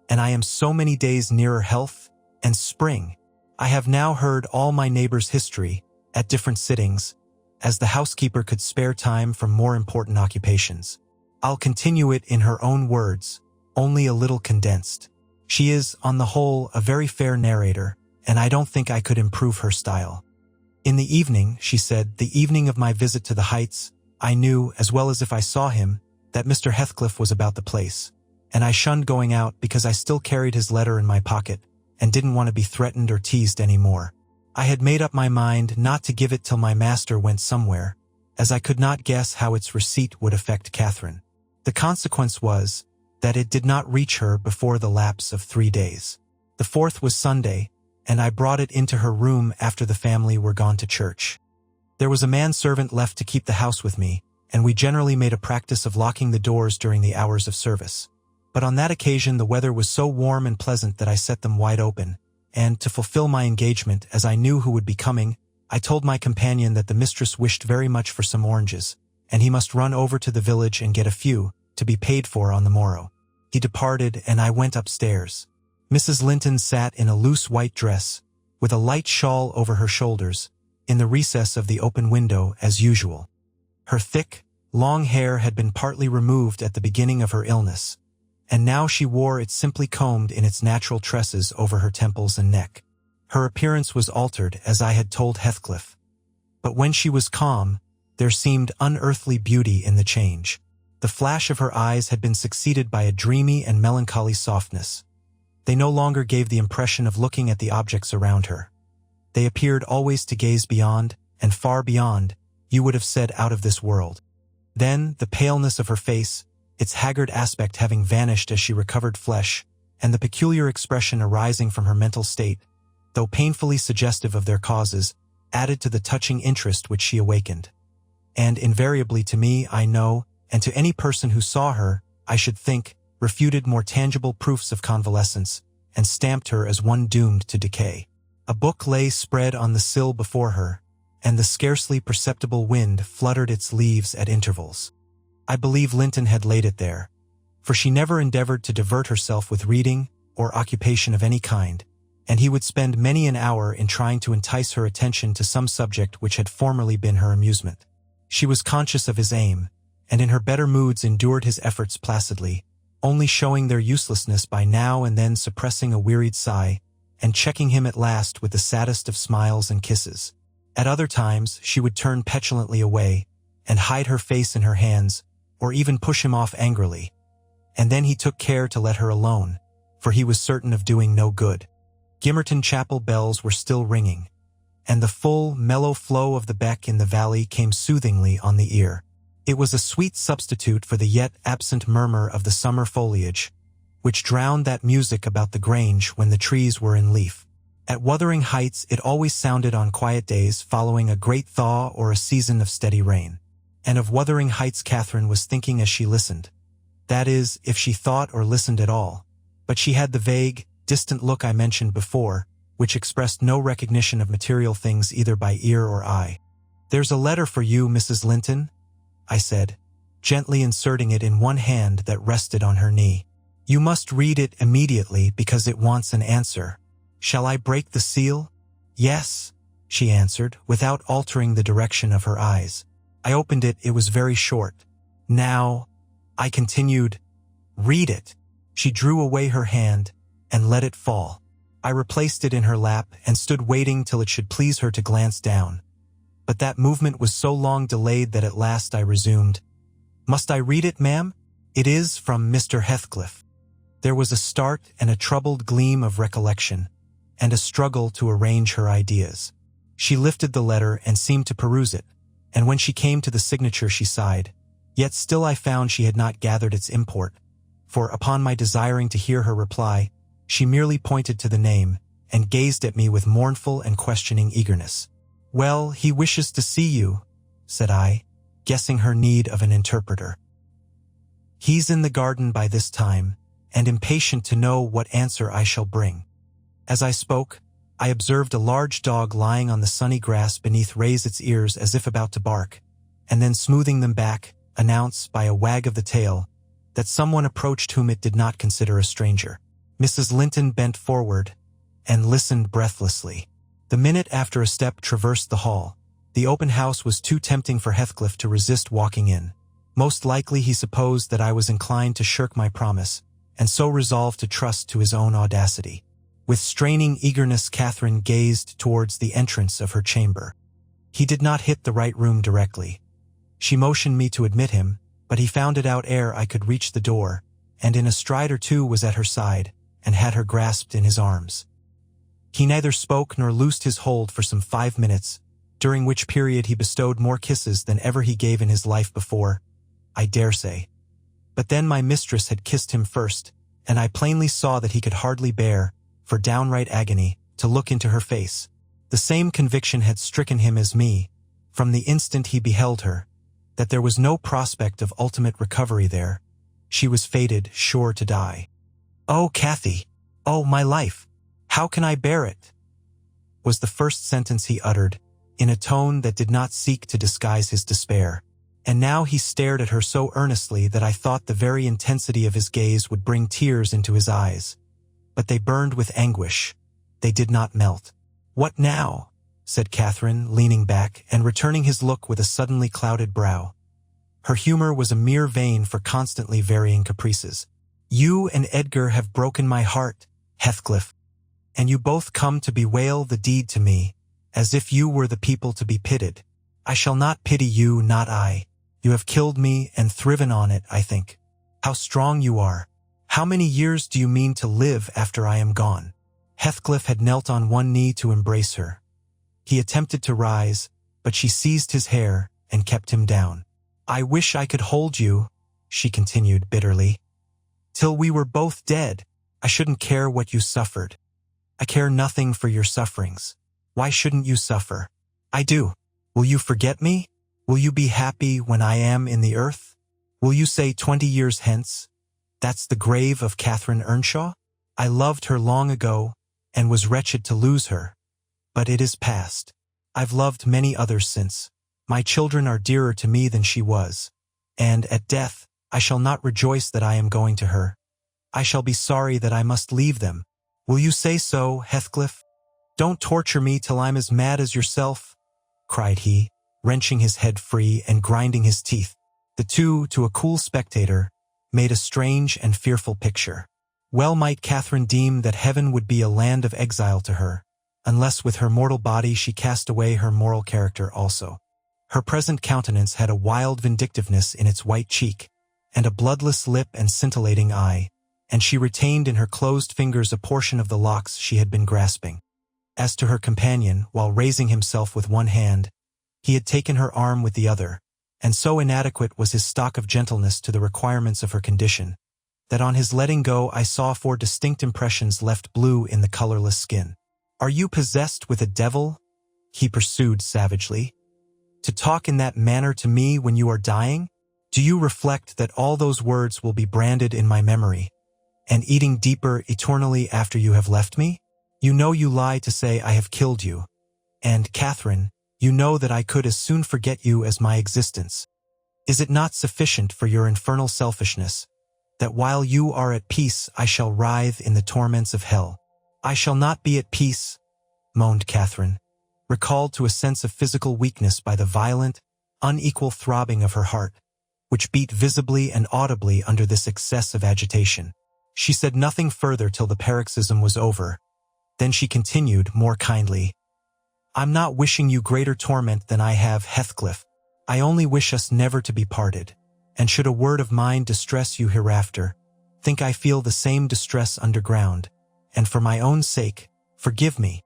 Speaker 1: and I am so many days nearer health and spring. I have now heard all my neighbor's history, at different sittings, as the housekeeper could spare time from more important occupations. I'll continue it in her own words, only a little condensed. She is, on the whole, a very fair narrator, and I don't think I could improve her style. In the evening, she said, the evening of my visit to the Heights, I knew, as well as if I saw him, that Mr. Heathcliff was about the place, and I shunned going out because I still carried his letter in my pocket and didn't want to be threatened or teased any more. I had made up my mind not to give it till my master went somewhere, as I could not guess how its receipt would affect Catherine. The consequence was that it did not reach her before the lapse of 3 days. The 4th was Sunday, and I brought it into her room after the family were gone to church. There was a manservant left to keep the house with me, and we generally made a practice of locking the doors during the hours of service. But on that occasion the weather was so warm and pleasant that I set them wide open, and, to fulfill my engagement, as I knew who would be coming, I told my companion that the mistress wished very much for some oranges, and he must run over to the village and get a few, to be paid for on the morrow. He departed, and I went upstairs. Mrs. Linton sat in a loose white dress, with a light shawl over her shoulders, in the recess of the open window as usual. Her thick, long hair had been partly removed at the beginning of her illness, and now she wore it simply combed in its natural tresses over her temples and neck. Her appearance was altered, as I had told Heathcliff, but when she was calm, there seemed unearthly beauty in the change. The flash of her eyes had been succeeded by a dreamy and melancholy softness. They no longer gave the impression of looking at the objects around her. They appeared always to gaze beyond, and far beyond, you would have said out of this world. Then the paleness of her face, its haggard aspect having vanished as she recovered flesh, and the peculiar expression arising from her mental state, though painfully suggestive of their causes, added to the touching interest which she awakened. And invariably to me, I know, and to any person who saw her, I should think, refuted more tangible proofs of convalescence, and stamped her as one doomed to decay. A book lay spread on the sill before her, and the scarcely perceptible wind fluttered its leaves at intervals. I believe Linton had laid it there, for she never endeavored to divert herself with reading or occupation of any kind, and he would spend many an hour in trying to entice her attention to some subject which had formerly been her amusement. She was conscious of his aim, and in her better moods endured his efforts placidly, only showing their uselessness by now and then suppressing a wearied sigh, and checking him at last with the saddest of smiles and kisses. At other times she would turn petulantly away, and hide her face in her hands, or even push him off angrily. And then he took care to let her alone, for he was certain of doing no good. Gimmerton Chapel bells were still ringing, and the full, mellow flow of the beck in the valley came soothingly on the ear. It was a sweet substitute for the yet absent murmur of the summer foliage, which drowned that music about the Grange when the trees were in leaf. At Wuthering Heights it always sounded on quiet days following a great thaw or a season of steady rain. And of Wuthering Heights Catherine was thinking as she listened. That is, if she thought or listened at all. But she had the vague, distant look I mentioned before, which expressed no recognition of material things either by ear or eye. "There's a letter for you, Mrs. Linton," I said, gently inserting it in one hand that rested on her knee. "You must read it immediately because it wants an answer. Shall I break the seal?" "Yes," she answered, without altering the direction of her eyes. I opened it. It was very short. "Now," I continued, "read it." She drew away her hand and let it fall. I replaced it in her lap and stood waiting till it should please her to glance down. But that movement was so long delayed that at last I resumed. "Must I read it, ma'am? It is from Mr. Heathcliff." There was a start and a troubled gleam of recollection, and a struggle to arrange her ideas. She lifted the letter and seemed to peruse it, and when she came to the signature she sighed. Yet still I found she had not gathered its import, for upon my desiring to hear her reply, she merely pointed to the name, and gazed at me with mournful and questioning eagerness. "Well, he wishes to see you," said I, guessing her need of an interpreter. "He's in the garden by this time, and impatient to know what answer I shall bring." As I spoke, I observed a large dog lying on the sunny grass beneath raise its ears as if about to bark, and then smoothing them back, announce, by a wag of the tail, that someone approached whom it did not consider a stranger. Mrs. Linton bent forward and listened breathlessly. The minute after a step traversed the hall, the open house was too tempting for Heathcliff to resist walking in. Most likely he supposed that I was inclined to shirk my promise, and so resolved to trust to his own audacity. With straining eagerness Catherine gazed towards the entrance of her chamber. He did not hit the right room directly. She motioned me to admit him, but he found it out ere I could reach the door, and in a stride or two was at her side, and had her grasped in his arms. He neither spoke nor loosed his hold for some 5 minutes, during which period he bestowed more kisses than ever he gave in his life before, I dare say. But then my mistress had kissed him first, and I plainly saw that he could hardly bear, for downright agony, to look into her face. The same conviction had stricken him as me, from the instant he beheld her, that there was no prospect of ultimate recovery there. She was fated, sure to die. "Oh, Cathy! Oh, my life! How can I bear it?" was the first sentence he uttered, in a tone that did not seek to disguise his despair. And now he stared at her so earnestly that I thought the very intensity of his gaze would bring tears into his eyes. But they burned with anguish. They did not melt. "What now?" said Catherine, leaning back and returning his look with a suddenly clouded brow. Her humor was a mere vein for constantly varying caprices. "You and Edgar have broken my heart, Heathcliff, and you both come to bewail the deed to me, as if you were the people to be pitied. I shall not pity you, not I. You have killed me and thriven on it, I think. How strong you are! How many years do you mean to live after I am gone?" Heathcliff had knelt on one knee to embrace her. He attempted to rise, but she seized his hair and kept him down. "I wish I could hold you," she continued bitterly, "till we were both dead. I shouldn't care what you suffered. I care nothing for your sufferings. Why shouldn't you suffer? I do. Will you forget me? Will you be happy when I am in the earth? Will you say 20 years hence, 'That's the grave of Catherine Earnshaw'? I loved her long ago, and was wretched to lose her, But it is past. I've loved many others since. My children are dearer to me than she was. And at death, I shall not rejoice that I am going to her. I shall be sorry that I must leave them. Will you say so, Heathcliff? Don't torture me till I'm as mad as yourself, cried he, wrenching his head free and grinding his teeth. The two, to a cool spectator, made a strange and fearful picture. Well might Catherine deem that heaven would be a land of exile to her, unless with her mortal body she cast away her moral character also. Her present countenance had a wild vindictiveness in its white cheek, and a bloodless lip and scintillating eye, and she retained in her closed fingers a portion of the locks she had been grasping. As to her companion, while raising himself with one hand, he had taken her arm with the other, and so inadequate was his stock of gentleness to the requirements of her condition, that on his letting go I saw 4 distinct impressions left blue in the colorless skin. "Are you possessed with a devil?" he pursued savagely. "To talk in that manner to me when you are dying? Do you reflect that all those words will be branded in my memory, and eating deeper eternally after you have left me? You know you lie to say I have killed you. And, Catherine, you know that I could as soon forget you as my existence. Is it not sufficient for your infernal selfishness, that while you are at peace I shall writhe in the torments of hell?" "I shall not be at peace," moaned Catherine, recalled to a sense of physical weakness by the violent, unequal throbbing of her heart, which beat visibly and audibly under this excess of agitation. She said nothing further till the paroxysm was over. Then she continued more kindly, "I'm not wishing you greater torment than I have, Heathcliff. I only wish us never to be parted, and should a word of mine distress you hereafter, think I feel the same distress underground, and for my own sake, forgive me.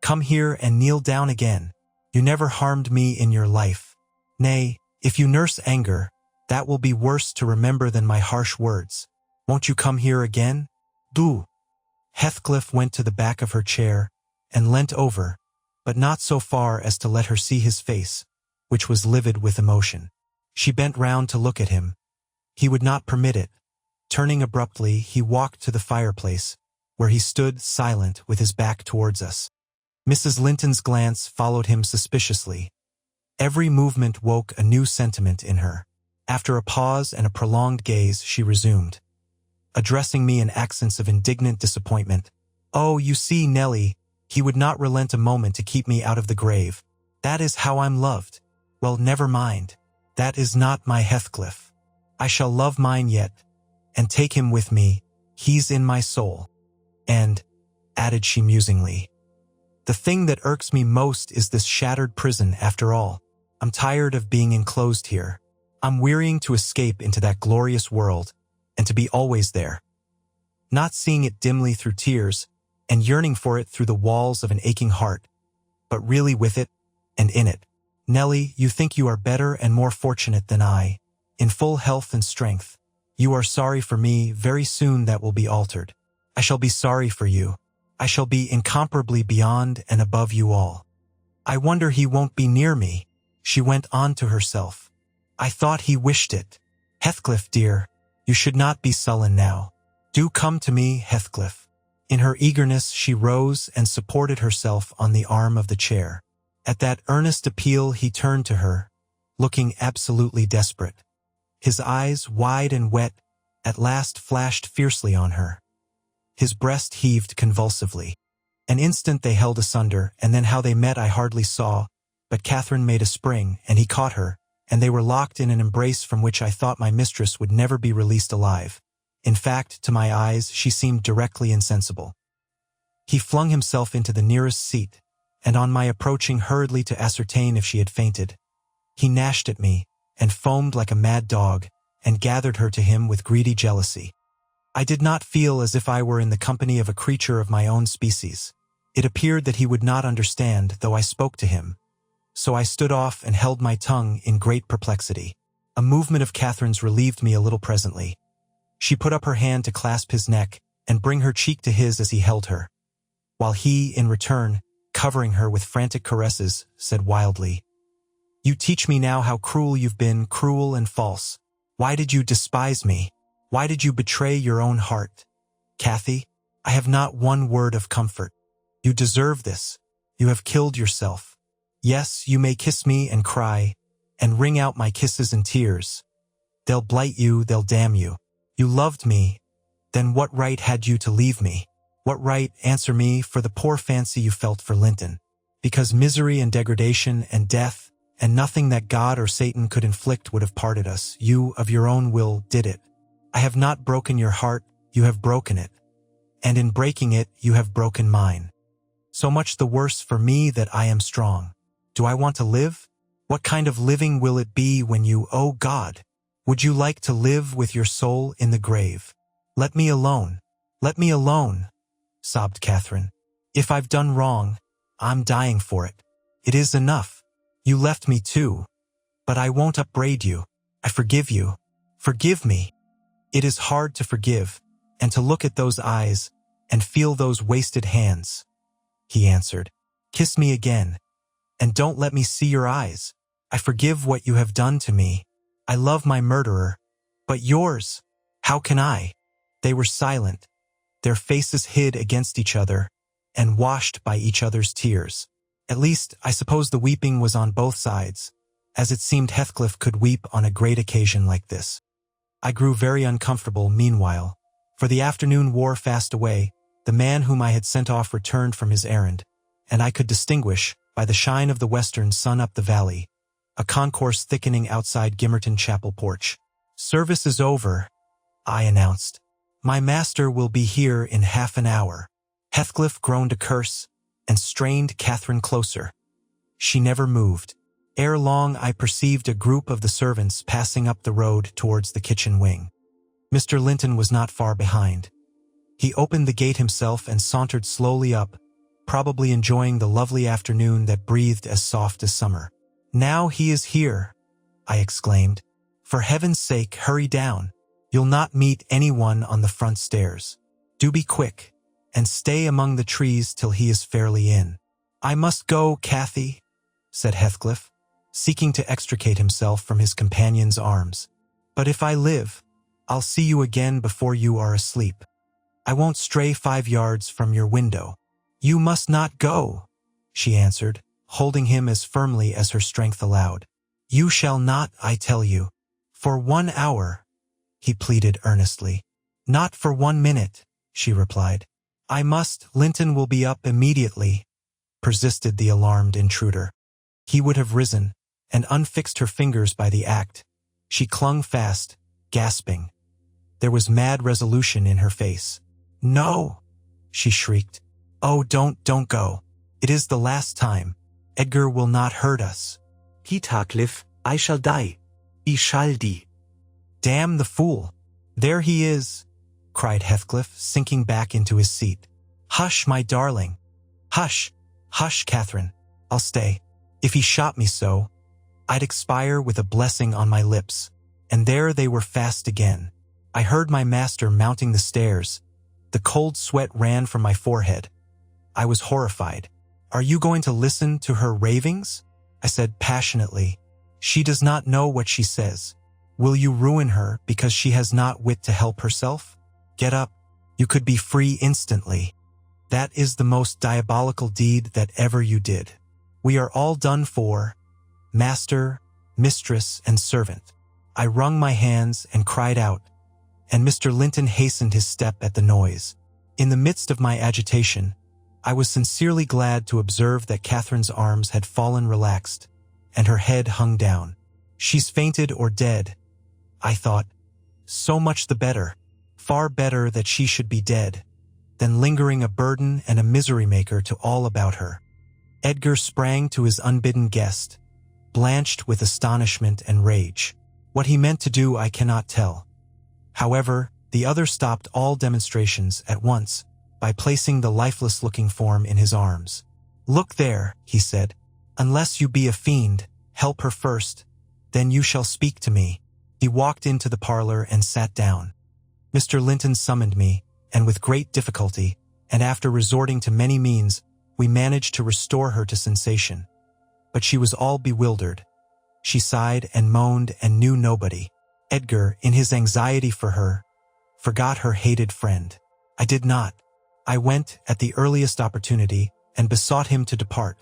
Speaker 1: Come here and kneel down again. You never harmed me in your life. Nay, if you nurse anger, that will be worse to remember than my harsh words. Won't you come here again? Do." Heathcliff went to the back of her chair and leant over, but not so far as to let her see his face, which was livid with emotion. She bent round to look at him. He would not permit it. Turning abruptly, he walked to the fireplace, where he stood silent with his back towards us. Mrs. Linton's glance followed him suspiciously. Every movement woke a new sentiment in her. After a pause and a prolonged gaze, she resumed, addressing me in accents of indignant disappointment. "Oh, you see, Nellie, he would not relent a moment to keep me out of the grave. That is how I'm loved. Well, never mind. That is not my Heathcliff. I shall love mine yet, and take him with me. He's in my soul. And," added she musingly, "the thing that irks me most is this shattered prison after all. I'm tired of being enclosed here. I'm wearying to escape into that glorious world, and to be always there, not seeing it dimly through tears, and yearning for it through the walls of an aching heart, but really with it and in it. Nellie, you think you are better and more fortunate than I, in full health and strength. You are sorry for me. Very soon that will be altered. I shall be sorry for you. I shall be incomparably beyond and above you all. I wonder he won't be near me," she went on to herself. "I thought he wished it. Heathcliff, dear, you should not be sullen now. Do come to me, Heathcliff." In her eagerness, she rose and supported herself on the arm of the chair. At that earnest appeal, he turned to her, looking absolutely desperate. His eyes, wide and wet, at last flashed fiercely on her. His breast heaved convulsively. An instant they held asunder, and then how they met I hardly saw, but Catherine made a spring, and he caught her, and they were locked in an embrace from which I thought my mistress would never be released alive. In fact, to my eyes, she seemed directly insensible. He flung himself into the nearest seat, and on my approaching hurriedly to ascertain if she had fainted, he gnashed at me, and foamed like a mad dog, and gathered her to him with greedy jealousy. I did not feel as if I were in the company of a creature of my own species. It appeared that he would not understand, though I spoke to him. So I stood off and held my tongue in great perplexity. A movement of Catherine's relieved me a little presently. She put up her hand to clasp his neck and bring her cheek to his as he held her, while he, in return, covering her with frantic caresses, said wildly, "You teach me now how cruel you've been, cruel and false. Why did you despise me? Why did you betray your own heart? Cathy, I have not one word of comfort. You deserve this. You have killed yourself. Yes, you may kiss me and cry, and wring out my kisses and tears. They'll blight you, they'll damn you. You loved me, then what right had you to leave me? What right, answer me, for the poor fancy you felt for Linton? Because misery and degradation and death, and nothing that God or Satan could inflict would have parted us. You, of your own will, did it. I have not broken your heart, you have broken it. And in breaking it, you have broken mine. So much the worse for me that I am strong. Do I want to live? What kind of living will it be when you, oh God, would you like to live with your soul in the grave? Let me alone. Let me alone, sobbed Catherine. If I've done wrong, I'm dying for it. It is enough. You left me too. But I won't upbraid you. I forgive you. Forgive me. It is hard to forgive, and to look at those eyes, and feel those wasted hands. He answered. Kiss me again, and don't let me see your eyes. I forgive what you have done to me. I love my murderer, but yours, how can I? They were silent, their faces hid against each other, and washed by each other's tears. At least, I suppose the weeping was on both sides, as it seemed Heathcliff could weep on a great occasion like this. I grew very uncomfortable meanwhile, for the afternoon wore fast away. The man whom I had sent off returned from his errand, and I could distinguish, by the shine of the western sun up the valley, a concourse thickening outside Gimmerton Chapel porch. Service is over, I announced. My master will be here in half an hour. Heathcliff groaned a curse, and strained Catherine closer. She never moved. Ere long I perceived a group of the servants passing up the road towards the kitchen wing. Mr. Linton was not far behind. He opened the gate himself and sauntered slowly up, probably enjoying the lovely afternoon that breathed as soft as summer. Now he is here, I exclaimed. For heaven's sake, hurry down. You'll not meet anyone on the front stairs. Do be quick, and stay among the trees till he is fairly in. I must go, Cathy, said Heathcliff, seeking to extricate himself from his companion's arms. But if I live, I'll see you again before you are asleep. I won't stray 5 yards from your window. You must not go, she answered, holding him as firmly as her strength allowed. You shall not, I tell you. For 1 hour, he pleaded earnestly. Not for 1 minute, she replied. I must, Linton will be up immediately, persisted the alarmed intruder. He would have risen, and unfixed her fingers by the act. She clung fast, gasping. There was mad resolution in her face. No, she shrieked. Oh, don't go. It is the last time. Edgar will not hurt us. Heathcliff, I shall die. I shall die. Damn the fool. There he is, cried Heathcliff, sinking back into his seat. Hush, my darling. Hush, hush, Catherine. I'll stay. If he shot me so, I'd expire with a blessing on my lips. And there they were fast again. I heard my master mounting the stairs. The cold sweat ran from my forehead. I was horrified. Are you going to listen to her ravings? I said passionately. She does not know what she says. Will you ruin her because she has not wit to help herself? Get up. You could be free instantly. That is the most diabolical deed that ever you did. We are all done for, master, mistress, and servant. I wrung my hands and cried out, and Mr. Linton hastened his step at the noise. In the midst of my agitation, I was sincerely glad to observe that Catherine's arms had fallen relaxed, and her head hung down. She's fainted or dead, I thought. So much the better. Far better that she should be dead, than lingering a burden and a misery-maker to all about her. Edgar sprang to his unbidden guest, blanched with astonishment and rage. What he meant to do I cannot tell. However, the other stopped all demonstrations at once by placing the lifeless-looking form in his arms. Look there, he said. Unless you be a fiend, help her first, then you shall speak to me. He walked into the parlor and sat down. Mr. Linton summoned me, and with great difficulty, and after resorting to many means, we managed to restore her to sensation. But she was all bewildered. She sighed and moaned and knew nobody. Edgar, in his anxiety for her, forgot her hated friend. I did not. I went, at the earliest opportunity, and besought him to depart,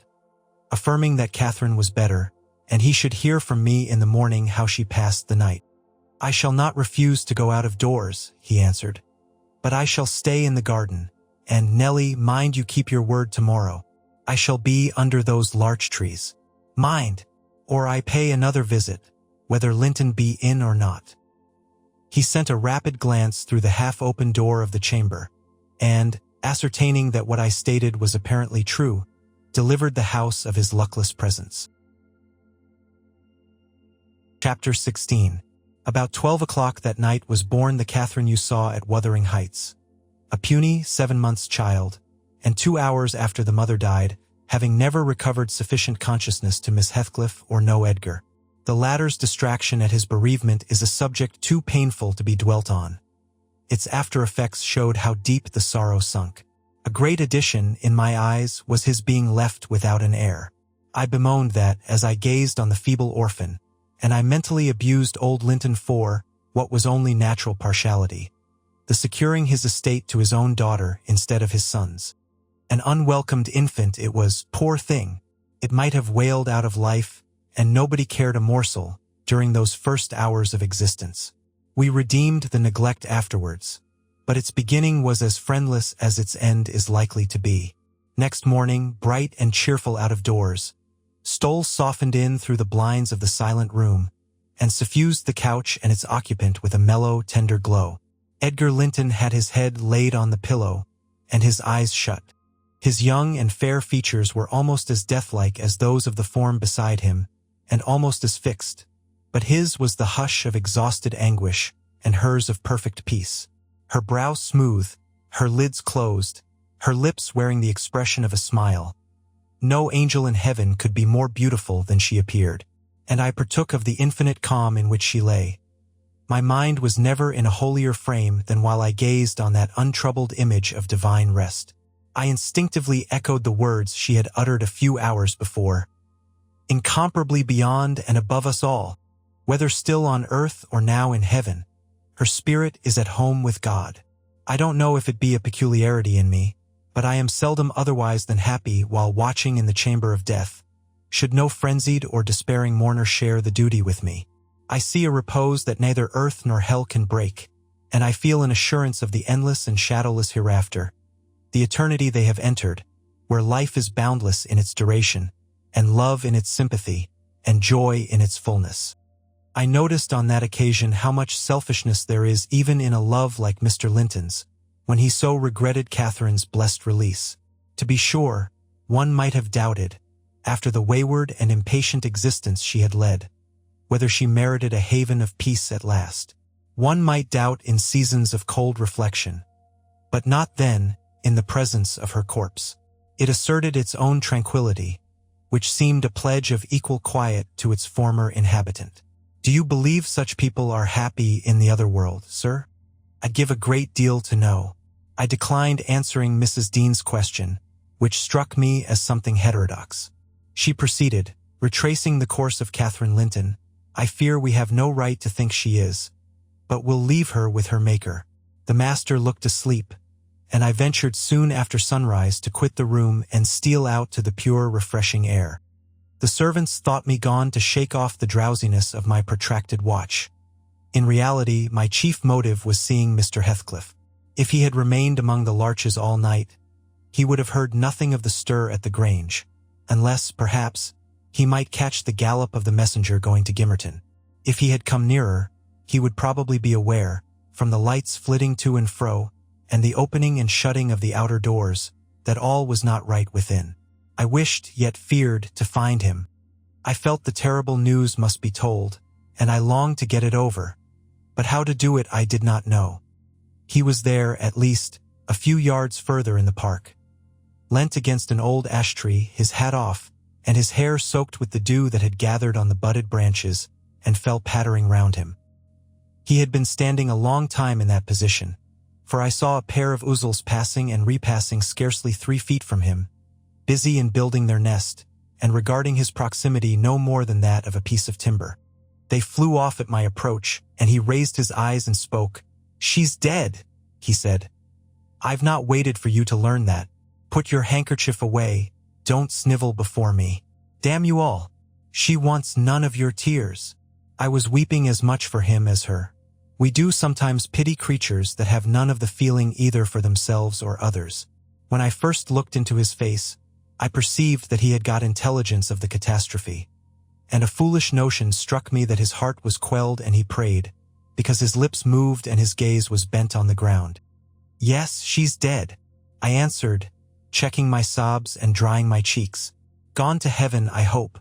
Speaker 1: affirming that Catherine was better, and he should hear from me in the morning how she passed the night. "I shall not refuse to go out of doors," he answered, "but I shall stay in the garden, and, Nellie, mind you keep your word tomorrow. I shall be under those larch trees. Mind, or I pay another visit, whether Linton be in or not." He sent a rapid glance through the half-open door of the chamber, and, ascertaining that what I stated was apparently true, delivered the house of his luckless presence. Chapter 16. About 12 o'clock that night was born the Catherine you saw at Wuthering Heights, a puny 7 months child, and 2 hours after the mother died, having never recovered sufficient consciousness to miss Heathcliff or know Edgar. The latter's distraction at his bereavement is a subject too painful to be dwelt on. Its after-effects showed how deep the sorrow sunk. A great addition, in my eyes, was his being left without an heir. I bemoaned that, as I gazed on the feeble orphan, and I mentally abused old Linton for what was only natural partiality, the securing his estate to his own daughter instead of his son's. An unwelcomed infant it was, poor thing. It might have wailed out of life, and nobody cared a morsel during those first hours of existence. We redeemed the neglect afterwards, but its beginning was as friendless as its end is likely to be. Next morning, bright and cheerful out of doors, Stoll softened in through the blinds of the silent room, and suffused the couch and its occupant with a mellow, tender glow. Edgar Linton had his head laid on the pillow, and his eyes shut. His young and fair features were almost as deathlike as those of the form beside him, and almost as fixed, but his was the hush of exhausted anguish, and hers of perfect peace. Her brow smooth, her lids closed, her lips wearing the expression of a smile. No angel in heaven could be more beautiful than she appeared, and I partook of the infinite calm in which she lay. My mind was never in a holier frame than while I gazed on that untroubled image of divine rest. I instinctively echoed the words she had uttered a few hours before. Incomparably beyond and above us all, whether still on earth or now in heaven, her spirit is at home with God. I don't know if it be a peculiarity in me, but I am seldom otherwise than happy while watching in the chamber of death, should no frenzied or despairing mourner share the duty with me. I see a repose that neither earth nor hell can break, and I feel an assurance of the endless and shadowless hereafter, the eternity they have entered, where life is boundless in its duration, and love in its sympathy, and joy in its fullness. I noticed on that occasion how much selfishness there is even in a love like Mr. Linton's, when he so regretted Catherine's blessed release. To be sure, one might have doubted, after the wayward and impatient existence she had led, whether she merited a haven of peace at last. One might doubt in seasons of cold reflection, but not then in the presence of her corpse. It asserted its own tranquility, which seemed a pledge of equal quiet to its former inhabitant. Do you believe such people are happy in the other world, sir? I'd give a great deal to know. I declined answering Mrs. Dean's question, which struck me as something heterodox. She proceeded, retracing the course of Catherine Linton. I fear we have no right to think she is, but we'll leave her with her Maker. The master looked asleep, and I ventured soon after sunrise to quit the room and steal out to the pure, refreshing air. The servants thought me gone to shake off the drowsiness of my protracted watch. In reality, my chief motive was seeing Mr. Heathcliff. If he had remained among the larches all night, he would have heard nothing of the stir at the Grange, unless, perhaps, he might catch the gallop of the messenger going to Gimmerton. If he had come nearer, he would probably be aware, from the lights flitting to and fro, and the opening and shutting of the outer doors, that all was not right within. I wished, yet feared, to find him. I felt the terrible news must be told, and I longed to get it over, but how to do it I did not know. He was there, at least, a few yards further in the park, leant against an old ash tree, his hat off, and his hair soaked with the dew that had gathered on the budded branches and fell pattering round him. He had been standing a long time in that position, for I saw a pair of ouzels passing and repassing scarcely 3 feet from him, busy in building their nest, and regarding his proximity no more than that of a piece of timber. They flew off at my approach, and he raised his eyes and spoke. "She's dead," he said. "I've not waited for you to learn that. Put your handkerchief away. Don't snivel before me. Damn you all. She wants none of your tears. I was weeping as much for him as her. We do sometimes pity creatures that have none of the feeling either for themselves or others. When I first looked into his face, I perceived that he had got intelligence of the catastrophe. And a foolish notion struck me that his heart was quelled and he prayed, because his lips moved and his gaze was bent on the ground. Yes, she's dead, I answered, checking my sobs and drying my cheeks. Gone to heaven, I hope,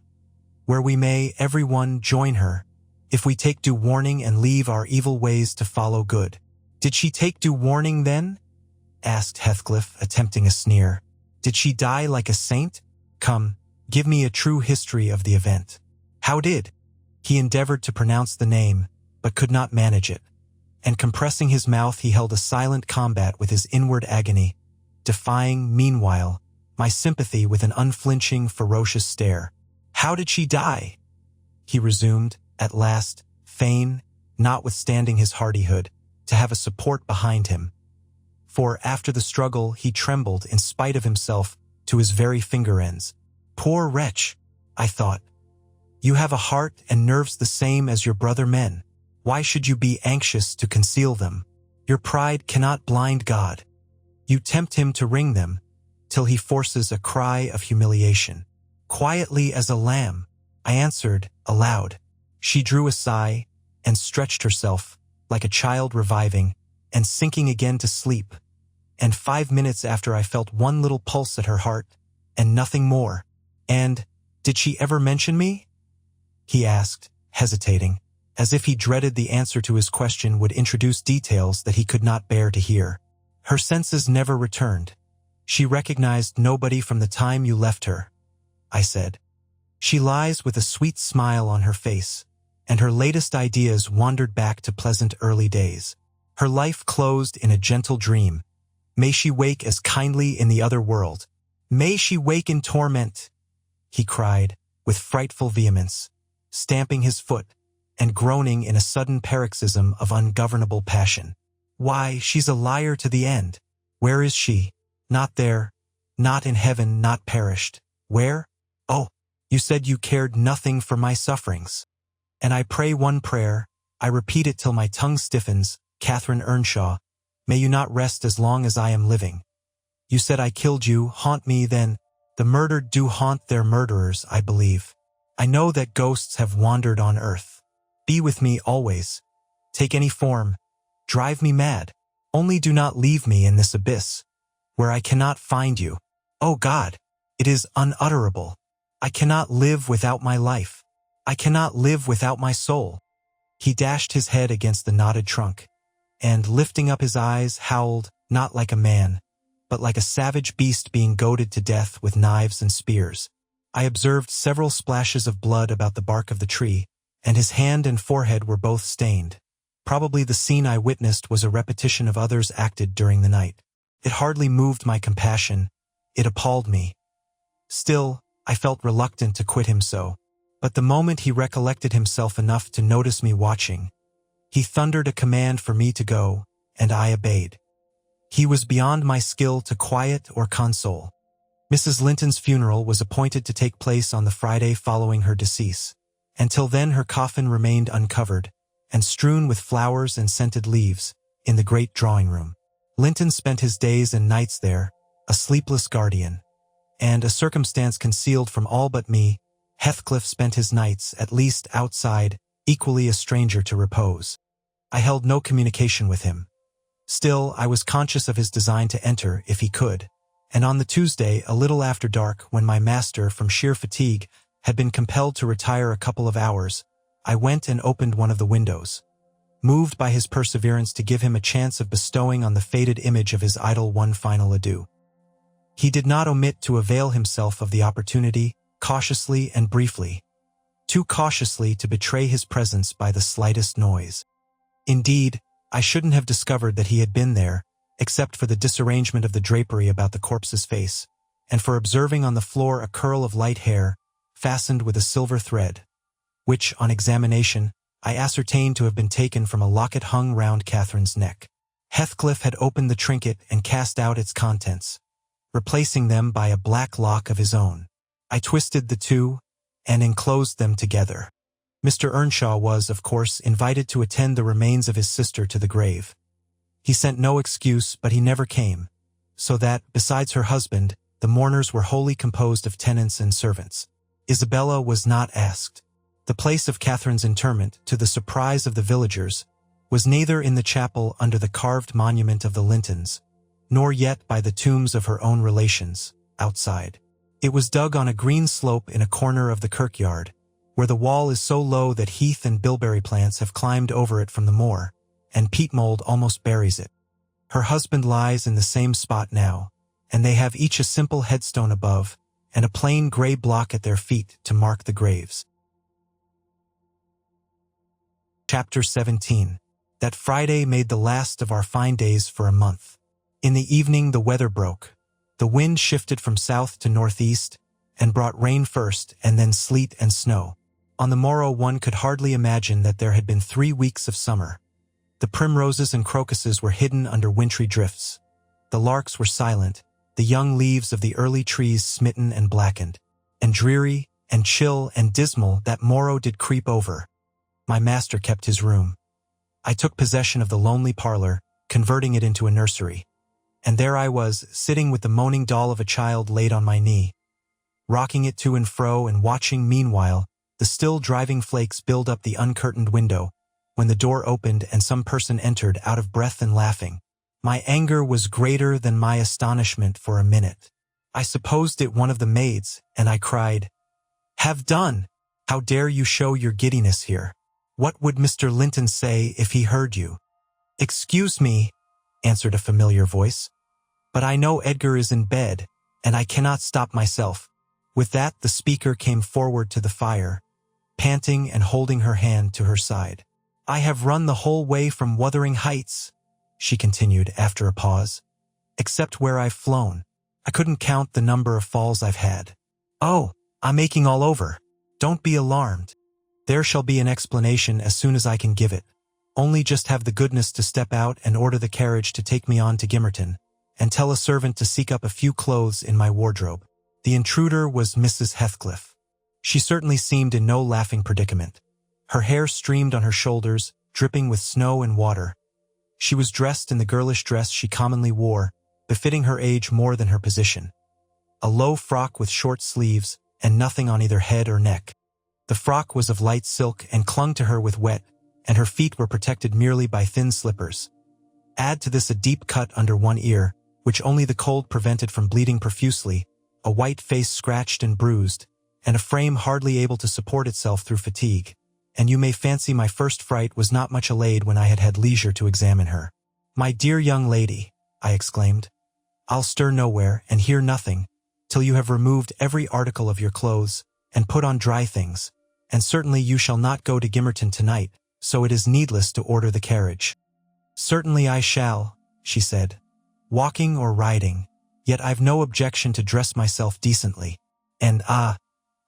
Speaker 1: where we may, every one, join her, if we take due warning and leave our evil ways to follow good. Did she take due warning then? Asked Heathcliff, attempting a sneer. Did she die like a saint? Come, give me a true history of the event. How did? He endeavored to pronounce the name, but could not manage it, and compressing his mouth he held a silent combat with his inward agony, defying, meanwhile, my sympathy with an unflinching, ferocious stare. How did she die? He resumed, at last, fain, notwithstanding his hardihood, to have a support behind him. For, after the struggle, he trembled, in spite of himself, to his very finger ends. Poor wretch, I thought. You have a heart and nerves the same as your brother men. Why should you be anxious to conceal them? Your pride cannot blind God. You tempt him to wring them, till he forces a cry of humiliation. Quietly as a lamb, I answered, aloud. She drew a sigh, and stretched herself, like a child reviving, and sinking again to sleep. And 5 minutes after I felt one little pulse at her heart, and nothing more. And, did she ever mention me? He asked, hesitating, as if he dreaded the answer to his question would introduce details that he could not bear to hear. Her senses never returned. She recognized nobody from the time you left her, I said. She lies with a sweet smile on her face, and her latest ideas wandered back to pleasant early days. Her life closed in a gentle dream. May she wake as kindly in the other world. May she wake in torment, he cried, with frightful vehemence, stamping his foot, and groaning in a sudden paroxysm of ungovernable passion. Why, she's a liar to the end. Where is she? Not there, not in heaven, not perished. Where? Oh, you said you cared nothing for my sufferings. And I pray one prayer, I repeat it till my tongue stiffens, Catherine Earnshaw, may you not rest as long as I am living. You said I killed you, haunt me then. The murdered do haunt their murderers, I believe. I know that ghosts have wandered on earth. Be with me always. Take any form. Drive me mad. Only do not leave me in this abyss, where I cannot find you. Oh God, it is unutterable. I cannot live without my life. I cannot live without my soul. He dashed his head against the knotted trunk, and, lifting up his eyes, howled, not like a man, but like a savage beast being goaded to death with knives and spears. I observed several splashes of blood about the bark of the tree, and his hand and forehead were both stained. Probably the scene I witnessed was a repetition of others acted during the night. It hardly moved my compassion. It appalled me. Still, I felt reluctant to quit him so. But the moment he recollected himself enough to notice me watching, he thundered a command for me to go, and I obeyed. He was beyond my skill to quiet or console. Mrs. Linton's funeral was appointed to take place on the Friday following her decease. Until then her coffin remained uncovered, and strewn with flowers and scented leaves, in the great drawing-room. Linton spent his days and nights there, a sleepless guardian. And, a circumstance concealed from all but me, Heathcliff spent his nights, at least outside, equally a stranger to repose. I held no communication with him. Still, I was conscious of his design to enter, if he could, and on the Tuesday, a little after dark, when my master, from sheer fatigue, had been compelled to retire a couple of hours, I went and opened one of the windows, moved by his perseverance to give him a chance of bestowing on the faded image of his idol one final adieu. He did not omit to avail himself of the opportunity, cautiously and briefly, too cautiously to betray his presence by the slightest noise. Indeed, I shouldn't have discovered that he had been there, except for the disarrangement of the drapery about the corpse's face, and for observing on the floor a curl of light hair, fastened with a silver thread, which, on examination, I ascertained to have been taken from a locket hung round Catherine's neck. Heathcliff had opened the trinket and cast out its contents. replacing them by a black lock of his own. I twisted the two and enclosed them together. Mr. Earnshaw was, of course, invited to attend the remains of his sister to the grave. He sent no excuse, but he never came, so that, besides her husband, the mourners were wholly composed of tenants and servants. Isabella was not asked. The place of Catherine's interment, to the surprise of the villagers, was neither in the chapel under the carved monument of the Lintons, nor yet by the tombs of her own relations, outside. It was dug on a green slope in a corner of the kirkyard, where the wall is so low that heath and bilberry plants have climbed over it from the moor, and peat mold almost buries it. Her husband lies in the same spot now, and they have each a simple headstone above, and a plain gray block at their feet to mark the graves. Chapter 17. That Friday made the last of our fine days for a month. In the evening the weather broke. The wind shifted from south to northeast, and brought rain first and then sleet and snow. On the morrow one could hardly imagine that there had been 3 weeks of summer. The primroses and crocuses were hidden under wintry drifts. The larks were silent, the young leaves of the early trees smitten and blackened. And dreary, and chill, and dismal that morrow did creep over. My master kept his room. I took possession of the lonely parlor, converting it into a nursery. And there I was, sitting with the moaning doll of a child laid on my knee, rocking it to and fro and watching meanwhile the still driving flakes build up the uncurtained window, when the door opened and some person entered out of breath and laughing. My anger was greater than my astonishment for a minute. I supposed it one of the maids, and I cried, "Have done! How dare you show your giddiness here? What would Mr. Linton say if he heard you?" "Excuse me," answered a familiar voice, "but I know Edgar is in bed, and I cannot stop myself." With that the speaker came forward to the fire, panting and holding her hand to her side. "I have run the whole way from Wuthering Heights," she continued after a pause, "except where I've flown. I couldn't count the number of falls I've had. Oh, I'm aching all over. Don't be alarmed. There shall be an explanation as soon as I can give it. Only just have the goodness to step out and order the carriage to take me on to Gimmerton, and tell a servant to seek up a few clothes in my wardrobe." The intruder was Mrs. Heathcliff. She certainly seemed in no laughing predicament. Her hair streamed on her shoulders, dripping with snow and water. She was dressed in the girlish dress she commonly wore, befitting her age more than her position. A low frock with short sleeves, and nothing on either head or neck. The frock was of light silk and clung to her with wet, and her feet were protected merely by thin slippers. Add to this a deep cut under one ear, which only the cold prevented from bleeding profusely, a white face scratched and bruised, and a frame hardly able to support itself through fatigue, and you may fancy my first fright was not much allayed when I had had leisure to examine her. "My dear young lady," I exclaimed, "I'll stir nowhere and hear nothing till you have removed every article of your clothes and put on dry things, and certainly you shall not go to Gimmerton tonight, so it is needless to order the carriage." "Certainly I shall," she said, "walking or riding, yet I've no objection to dress myself decently. And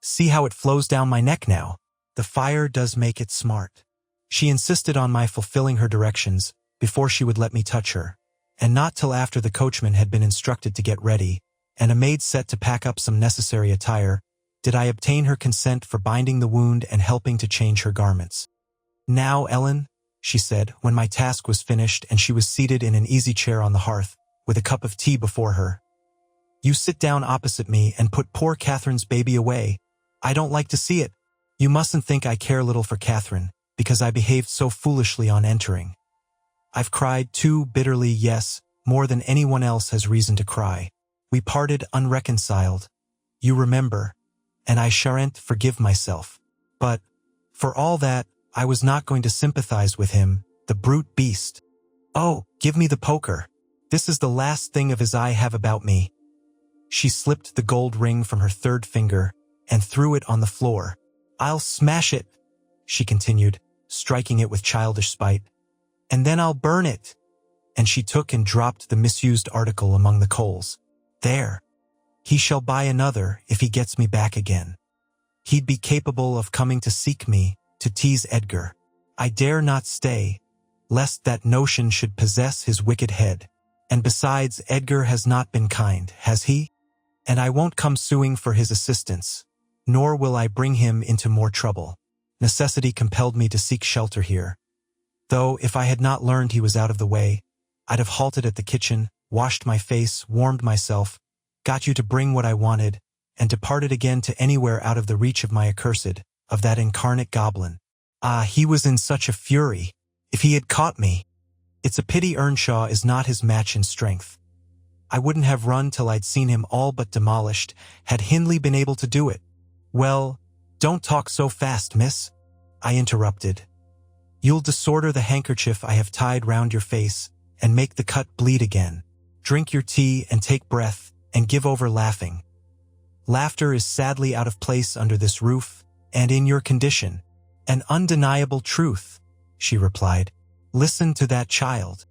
Speaker 1: see how it flows down my neck now. The fire does make it smart." She insisted on my fulfilling her directions before she would let me touch her, and not till after the coachman had been instructed to get ready, and a maid set to pack up some necessary attire, did I obtain her consent for binding the wound and helping to change her garments. "Now, Ellen," she said, when my task was finished and she was seated in an easy chair on the hearth, with a cup of tea before her, "you sit down opposite me and put poor Catherine's baby away. I don't like to see it. You mustn't think I care little for Catherine, because I behaved so foolishly on entering. I've cried too bitterly, yes, more than anyone else has reason to cry. We parted unreconciled, you remember, and I shan't forgive myself. But, for all that, I was not going to sympathize with him, the brute beast. Oh, give me the poker. This is the last thing of his I have about me." She slipped the gold ring from her third finger and threw it on the floor. "I'll smash it," she continued, striking it with childish spite, "and then I'll burn it." And she took and dropped the misused article among the coals. "There. He shall buy another if he gets me back again. He'd be capable of coming to seek me, to tease Edgar. I dare not stay, lest that notion should possess his wicked head. And besides, Edgar has not been kind, has he? And I won't come suing for his assistance, nor will I bring him into more trouble. Necessity compelled me to seek shelter here. Though, if I had not learned he was out of the way, I'd have halted at the kitchen, washed my face, warmed myself, got you to bring what I wanted, and departed again to anywhere out of the reach of my accursed, of that incarnate goblin. Ah, he was in such a fury. If he had caught me! It's a pity Earnshaw is not his match in strength. I wouldn't have run till I'd seen him all but demolished, had Hindley been able to do it. Well, don't talk so fast, miss, I interrupted. You'll disorder the handkerchief I have tied round your face, and make the cut bleed again. Drink your tea and take breath, and give over laughing. Laughter is sadly out of place under this roof, and in your condition. An undeniable truth, she replied. Listen to that child.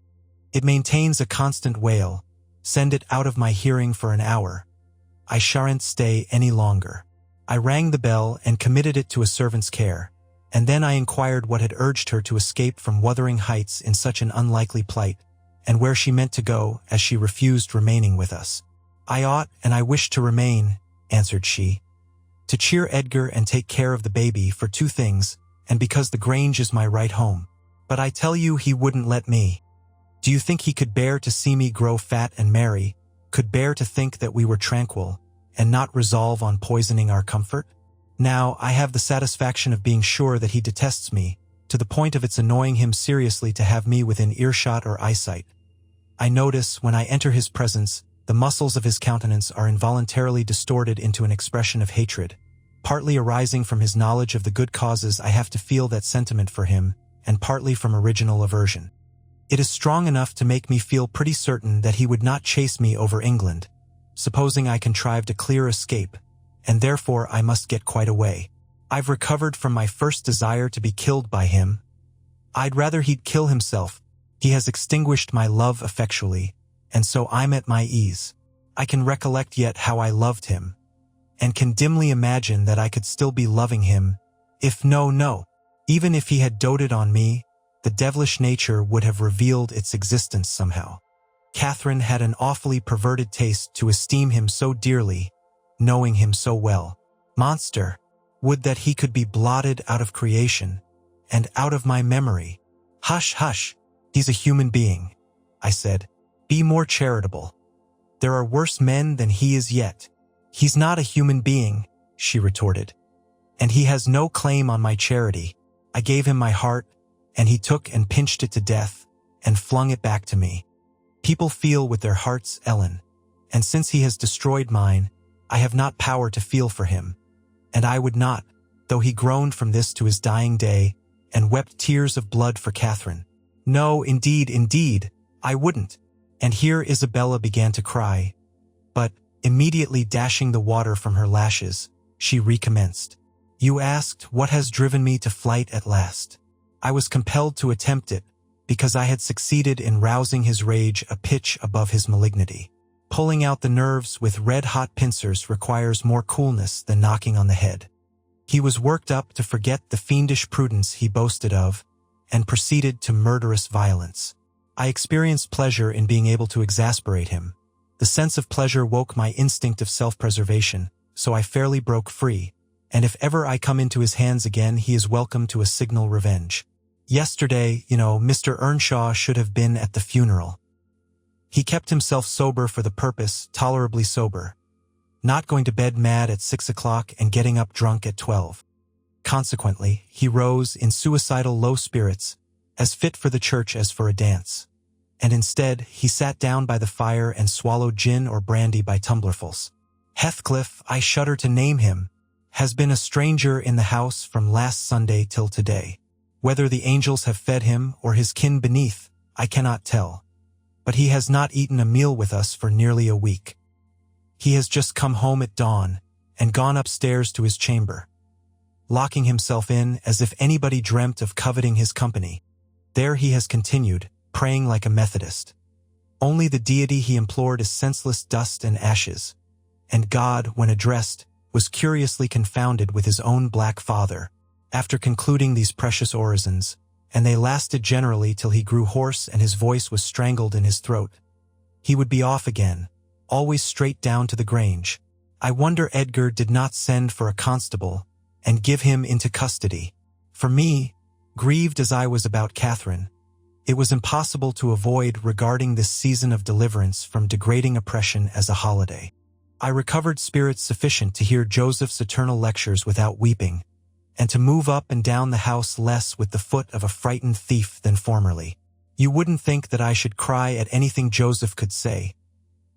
Speaker 1: It maintains a constant wail. Send it out of my hearing for an hour. I shan't stay any longer. I rang the bell and committed it to a servant's care, and then I inquired what had urged her to escape from Wuthering Heights in such an unlikely plight, and where she meant to go, as she refused remaining with us. I ought and I wish to remain, answered she, to cheer Edgar and take care of the baby, for two things, and because the Grange is my right home. But I tell you he wouldn't let me. Do you think he could bear to see me grow fat and merry, could bear to think that we were tranquil, and not resolve on poisoning our comfort? Now, I have the satisfaction of being sure that he detests me, to the point of its annoying him seriously to have me within earshot or eyesight. I notice, when I enter his presence, the muscles of his countenance are involuntarily distorted into an expression of hatred, partly arising from his knowledge of the good causes I have to feel that sentiment for him, and partly from original aversion. It is strong enough to make me feel pretty certain that he would not chase me over England, supposing I contrived a clear escape, and therefore I must get quite away. I've recovered from my first desire to be killed by him. I'd rather he'd kill himself. He has extinguished my love effectually, and so I'm at my ease. I can recollect yet how I loved him, and can dimly imagine that I could still be loving him, even if he had doted on me, the devilish nature would have revealed its existence somehow. Catherine had an awfully perverted taste to esteem him so dearly, knowing him so well. Monster! Would that he could be blotted out of creation, and out of my memory. Hush, hush! He's a human being, I said. Be more charitable. There are worse men than he is yet. He's not a human being, she retorted. And he has no claim on my charity. I gave him my heart, and he took and pinched it to death, and flung it back to me. People feel with their hearts, Ellen, and since he has destroyed mine, I have not power to feel for him, and I would not, though he groaned from this to his dying day, and wept tears of blood for Catherine. No, indeed, I wouldn't. And here Isabella began to cry, but, immediately dashing the water from her lashes, she recommenced. You asked what has driven me to flight at last. I was compelled to attempt it, because I had succeeded in rousing his rage a pitch above his malignity. Pulling out the nerves with red-hot pincers requires more coolness than knocking on the head. He was worked up to forget the fiendish prudence he boasted of, and proceeded to murderous violence. I experienced pleasure in being able to exasperate him. The sense of pleasure woke my instinct of self-preservation, so I fairly broke free, and if ever I come into his hands again, he is welcome to a signal revenge. Yesterday, Mr. Earnshaw should have been at the funeral. He kept himself sober for the purpose, tolerably sober, not going to bed mad at 6 o'clock and getting up drunk at 12. Consequently, he rose in suicidal low spirits, as fit for the church as for a dance. And instead, he sat down by the fire and swallowed gin or brandy by tumblerfuls. Heathcliff, I shudder to name him, has been a stranger in the house from last Sunday till today. Whether the angels have fed him or his kin beneath, I cannot tell. But he has not eaten a meal with us for nearly a week. He has just come home at dawn and gone upstairs to his chamber, locking himself in as if anybody dreamt of coveting his company. There he has continued, praying like a Methodist. Only the deity he implored is senseless dust and ashes, and God, when addressed, was curiously confounded with his own black father, after concluding these precious orisons, and they lasted generally till he grew hoarse and his voice was strangled in his throat. he would be off again, always straight down to the Grange. I wonder Edgar did not send for a constable and give him into custody. For me, grieved as I was about Catherine, it was impossible to avoid regarding this season of deliverance from degrading oppression as a holiday. I recovered spirits sufficient to hear Joseph's eternal lectures without weeping, and to move up and down the house less with the foot of a frightened thief than formerly. You wouldn't think that I should cry at anything Joseph could say,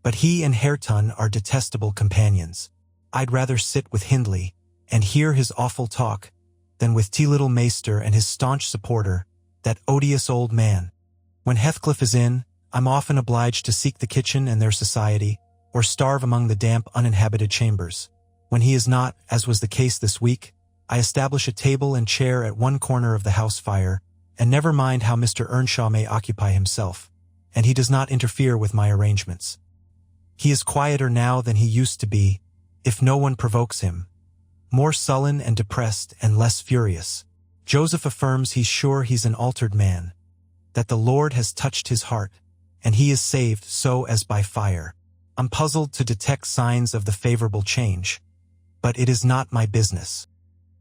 Speaker 1: but he and Hareton are detestable companions. I'd rather sit with Hindley and hear his awful talk than with Little Maester and his staunch supporter, that odious old man. When Heathcliff is in, I'm often obliged to seek the kitchen and their society, or starve among the damp, uninhabited chambers. When he is not, as was the case this week, I establish a table and chair at one corner of the house fire, and never mind how Mr. Earnshaw may occupy himself, and he does not interfere with my arrangements. He is quieter now than he used to be, if no one provokes him, more sullen and depressed and less furious. Joseph affirms he's sure he's an altered man, that the Lord has touched his heart, and he is saved so as by fire. I'm puzzled to detect signs of the favorable change, but it is not my business.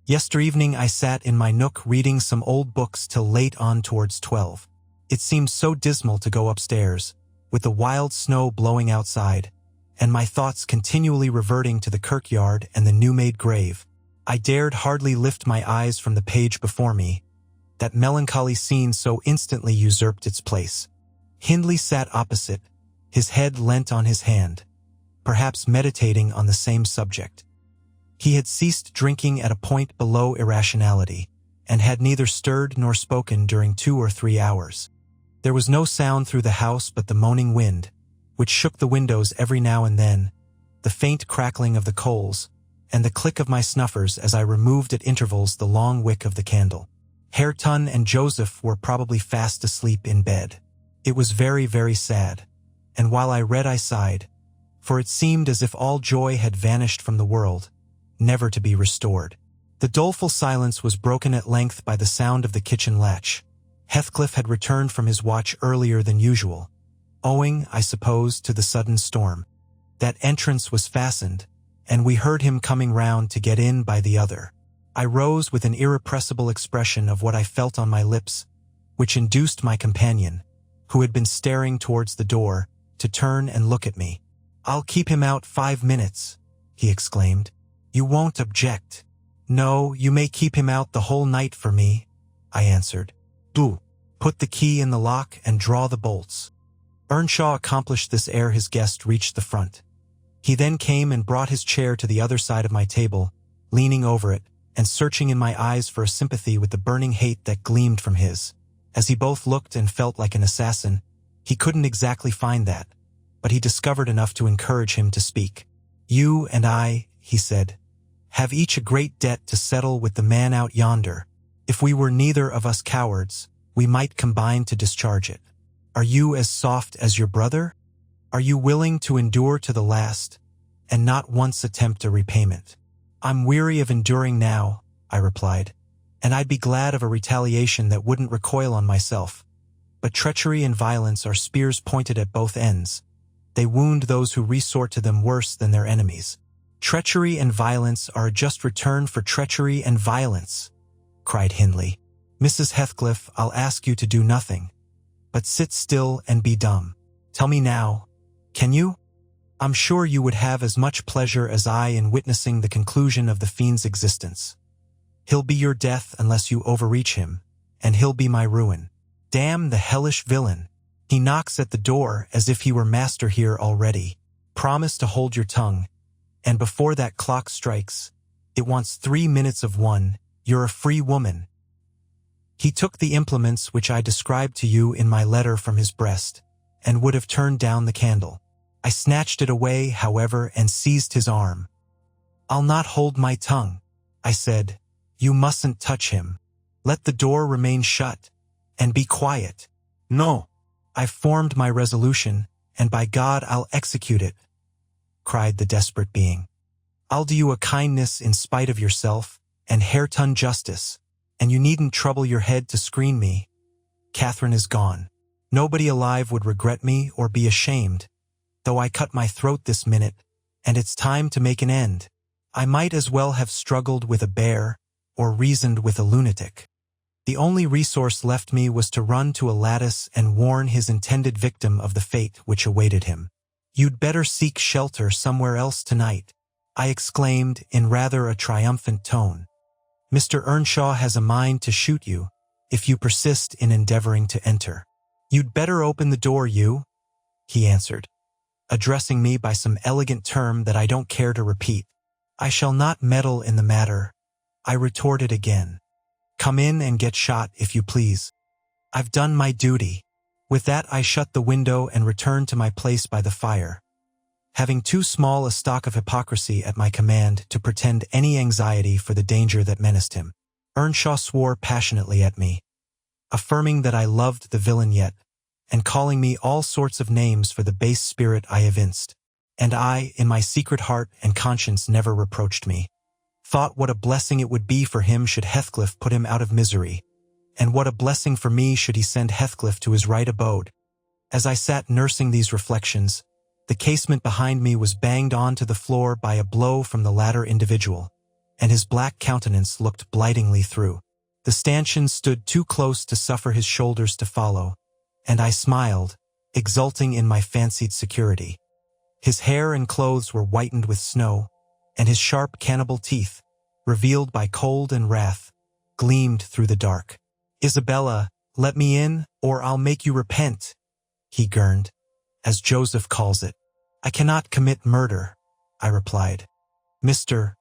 Speaker 1: Yesterevening I sat in my nook reading some old books till late on towards 12. It seemed so dismal to go upstairs, with the wild snow blowing outside, and my thoughts continually reverting to the kirkyard and the new-made grave. I dared hardly lift my eyes from the page before me. That melancholy scene so instantly usurped its place. Hindley sat opposite, his head leant on his hand, perhaps meditating on the same subject. He had ceased drinking at a point below irrationality, and had neither stirred nor spoken during 2 or 3 hours. There was no sound through the house but the moaning wind, which shook the windows every now and then, the faint crackling of the coals, and the click of my snuffers as I removed at intervals the long wick of the candle. Hareton and Joseph were probably fast asleep in bed. It was very, very sad, and while I read I sighed, for it seemed as if all joy had vanished from the world, never to be restored. The doleful silence was broken at length by the sound of the kitchen latch. Heathcliff had returned from his watch earlier than usual, owing, I suppose, to the sudden storm. That entrance was fastened, and we heard him coming round to get in by the other. I rose with an irrepressible expression of what I felt on my lips, which induced my companion, who had been staring towards the door, to turn and look at me. "I'll keep him out 5 minutes," he exclaimed. "You won't object?" "No, you may keep him out the whole night for me," I answered. "Do. Put the key in the lock and draw the bolts." Earnshaw accomplished this ere his guest reached the front. He then came and brought his chair to the other side of my table, leaning over it, and searching in my eyes for a sympathy with the burning hate that gleamed from his. As he both looked and felt like an assassin, he couldn't exactly find that, but he discovered enough to encourage him to speak. "You and I," he said, "have each a great debt to settle with the man out yonder. If we were neither of us cowards, we might combine to discharge it. Are you as soft as your brother? Are you willing to endure to the last, and not once attempt a repayment?" "I'm weary of enduring now," I replied, "and I'd be glad of a retaliation that wouldn't recoil on myself. But treachery and violence are spears pointed at both ends. They wound those who resort to them worse than their enemies." "Treachery and violence are a just return for treachery and violence," cried Hindley. "Mrs. Heathcliff, I'll ask you to do nothing, but sit still and be dumb. Tell me now, can you? I'm sure you would have as much pleasure as I in witnessing the conclusion of the fiend's existence. He'll be your death unless you overreach him, and he'll be my ruin. Damn the hellish villain! He knocks at the door as if he were master here already. Promise to hold your tongue, and before that clock strikes, it wants 3 minutes of 1, you're a free woman." He took the implements which I described to you in my letter from his breast, and would have turned down the candle. I snatched it away, however, and seized his arm. "I'll not hold my tongue," I said. "You mustn't touch him. Let the door remain shut, and be quiet." "No." "I've formed my resolution, and by God I'll execute it," cried the desperate being. "I'll do you a kindness in spite of yourself, and Hareton justice, and you needn't trouble your head to screen me. Catherine is gone. Nobody alive would regret me or be ashamed though I cut my throat this minute, and it's time to make an end. I might as well have struggled with a bear or reasoned with a lunatic. The only resource left me was to run to a lattice and warn his intended victim of the fate which awaited him. "You'd better seek shelter somewhere else tonight," I exclaimed in rather a triumphant tone. "Mr. Earnshaw has a mind to shoot you if you persist in endeavoring to enter." "You'd better open the door, you," he answered, addressing me by some elegant term that I don't care to repeat. "I shall not meddle in the matter," I retorted again. "Come in and get shot, if you please. I've done my duty." With that I shut the window and returned to my place by the fire, having too small a stock of hypocrisy at my command to pretend any anxiety for the danger that menaced him. Earnshaw swore passionately at me, affirming that I loved the villain yet, and calling me all sorts of names for the base spirit I evinced. And I, in my secret heart and conscience never reproached me, thought what a blessing it would be for him should Heathcliff put him out of misery, and what a blessing for me should he send Heathcliff to his right abode. As I sat nursing these reflections, the casement behind me was banged onto the floor by a blow from the latter individual, and his black countenance looked blightingly through. The stanchion stood too close to suffer his shoulders to follow, and I smiled, exulting in my fancied security. His hair and clothes were whitened with snow, and his sharp cannibal teeth, revealed by cold and wrath, gleamed through the dark. "Isabella, let me in, or I'll make you repent," he gurned, as Joseph calls it. "I cannot commit murder," I replied. "Mr.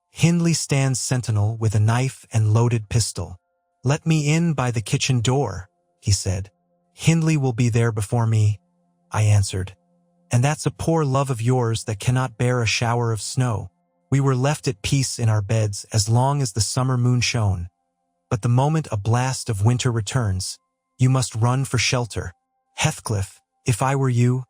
Speaker 1: Hindley stands sentinel with a knife and loaded pistol." "Let me in by the kitchen door," he said. "Hindley will be there before me," I answered. "And that's a poor love of yours that cannot bear a shower of snow." We were left at peace in our beds as long as the summer moon shone. But the moment a blast of winter returns, you must run for shelter. Heathcliff, if I were you,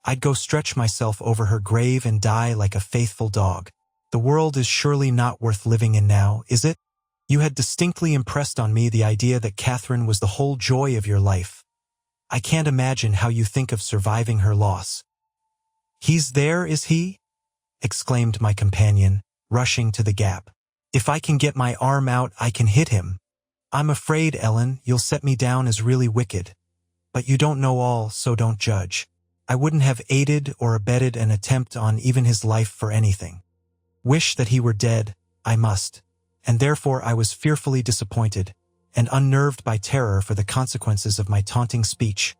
Speaker 1: I'd go stretch myself over her grave and die like a faithful dog. The world is surely not worth living in now, is it? You had distinctly impressed on me the idea that Catherine was the whole joy of your life. I can't imagine how you think of surviving her loss. "He's there, is he?" exclaimed my companion, rushing to the gap. "If I can get my arm out, I can hit him." "I'm afraid, Ellen, you'll set me down as really wicked. But you don't know all, so don't judge. I wouldn't have aided or abetted an attempt on even his life for anything. Wish that he were dead, I must, and therefore I was fearfully disappointed and unnerved by terror for the consequences of my taunting speech,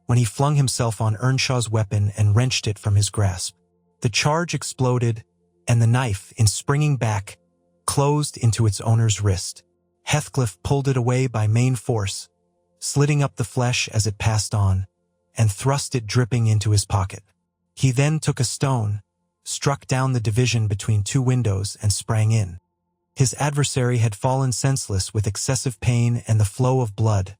Speaker 1: when he flung himself on Earnshaw's weapon and wrenched it from his grasp. The charge exploded, and the knife, in springing back, closed into its owner's wrist. Heathcliff pulled it away by main force, slitting up the flesh as it passed on, and thrust it dripping into his pocket. He then took a stone, struck down the division between two windows, and sprang in. His adversary had fallen senseless with excessive pain and the flow of blood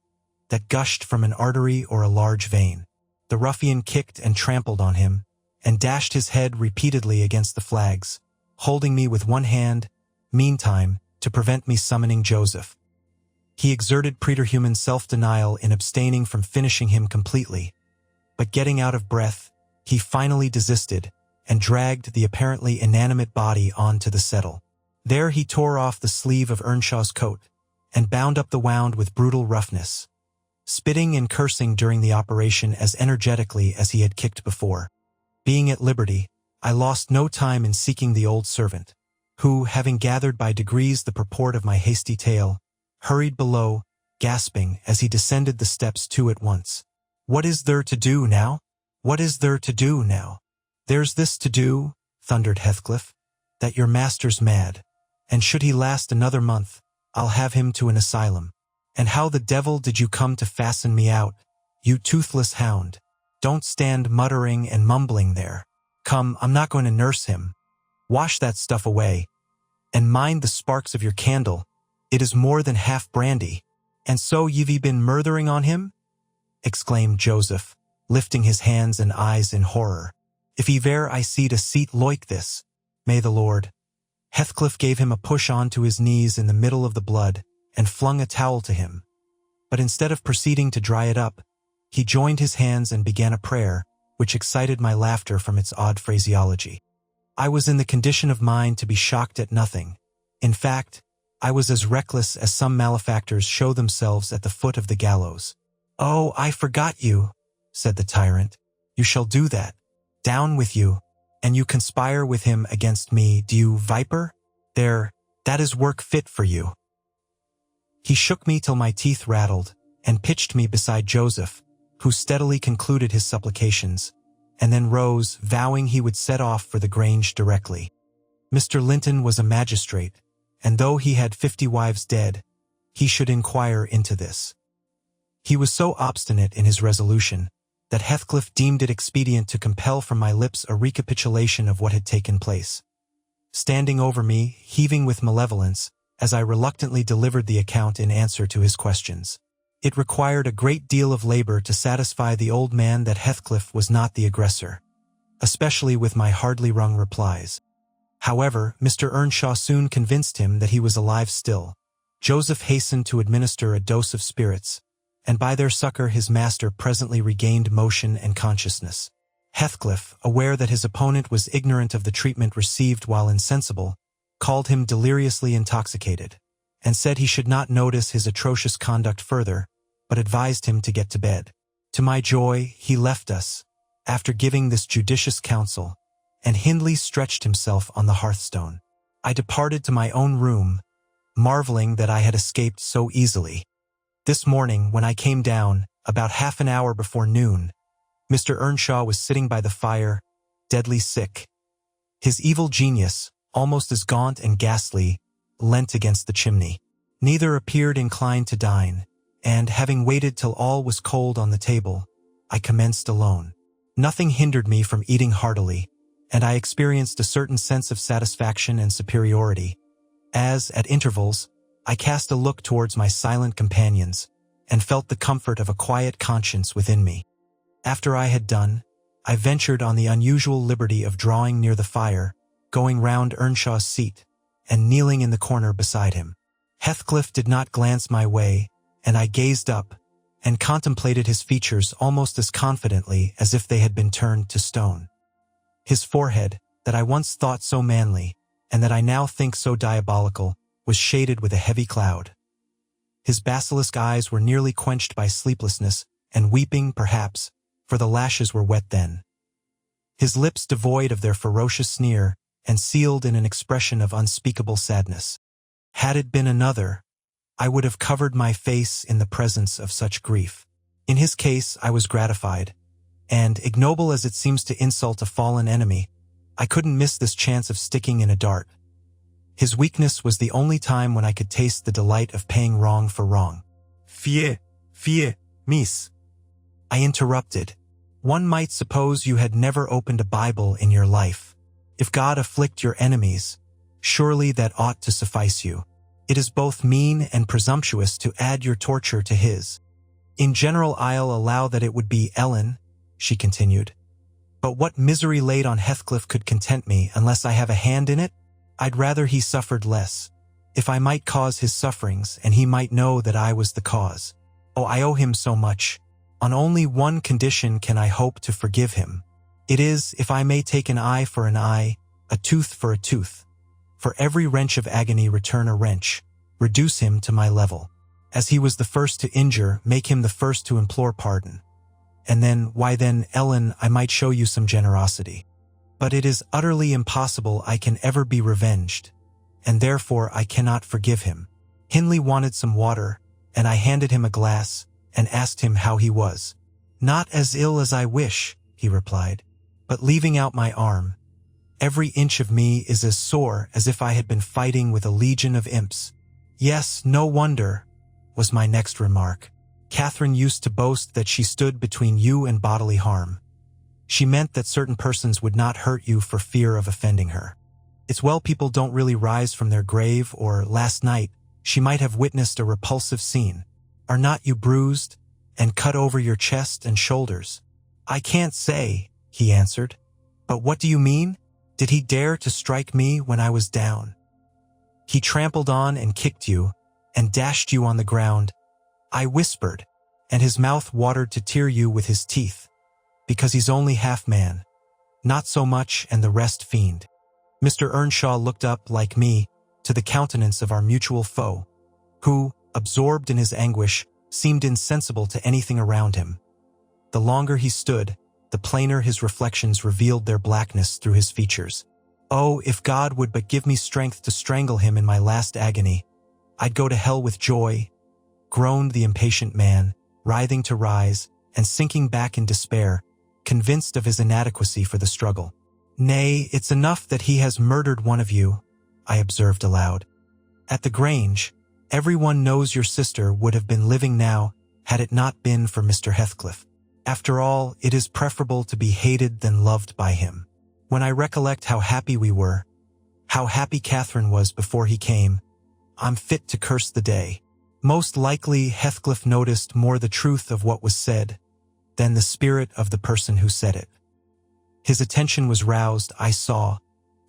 Speaker 1: that gushed from an artery or a large vein. The ruffian kicked and trampled on him, and dashed his head repeatedly against the flags, holding me with one hand, meantime, to prevent me summoning Joseph. He exerted preterhuman self-denial in abstaining from finishing him completely, but getting out of breath, he finally desisted and dragged the apparently inanimate body onto the settle. There he tore off the sleeve of Earnshaw's coat and bound up the wound with brutal roughness, spitting and cursing during the operation as energetically as he had kicked before. Being at liberty, I lost no time in seeking the old servant, who, having gathered by degrees the purport of my hasty tale, hurried below, gasping as he descended the steps two at once. "What is there to do now? What is there to do now?" "There's this to do," thundered Heathcliff, "that your master's mad, and should he last another month, I'll have him to an asylum. And how the devil did you come to fasten me out, you toothless hound? Don't stand muttering and mumbling there. Come, I'm not going to nurse him. Wash that stuff away, and mind the sparks of your candle. It is more than half brandy." "And so you've been murthering on him?" exclaimed Joseph, lifting his hands and eyes in horror. "If ever I seed a seat like this, may the Lord—" Heathcliff gave him a push on to his knees in the middle of the blood and flung a towel to him. But instead of proceeding to dry it up, he joined his hands and began a prayer, which excited my laughter from its odd phraseology. I was in the condition of mind to be shocked at nothing. In fact, I was as reckless as some malefactors show themselves at the foot of the gallows. "Oh, I forgot you," said the tyrant. "You shall do that. Down with you. And you conspire with him against me, do you, viper? There, that is work fit for you." He shook me till my teeth rattled, and pitched me beside Joseph, who steadily concluded his supplications, and then rose, vowing he would set off for the Grange directly. Mr. Linton was a magistrate, and though he had 50 wives dead, he should inquire into this. He was so obstinate in his resolution that Heathcliff deemed it expedient to compel from my lips a recapitulation of what had taken place. Standing over me, heaving with malevolence, as I reluctantly delivered the account in answer to his questions. It required a great deal of labor to satisfy the old man that Heathcliff was not the aggressor, especially with my hardly wrung replies. However, Mr. Earnshaw soon convinced him that he was alive still. Joseph hastened to administer a dose of spirits, and by their succor his master presently regained motion and consciousness. Heathcliff, aware that his opponent was ignorant of the treatment received while insensible, called him deliriously intoxicated, and said he should not notice his atrocious conduct further, but advised him to get to bed. To my joy, he left us, after giving this judicious counsel, and Hindley stretched himself on the hearthstone. I departed to my own room, marveling that I had escaped so easily. This morning, when I came down, about half an hour before noon, Mr. Earnshaw was sitting by the fire, deadly sick. His evil genius, almost as gaunt and ghastly, leant against the chimney. Neither appeared inclined to dine, and, having waited till all was cold on the table, I commenced alone. Nothing hindered me from eating heartily, and I experienced a certain sense of satisfaction and superiority, as, at intervals, I cast a look towards my silent companions, and felt the comfort of a quiet conscience within me. After I had done, I ventured on the unusual liberty of drawing near the fire, going round Earnshaw's seat, and kneeling in the corner beside him. Heathcliff did not glance my way, and I gazed up, and contemplated his features almost as confidently as if they had been turned to stone. His forehead, that I once thought so manly, and that I now think so diabolical, was shaded with a heavy cloud. His basilisk eyes were nearly quenched by sleeplessness, and weeping, perhaps, for the lashes were wet then. His lips devoid of their ferocious sneer, and sealed in an expression of unspeakable sadness. Had it been another, I would have covered my face in the presence of such grief. In his case, I was gratified, and, ignoble as it seems to insult a fallen enemy, I couldn't miss this chance of sticking in a dart. His weakness was the only time when I could taste the delight of paying wrong for wrong. Fie, miss," I interrupted. "One might suppose you had never opened a Bible in your life. If God afflict your enemies, surely that ought to suffice you. It is both mean and presumptuous to add your torture to his. In general, I'll allow that it would be Ellen," she continued. "But what misery laid on Heathcliff could content me unless I have a hand in it? I'd rather he suffered less, if I might cause his sufferings and he might know that I was the cause. Oh, I owe him so much. On only one condition can I hope to forgive him. It is, if I may take an eye for an eye, a tooth for a tooth. For every wrench of agony return a wrench, reduce him to my level. As he was the first to injure, make him the first to implore pardon. And then, why then, Ellen, I might show you some generosity. But it is utterly impossible I can ever be revenged, and therefore I cannot forgive him." Hindley wanted some water, and I handed him a glass, and asked him how he was. "Not as ill as I wish," he replied, "but leaving out my arm, every inch of me is as sore as if I had been fighting with a legion of imps." "Yes, no wonder," was my next remark. "Catherine used to boast that she stood between you and bodily harm. She meant that certain persons would not hurt you for fear of offending her. It's well people don't really rise from their grave, or, last night, she might have witnessed a repulsive scene. Are not you bruised, and cut over your chest and shoulders?" "I can't say," he answered. "But what do you mean? Did he dare to strike me when I was down?" "He trampled on and kicked you, and dashed you on the ground," I whispered, "and his mouth watered to tear you with his teeth." because he's only half man. Not so much and the rest fiend. Mr. Earnshaw looked up, like me, to the countenance of our mutual foe, who, absorbed in his anguish, seemed insensible to anything around him. The longer he stood, the plainer his reflections revealed their blackness through his features. Oh, if God would but give me strength to strangle him in my last agony, I'd go to hell with joy, groaned the impatient man, writhing to rise, and sinking back in despair, convinced of his inadequacy for the struggle. Nay, it's enough that he has murdered one of you, I observed aloud. At the Grange, everyone knows your sister would have been living now had it not been for Mr. Heathcliff. After all, it is preferable to be hated than loved by him. When I recollect how happy we were, how happy Catherine was before he came, I'm fit to curse the day. Most likely Heathcliff noticed more the truth of what was said than the spirit of the person who said it. His attention was roused, I saw,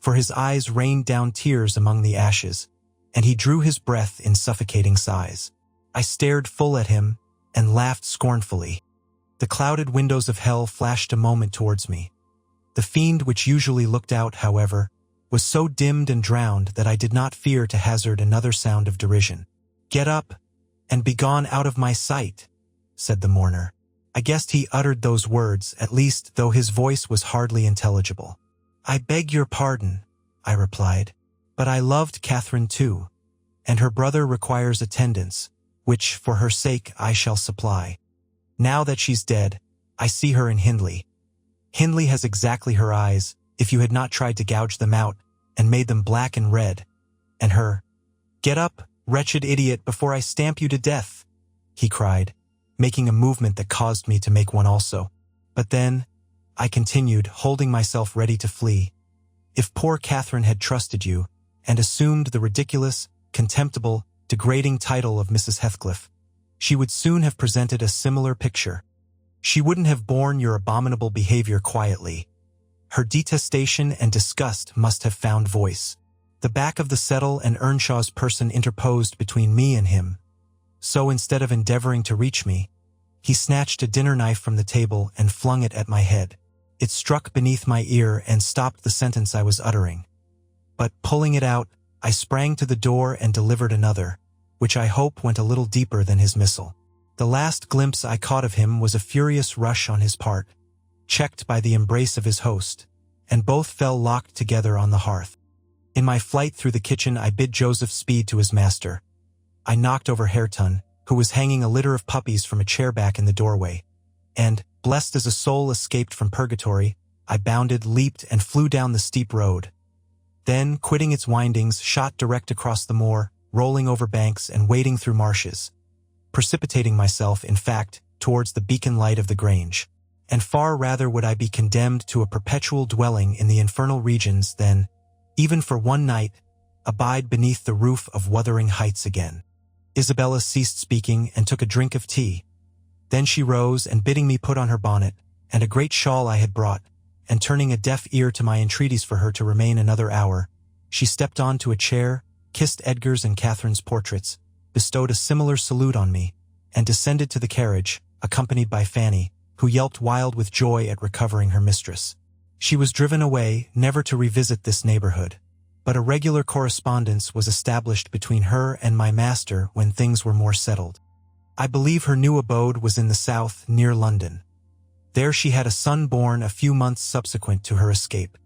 Speaker 1: for his eyes rained down tears among the ashes, and he drew his breath in suffocating sighs. I stared full at him and laughed scornfully. The clouded windows of hell flashed a moment towards me. The fiend which usually looked out, however, was so dimmed and drowned that I did not fear to hazard another sound of derision. "Get up, and be gone out of my sight," said the mourner. I guessed he uttered those words, at least, though his voice was hardly intelligible. "I beg your pardon," I replied, "but I loved Catherine too, and her brother requires attendance, which, for her sake, I shall supply. Now that she's dead, I see her in Hindley. Hindley has exactly her eyes, if you had not tried to gouge them out, and made them black and red. And her— Get up, wretched idiot, before I stamp you to death," he cried, making a movement that caused me to make one also. "But then," I continued, holding myself ready to flee, "if poor Catherine had trusted you, and assumed the ridiculous, contemptible, degrading title of Mrs. Heathcliff, she would soon have presented a similar picture. She wouldn't have borne your abominable behavior quietly. Her detestation and disgust must have found voice." The back of the settle and Earnshaw's person interposed between me and him. So instead of endeavoring to reach me, he snatched a dinner knife from the table and flung it at my head. It struck beneath my ear and stopped the sentence I was uttering. But, pulling it out, I sprang to the door and delivered another, which I hope went a little deeper than his missile. The last glimpse I caught of him was a furious rush on his part, checked by the embrace of his host, and both fell locked together on the hearth. In my flight through the kitchen, I bid Joseph speed to his master. I knocked over Hareton, who was hanging a litter of puppies from a chair back in the doorway, and, blessed as a soul escaped from purgatory, I bounded, leaped, and flew down the steep road. Then, quitting its windings, shot direct across the moor, rolling over banks and wading through marshes, precipitating myself, in fact, towards the beacon light of the Grange. And far rather would I be condemned to a perpetual dwelling in the infernal regions than, even for one night, abide beneath the roof of Wuthering Heights again. Isabella ceased speaking and took a drink of tea. Then she rose, and bidding me put on her bonnet and a great shawl I had brought, and turning a deaf ear to my entreaties for her to remain another hour, she stepped on to a chair, kissed Edgar's and Catherine's portraits, bestowed a similar salute on me, and descended to the carriage, accompanied by Fanny, who yelped wild with joy at recovering her mistress. She was driven away, never to revisit this neighborhood, but a regular correspondence was established between her and my master when things were more settled. I believe her new abode was in the south, near London. There she had a son born a few months subsequent to her escape.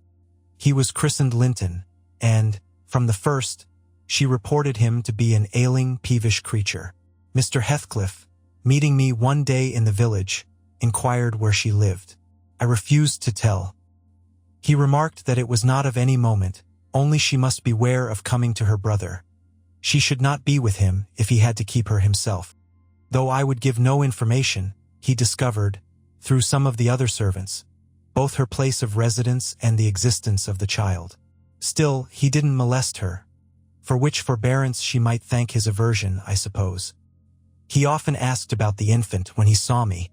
Speaker 1: He was christened Linton, and, from the first, she reported him to be an ailing, peevish creature. Mr. Heathcliff, meeting me one day in the village, inquired where she lived. I refused to tell. He remarked that it was not of any moment, only she must beware of coming to her brother. She should not be with him if he had to keep her himself. Though I would give no information, he discovered, through some of the other servants, both her place of residence and the existence of the child. Still, he didn't molest her, for which forbearance she might thank his aversion, I suppose. He often asked about the infant when he saw me,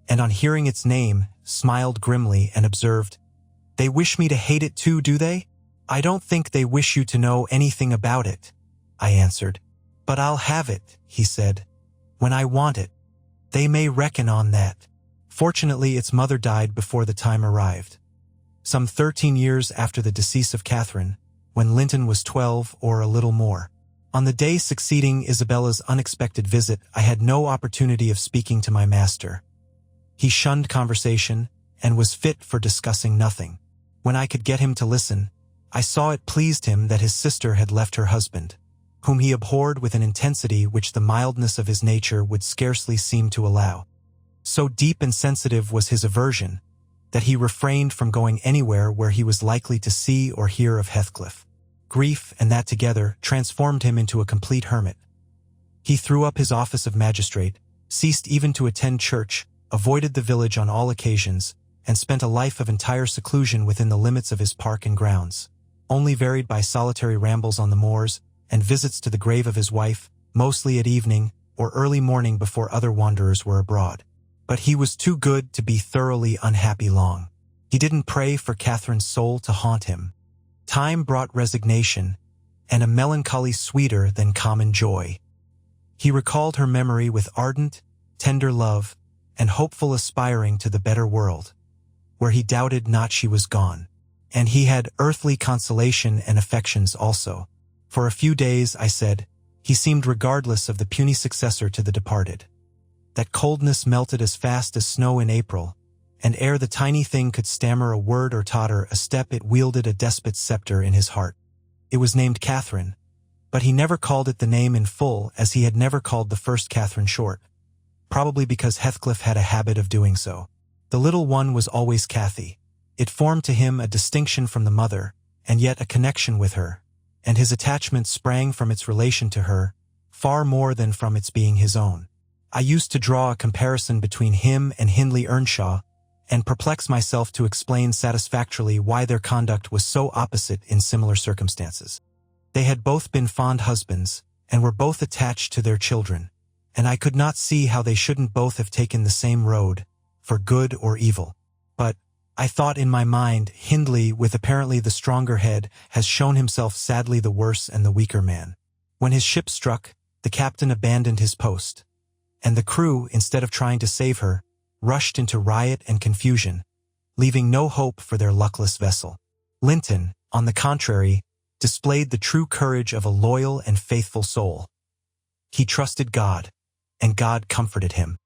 Speaker 1: and on hearing its name, smiled grimly and observed, "They wish me to hate it too, do they?" "I don't think they wish you to know anything about it," I answered. "But I'll have it," he said, "when I want it. They may reckon on that. Fortunately, its mother died before the time arrived. Some 13 years after the decease of Catherine, when Linton was 12 or a little more. On the day succeeding Isabella's unexpected visit, I had no opportunity of speaking to my master. He shunned conversation and was fit for discussing nothing. When I could get him to listen, I saw it pleased him that his sister had left her husband, whom he abhorred with an intensity which the mildness of his nature would scarcely seem to allow. So deep and sensitive was his aversion that he refrained from going anywhere where he was likely to see or hear of Heathcliff. Grief, and that together, transformed him into a complete hermit. He threw up his office of magistrate, ceased even to attend church, avoided the village on all occasions, and spent a life of entire seclusion within the limits of his park and grounds, only varied by solitary rambles on the moors and visits to the grave of his wife, mostly at evening or early morning before other wanderers were abroad. But he was too good to be thoroughly unhappy long. He didn't pray for Catherine's soul to haunt him. Time brought resignation and a melancholy sweeter than common joy. He recalled her memory with ardent, tender love and hopeful aspiring to the better world, where he doubted not she was gone. And he had earthly consolation and affections also. For a few days, I said, he seemed regardless of the puny successor to the departed. That coldness melted as fast as snow in April, and ere the tiny thing could stammer a word or totter a step, it wielded a despot's scepter in his heart. It was named Catherine, but he never called it the name in full, as he had never called the first Catherine short, probably because Heathcliff had a habit of doing so. The little one was always Cathy. It formed to him a distinction from the mother, and yet a connection with her, and his attachment sprang from its relation to her, far more than from its being his own. I used to draw a comparison between him and Hindley Earnshaw, and perplex myself to explain satisfactorily why their conduct was so opposite in similar circumstances. They had both been fond husbands, and were both attached to their children, and I could not see how they shouldn't both have taken the same road, for good or evil. But, I thought in my mind, Hindley, with apparently the stronger head, has shown himself sadly the worse and the weaker man. When his ship struck, the captain abandoned his post, and the crew, instead of trying to save her, rushed into riot and confusion, leaving no hope for their luckless vessel. Linton, on the contrary, displayed the true courage of a loyal and faithful soul. He trusted God, and God comforted him.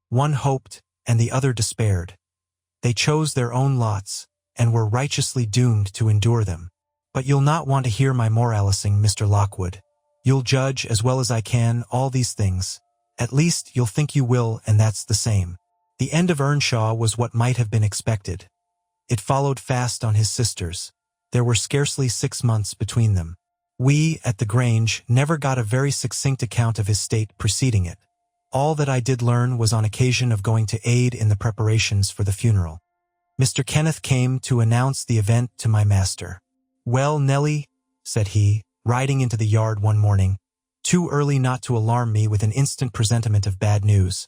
Speaker 1: One hoped, and the other despaired. They chose their own lots, and were righteously doomed to endure them. But you'll not want to hear my moralising, Mr. Lockwood. You'll judge, as well as I can, all these things. At least, you'll think you will, and that's the same. The end of Earnshaw was what might have been expected. It followed fast on his sister's. There were scarcely 6 months between them. We, at the Grange, never got a very succinct account of his state preceding it. All that I did learn was on occasion of going to aid in the preparations for the funeral. Mr. Kenneth came to announce the event to my master. "Well, Nellie," said he, riding into the yard one morning, too early not to alarm me with an instant presentiment of bad news.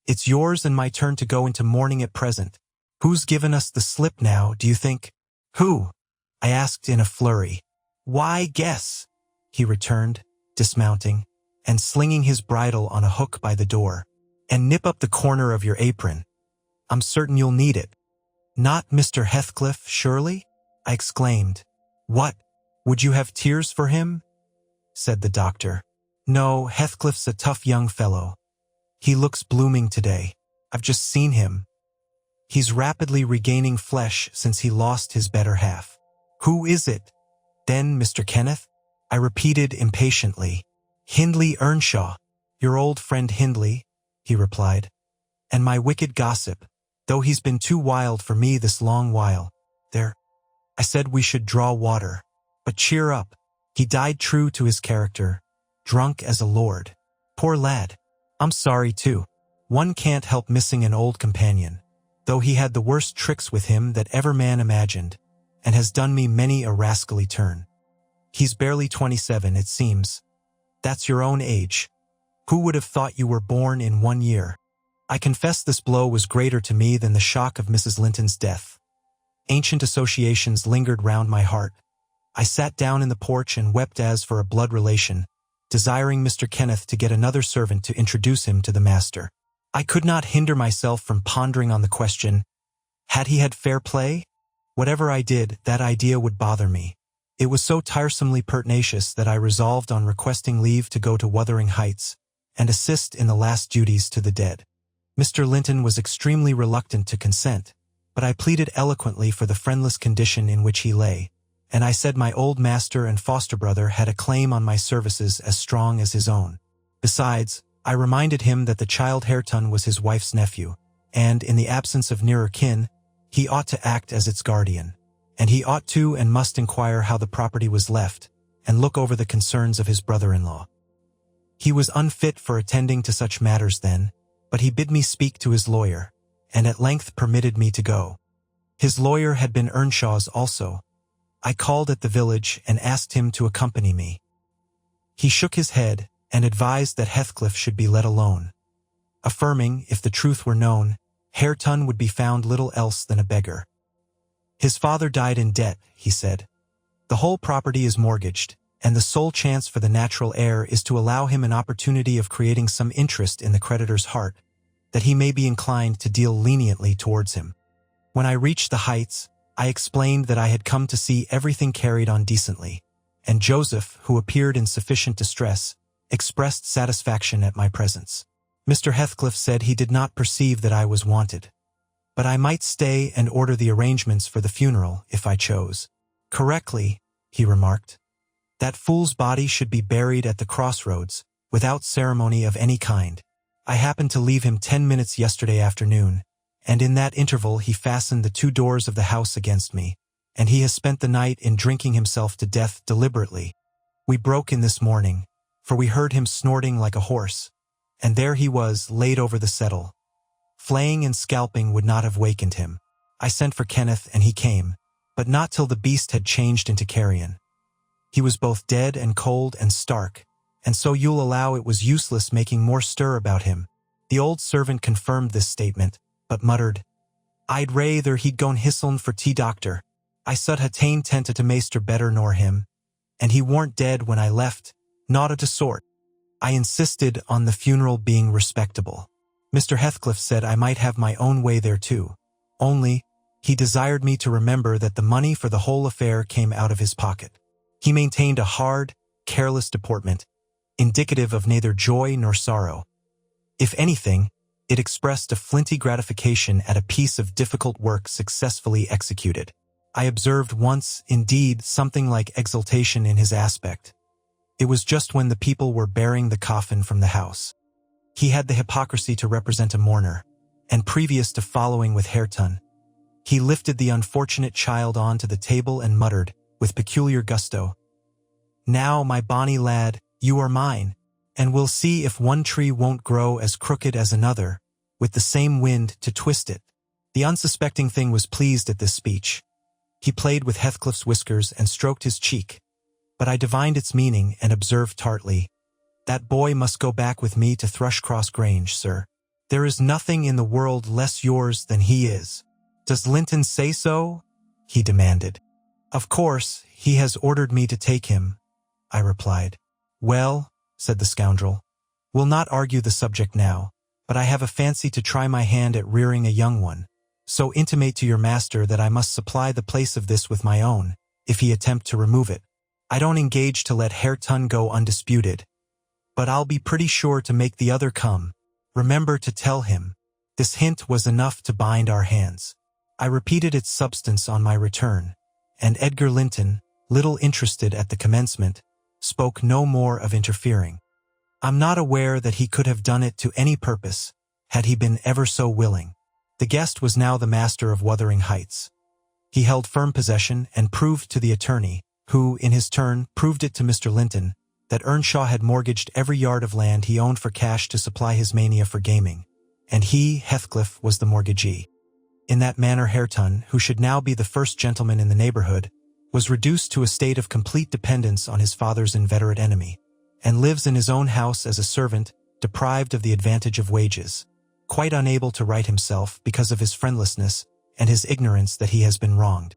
Speaker 1: "It's yours and my turn to go into mourning at present. Who's given us the slip now, do you think?" "Who?" I asked in a flurry. "Why, guess," he returned, dismounting, and slinging his bridle on a hook by the door. "And nip up the corner of your apron. I'm certain you'll need it." "Not Mr. Heathcliff, surely?" I exclaimed. "What, would you have tears for him?" said the doctor. "No, Heathcliff's a tough young fellow. He looks blooming today. I've just seen him. He's rapidly regaining flesh since he lost his better half." "Who is it, then, Mr. Kenneth?" I repeated impatiently. "Hindley Earnshaw, your old friend Hindley," he replied, "and my wicked gossip, though he's been too wild for me this long while. There, I said we should draw water. But cheer up, he died true to his character, drunk as a lord. Poor lad. I'm sorry too. One can't help missing an old companion, though he had the worst tricks with him that ever man imagined, and has done me many a rascally turn. He's barely 27, it seems. That's your own age. Who would have thought you were born in 1 year?" I confess this blow was greater to me than the shock of Mrs. Linton's death. Ancient associations lingered round my heart. I sat down in the porch and wept as for a blood relation, desiring Mr. Kenneth to get another servant to introduce him to the master. I could not hinder myself from pondering on the question, had he had fair play? Whatever I did, that idea would bother me. It was so tiresomely pertinacious that I resolved on requesting leave to go to Wuthering Heights and assist in the last duties to the dead. Mr. Linton was extremely reluctant to consent, but I pleaded eloquently for the friendless condition in which he lay, and I said my old master and foster brother had a claim on my services as strong as his own. Besides, I reminded him that the child Hareton was his wife's nephew, and, in the absence of nearer kin, he ought to act as its guardian, and he ought to and must inquire how the property was left, and look over the concerns of his brother-in-law. He was unfit for attending to such matters then, but he bid me speak to his lawyer, and at length permitted me to go. His lawyer had been Earnshaw's also. I called at the village and asked him to accompany me. He shook his head and advised that Heathcliff should be let alone, affirming, if the truth were known, Hareton would be found little else than a beggar. His father died in debt, he said. The whole property is mortgaged, and the sole chance for the natural heir is to allow him an opportunity of creating some interest in the creditor's heart, that he may be inclined to deal leniently towards him. When I reached the Heights, I explained that I had come to see everything carried on decently, and Joseph, who appeared in sufficient distress, expressed satisfaction at my presence. Mr. Heathcliff said he did not perceive that I was wanted, but I might stay and order the arrangements for the funeral if I chose. Correctly, he remarked. That fool's body should be buried at the crossroads, without ceremony of any kind. I happened to leave him 10 minutes yesterday afternoon, and in that interval he fastened the 2 doors of the house against me, and he has spent the night in drinking himself to death deliberately. We broke in this morning, for we heard him snorting like a horse, and there he was laid over the settle. Flaying and scalping would not have wakened him. I sent for Kenneth and he came, but not till the beast had changed into carrion. He was both dead and cold and stark, and so you'll allow it was useless making more stir about him. The old servant confirmed this statement, but muttered, I'd rayther he'd gone hisseln for doctor. I sud ha ta'en tenta to maester better nor him, and he warn't dead when I left, not at a sort. I insisted on the funeral being respectable. Mr. Heathcliff said I might have my own way there too, only he desired me to remember that the money for the whole affair came out of his pocket. He maintained a hard, careless deportment, indicative of neither joy nor sorrow. If anything, it expressed a flinty gratification at a piece of difficult work successfully executed. I observed once, indeed, something like exultation in his aspect. It was just when the people were bearing the coffin from the house. He had the hypocrisy to represent a mourner, and previous to following with Hareton, he lifted the unfortunate child on to the table and muttered, with peculiar gusto, Now, my bonny lad, you are mine, and we'll see if one tree won't grow as crooked as another, with the same wind to twist it. The unsuspecting thing was pleased at this speech. He played with Heathcliff's whiskers and stroked his cheek, but I divined its meaning and observed tartly, That boy must go back with me to Thrushcross Grange, sir. There is nothing in the world less yours than he is. Does Linton say so? He demanded. Of course, he has ordered me to take him, I replied. Well, said the scoundrel, we'll not argue the subject now, but I have a fancy to try my hand at rearing a young one, so intimate to your master that I must supply the place of this with my own, if he attempt to remove it. I don't engage to let Hareton go undisputed, but I'll be pretty sure to make the other come. Remember to tell him. This hint was enough to bind our hands. I repeated its substance on my return, and Edgar Linton, little interested at the commencement, spoke no more of interfering. I'm not aware that he could have done it to any purpose, had he been ever so willing. The guest was now the master of Wuthering Heights. He held firm possession and proved to the attorney, who, in his turn, proved it to Mr. Linton, that Earnshaw had mortgaged every yard of land he owned for cash to supply his mania for gaming, and he, Heathcliff, was the mortgagee. In that manner Hareton, who should now be the first gentleman in the neighborhood, was reduced to a state of complete dependence on his father's inveterate enemy, and lives in his own house as a servant, deprived of the advantage of wages, quite unable to right himself because of his friendlessness and his ignorance that he has been wronged.